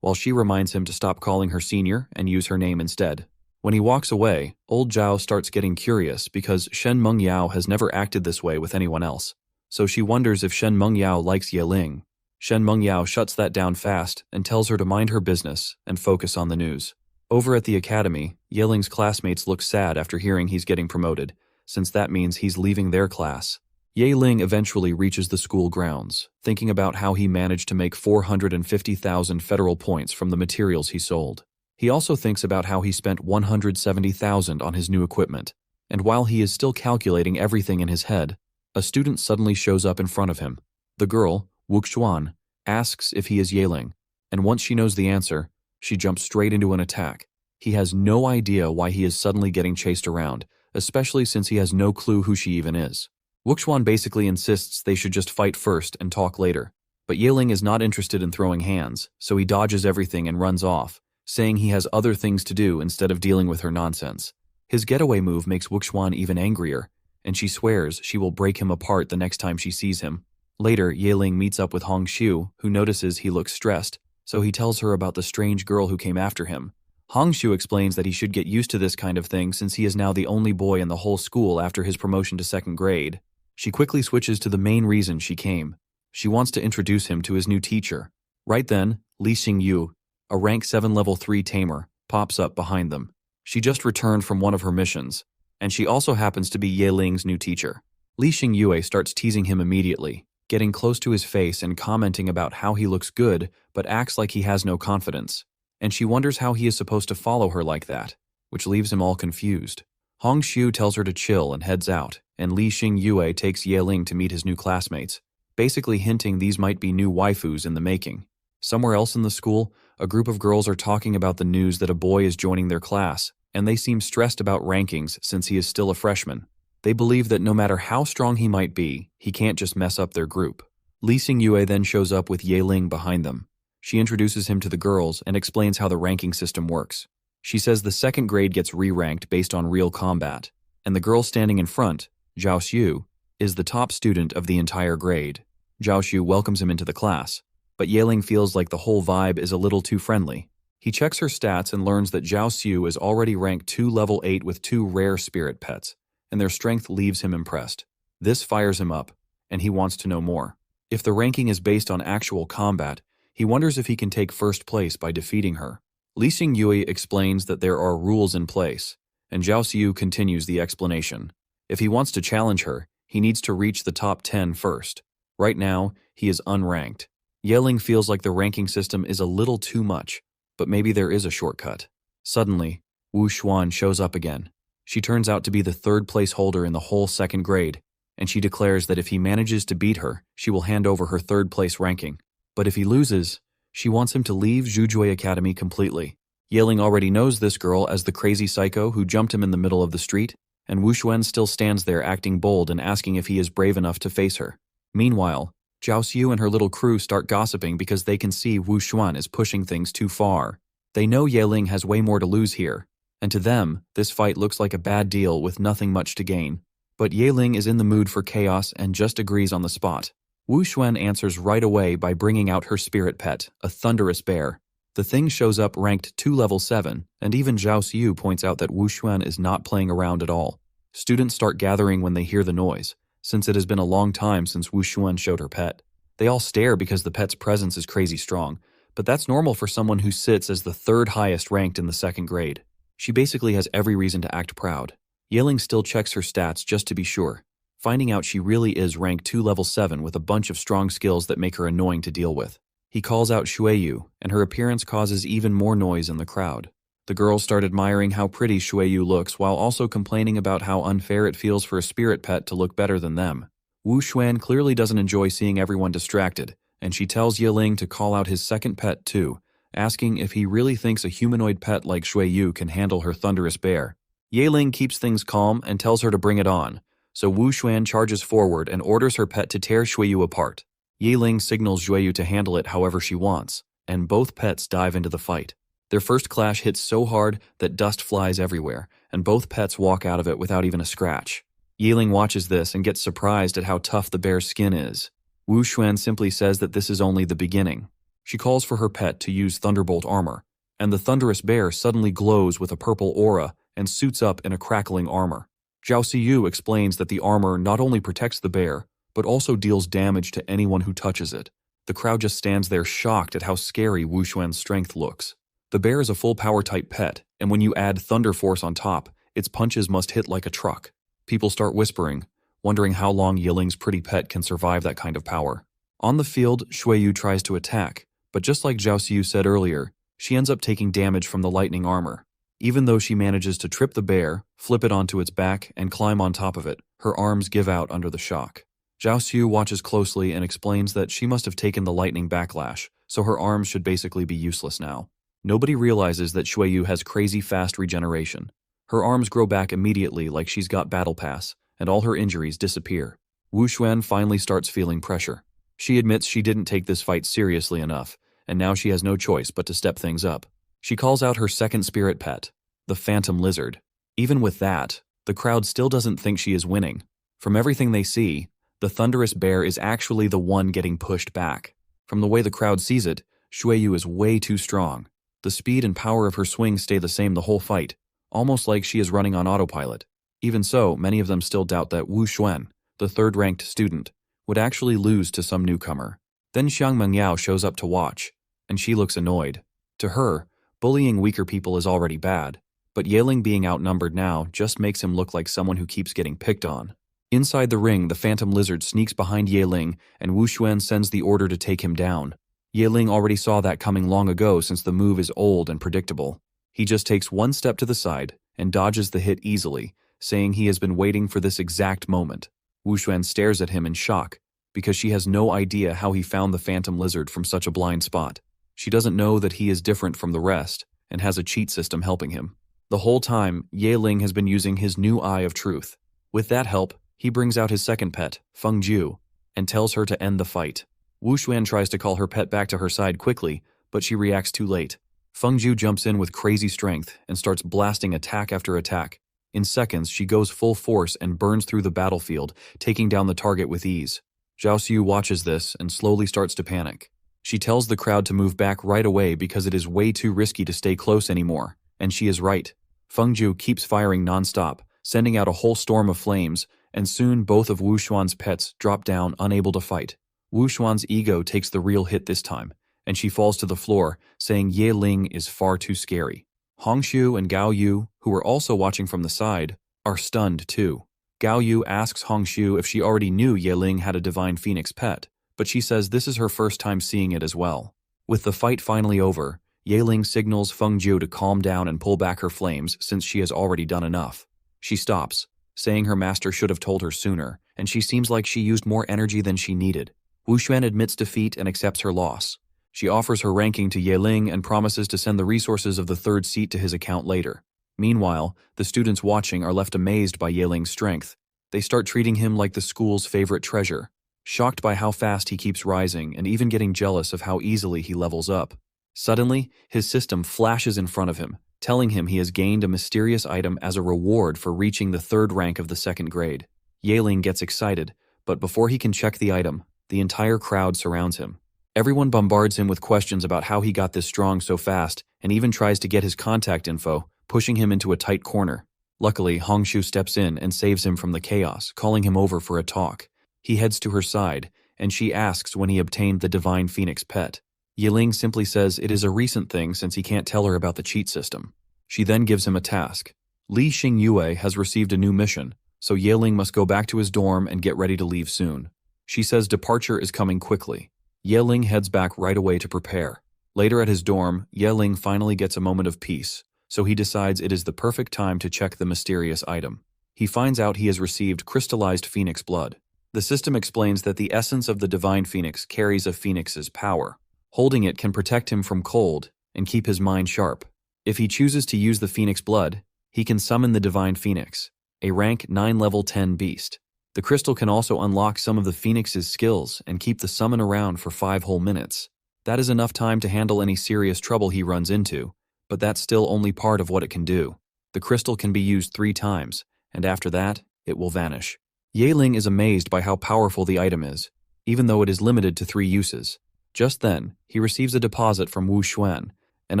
while she reminds him to stop calling her senior and use her name instead. When he walks away, old Zhao starts getting curious because Shen Mengyao has never acted this way with anyone else, so she wonders if Shen Mengyao likes Yeling. Shen Mengyao shuts that down fast and tells her to mind her business and focus on the news. Over at the academy, Yeling's classmates look sad after hearing he's getting promoted, since that means he's leaving their class. Yeling eventually reaches the school grounds, thinking about how he managed to make 450,000 federal points from the materials he sold. He also thinks about how he spent 170,000 on his new equipment, and while he is still calculating everything in his head, a student suddenly shows up in front of him. The girl, Wuxuan, asks if he is Yeling, and once she knows the answer, she jumps straight into an attack. He has no idea why he is suddenly getting chased around, especially since he has no clue who she even is. Wuxuan basically insists they should just fight first and talk later, but Yeling is not interested in throwing hands, so he dodges everything and runs off, saying he has other things to do instead of dealing with her nonsense. His getaway move makes Wuxuan even angrier, and she swears she will break him apart the next time she sees him. Later, Yeling meets up with Hongxiu, who notices he looks stressed, so he tells her about the strange girl who came after him. Hongxiu explains that he should get used to this kind of thing since he is now the only boy in the whole school after his promotion to 2nd grade. She quickly switches to the main reason she came. She wants to introduce him to his new teacher. Right then, Li Xingyu, a rank 7 level 3 tamer, pops up behind them. She just returned from one of her missions, and she also happens to be Yeling's new teacher. Li Xingyue starts teasing him immediately, getting close to his face and commenting about how he looks good but acts like he has no confidence. And she wonders how he is supposed to follow her like that, which leaves him all confused. Hongxiu tells her to chill and heads out, and Li Xingyue takes Yeling to meet his new classmates, basically hinting these might be new waifus in the making. Somewhere else in the school, a group of girls are talking about the news that a boy is joining their class, and they seem stressed about rankings since he is still a freshman. They believe that no matter how strong he might be, he can't just mess up their group. Li Xingyue then shows up with Yeling behind them. She introduces him to the girls and explains how the ranking system works. She says the 2nd grade gets re-ranked based on real combat, and the girl standing in front, Zhao Xiu, is the top student of the entire grade. Zhao Xiu welcomes him into the class, but Yeling feels like the whole vibe is a little too friendly. He checks her stats and learns that Zhao Xiu is already ranked 2 level 8 with 2 rare spirit pets, and their strength leaves him impressed. This fires him up, and he wants to know more. If the ranking is based on actual combat, he wonders if he can take 1st place by defeating her. Li Xingyue explains that there are rules in place, and Zhao Xiu continues the explanation. If he wants to challenge her, he needs to reach the top 10 first. Right now, he is unranked. Yeling feels like the ranking system is a little too much, but maybe there is a shortcut. Suddenly, Wuxuan shows up again. She turns out to be the 3rd place holder in the whole 2nd grade, and she declares that if he manages to beat her, she will hand over her 3rd place ranking. But if he loses, she wants him to leave Zhu Academy completely. Yeling already knows this girl as the crazy psycho who jumped him in the middle of the street, and Wuxuan still stands there acting bold and asking if he is brave enough to face her. Meanwhile, Zhao Xiu and her little crew start gossiping because they can see Wuxuan is pushing things too far. They know Yeling has way more to lose here, and to them, this fight looks like a bad deal with nothing much to gain. But Yeling is in the mood for chaos and just agrees on the spot. Wuxuan answers right away by bringing out her spirit pet, a thunderous bear. The thing shows up ranked 2 level 7, and even Zhao Xiu points out that Wuxuan is not playing around at all. Students start gathering when they hear the noise, since it has been a long time since Wuxuan showed her pet. They all stare because the pet's presence is crazy strong, but that's normal for someone who sits as the 3rd highest ranked in the 2nd grade. She basically has every reason to act proud. Yeling still checks her stats just to be sure, finding out she really is ranked 2 level 7 with a bunch of strong skills that make her annoying to deal with. He calls out Shueyu, and her appearance causes even more noise in the crowd. The girls start admiring how pretty Shueyu looks while also complaining about how unfair it feels for a spirit pet to look better than them. Wuxuan clearly doesn't enjoy seeing everyone distracted, and she tells Yeling to call out his 2nd pet too, asking if he really thinks a humanoid pet like Shueyu can handle her thunderous bear. Yeling keeps things calm and tells her to bring it on, so Wuxuan charges forward and orders her pet to tear Shueyu apart. Yeling signals Shueyu to handle it however she wants, and both pets dive into the fight. Their first clash hits so hard that dust flies everywhere, and both pets walk out of it without even a scratch. Yeling watches this and gets surprised at how tough the bear's skin is. Wuxuan simply says that this is only the beginning. She calls for her pet to use Thunderbolt armor, and the thunderous bear suddenly glows with a purple aura and suits up in a crackling armor. Zhao Siyu explains that the armor not only protects the bear, but also deals damage to anyone who touches it. The crowd just stands there shocked at how scary Wu Xuan's strength looks. The bear is a full power type pet, and when you add Thunder Force on top, its punches must hit like a truck. People start whispering, wondering how long Yiling's pretty pet can survive that kind of power. On the field, Shuiyu tries to attack, but just like Zhao Siyu said earlier, she ends up taking damage from the lightning armor. Even though she manages to trip the bear, flip it onto its back, and climb on top of it, her arms give out under the shock. Zhao Siyu watches closely and explains that she must have taken the lightning backlash, so her arms should basically be useless now. Nobody realizes that Shuiyu has crazy fast regeneration. Her arms grow back immediately like she's got battle pass, and all her injuries disappear. Wu Xuan finally starts feeling pressure. She admits she didn't take this fight seriously enough, and now she has no choice but to step things up. She calls out her second spirit pet, the Phantom Lizard. Even with that, the crowd still doesn't think she is winning. From everything they see, the thunderous bear is actually the one getting pushed back. From the way the crowd sees it, Shuiyu is way too strong. The speed and power of her swing stay the same the whole fight, almost like she is running on autopilot. Even so, many of them still doubt that Wu Xuan, the third-ranked student, would actually lose to some newcomer. Then Xiang Mengyao shows up to watch, and she looks annoyed. To her, bullying weaker people is already bad, but Yaling being outnumbered now just makes him look like someone who keeps getting picked on. Inside the ring, the Phantom Lizard sneaks behind Yaling, and Wu Xuan sends the order to take him down. Yaling already saw that coming long ago since the move is old and predictable. He just takes one step to the side and dodges the hit easily, saying he has been waiting for this exact moment. Wu Xuan stares at him in shock, because she has no idea how he found the Phantom Lizard from such a blind spot. She doesn't know that he is different from the rest, and has a cheat system helping him. The whole time, Yaling has been using his new Eye of Truth. With that help, he brings out his second pet, Feng Ju, and tells her to end the fight. Wu Xuan tries to call her pet back to her side quickly, but she reacts too late. Feng Ju jumps in with crazy strength and starts blasting attack after attack. In seconds, she goes full force and burns through the battlefield, taking down the target with ease. Zhao Siyu watches this and slowly starts to panic. She tells the crowd to move back right away because it is way too risky to stay close anymore, and she is right. Feng Ju keeps firing non-stop, sending out a whole storm of flames, and soon both of Wu Xuan's pets drop down unable to fight. Wu Xuan's ego takes the real hit this time, and she falls to the floor, saying Yaling is far too scary. Hongshu and Gao Yu, who are also watching from the side, are stunned too. Gao Yu asks Hongshu if she already knew Yaling had a Divine Phoenix pet, but she says this is her first time seeing it as well. With the fight finally over, Yaling signals Feng Ju to calm down and pull back her flames since she has already done enough. She stops, saying her master should have told her sooner, and she seems like she used more energy than she needed. Wu Xuan admits defeat and accepts her loss. She offers her ranking to Yaling and promises to send the resources of the third seat to his account later. Meanwhile, the students watching are left amazed by Yaling's strength. They start treating him like the school's favorite treasure, shocked by how fast he keeps rising and even getting jealous of how easily he levels up. Suddenly, his system flashes in front of him, telling him he has gained a mysterious item as a reward for reaching the third rank of the second grade. Yaling gets excited, but before he can check the item, the entire crowd surrounds him. Everyone bombards him with questions about how he got this strong so fast, and even tries to get his contact info, pushing him into a tight corner. Luckily, Hongshu steps in and saves him from the chaos, calling him over for a talk. He heads to her side, and she asks when he obtained the Divine Phoenix pet. Yaling simply says it is a recent thing since he can't tell her about the cheat system. She then gives him a task. Li Xingyue has received a new mission, so Yaling must go back to his dorm and get ready to leave soon. She says departure is coming quickly. Yaling heads back right away to prepare. Later at his dorm, Yaling finally gets a moment of peace, so he decides it is the perfect time to check the mysterious item. He finds out he has received crystallized phoenix blood. The system explains that the essence of the divine phoenix carries a phoenix's power. Holding it can protect him from cold and keep his mind sharp. If he chooses to use the phoenix blood, he can summon the divine phoenix, a rank 9 level 10 beast. The crystal can also unlock some of the phoenix's skills and keep the summon around for 5 whole minutes. That is enough time to handle any serious trouble he runs into, but that's still only part of what it can do. The crystal can be used 3 times, and after that, it will vanish. Yaling is amazed by how powerful the item is, even though it is limited to 3 uses. Just then, he receives a deposit from Wuan and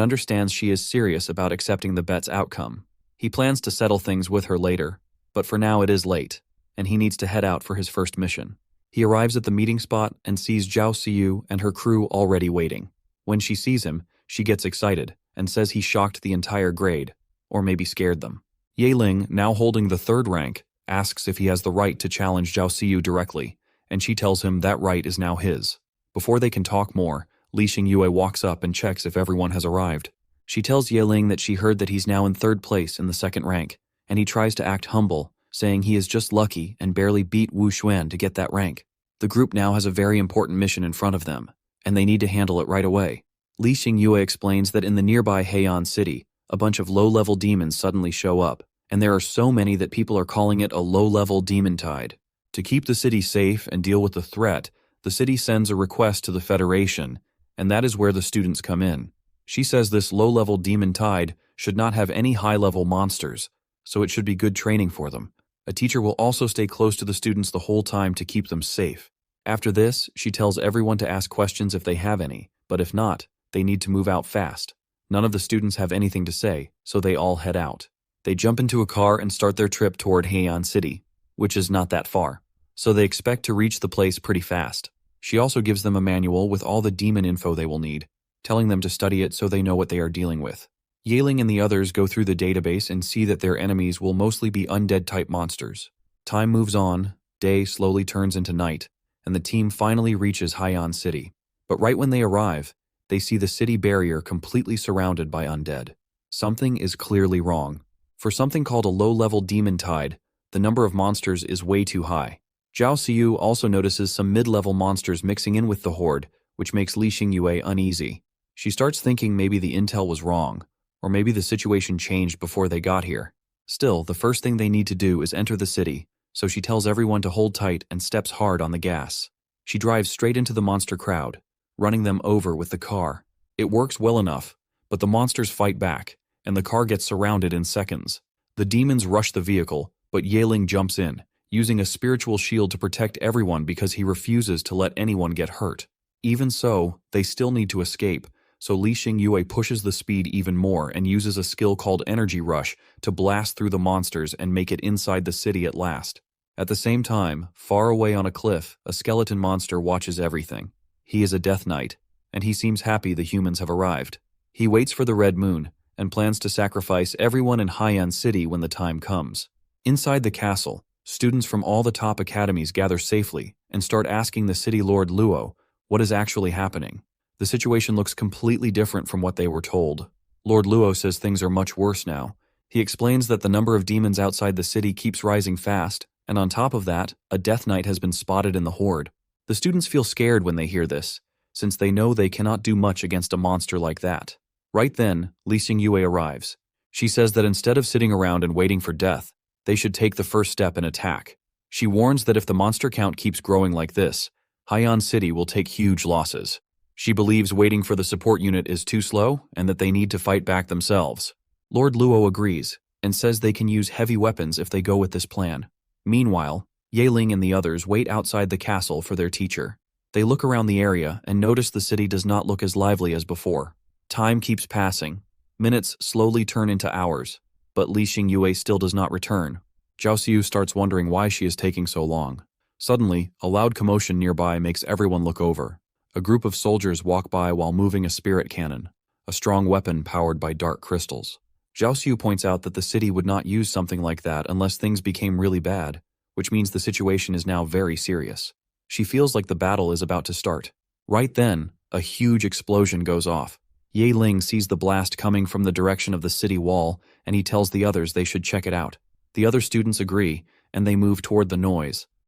understands she is serious about accepting the bet's outcome. He plans to settle things with her later, but for now it is late, and he needs to head out for his first mission. He arrives at the meeting spot and sees Zhao Siyu and her crew already waiting. When she sees him, she gets excited and says he shocked the entire grade, or maybe scared them. Yaling, now holding the 3rd rank, asks if he has the right to challenge Zhao Siyu directly, and she tells him that right is now his. Before they can talk more, Li Xingyue walks up and checks if everyone has arrived. She tells Yaling that she heard that he's now in 3rd place in the 2nd rank, and he tries to act humble, saying he is just lucky and barely beat Wu Xuan to get that rank. The group now has a very important mission in front of them, and they need to handle it right away. Li Xingyue explains that in the nearby Heian city, a bunch of low-level demons suddenly show up, and there are so many that people are calling it a low-level demon tide. To keep the city safe and deal with the threat, the city sends a request to the Federation, and that is where the students come in. She says this low-level demon tide should not have any high-level monsters, so it should be good training for them. A teacher will also stay close to the students the whole time to keep them safe. After this, she tells everyone to ask questions if they have any, but if not, they need to move out fast. None of the students have anything to say, so they all head out. They jump into a car and start their trip toward Heian City, which is not that far, so they expect to reach the place pretty fast. She also gives them a manual with all the demon info they will need, telling them to study it so they know what they are dealing with. Yaling and the others go through the database and see that their enemies will mostly be undead-type monsters. Time moves on, day slowly turns into night, and the team finally reaches Heian City. But right when they arrive, they see the city barrier completely surrounded by undead. Something is clearly wrong. For something called a low-level demon tide, the number of monsters is way too high. Zhao Siyu also notices some mid-level monsters mixing in with the horde, which makes Li Xingyue uneasy. She starts thinking maybe the intel was wrong, or maybe the situation changed before they got here. Still, the first thing they need to do is enter the city, so she tells everyone to hold tight and steps hard on the gas. She drives straight into the monster crowd, running them over with the car. It works well enough, but the monsters fight back, and the car gets surrounded in seconds. The demons rush the vehicle, but Yaling jumps in, using a spiritual shield to protect everyone because he refuses to let anyone get hurt. Even so, they still need to escape, so Li Xingyue pushes the speed even more and uses a skill called Energy Rush to blast through the monsters and make it inside the city at last. At the same time, far away on a cliff, a skeleton monster watches everything. He is a Death Knight, and he seems happy the humans have arrived. He waits for the red moon and plans to sacrifice everyone in Heian City when the time comes. Inside the castle, students from all the top academies gather safely and start asking the city lord Luo what is actually happening. The situation looks completely different from what they were told. Lord Luo says things are much worse now. He explains that the number of demons outside the city keeps rising fast, and on top of that, a Death Knight has been spotted in the horde. The students feel scared when they hear this, since they know they cannot do much against a monster like that. Right then, Li Xingyue arrives. She says that instead of sitting around and waiting for death, they should take the first step and attack. She warns that if the monster count keeps growing like this, Heian City will take huge losses. She believes waiting for the support unit is too slow and that they need to fight back themselves. Lord Luo agrees and says they can use heavy weapons if they go with this plan. Meanwhile, Yaling and the others wait outside the castle for their teacher. They look around the area and notice the city does not look as lively as before. Time keeps passing. Minutes slowly turn into hours, but Li Xingyue still does not return. Zhao Siyu starts wondering why she is taking so long. Suddenly, a loud commotion nearby makes everyone look over. A group of soldiers walk by while moving a spirit cannon, a strong weapon powered by dark crystals. Zhao Siyu points out that the city would not use something like that unless things became really bad, which means the situation is now very serious. She feels like the battle is about to start. Right then, a huge explosion goes off. Ye Ling sees the blast coming from the direction of the city wall, and he tells the others they should check it out. The other students agree, and they move toward the noise.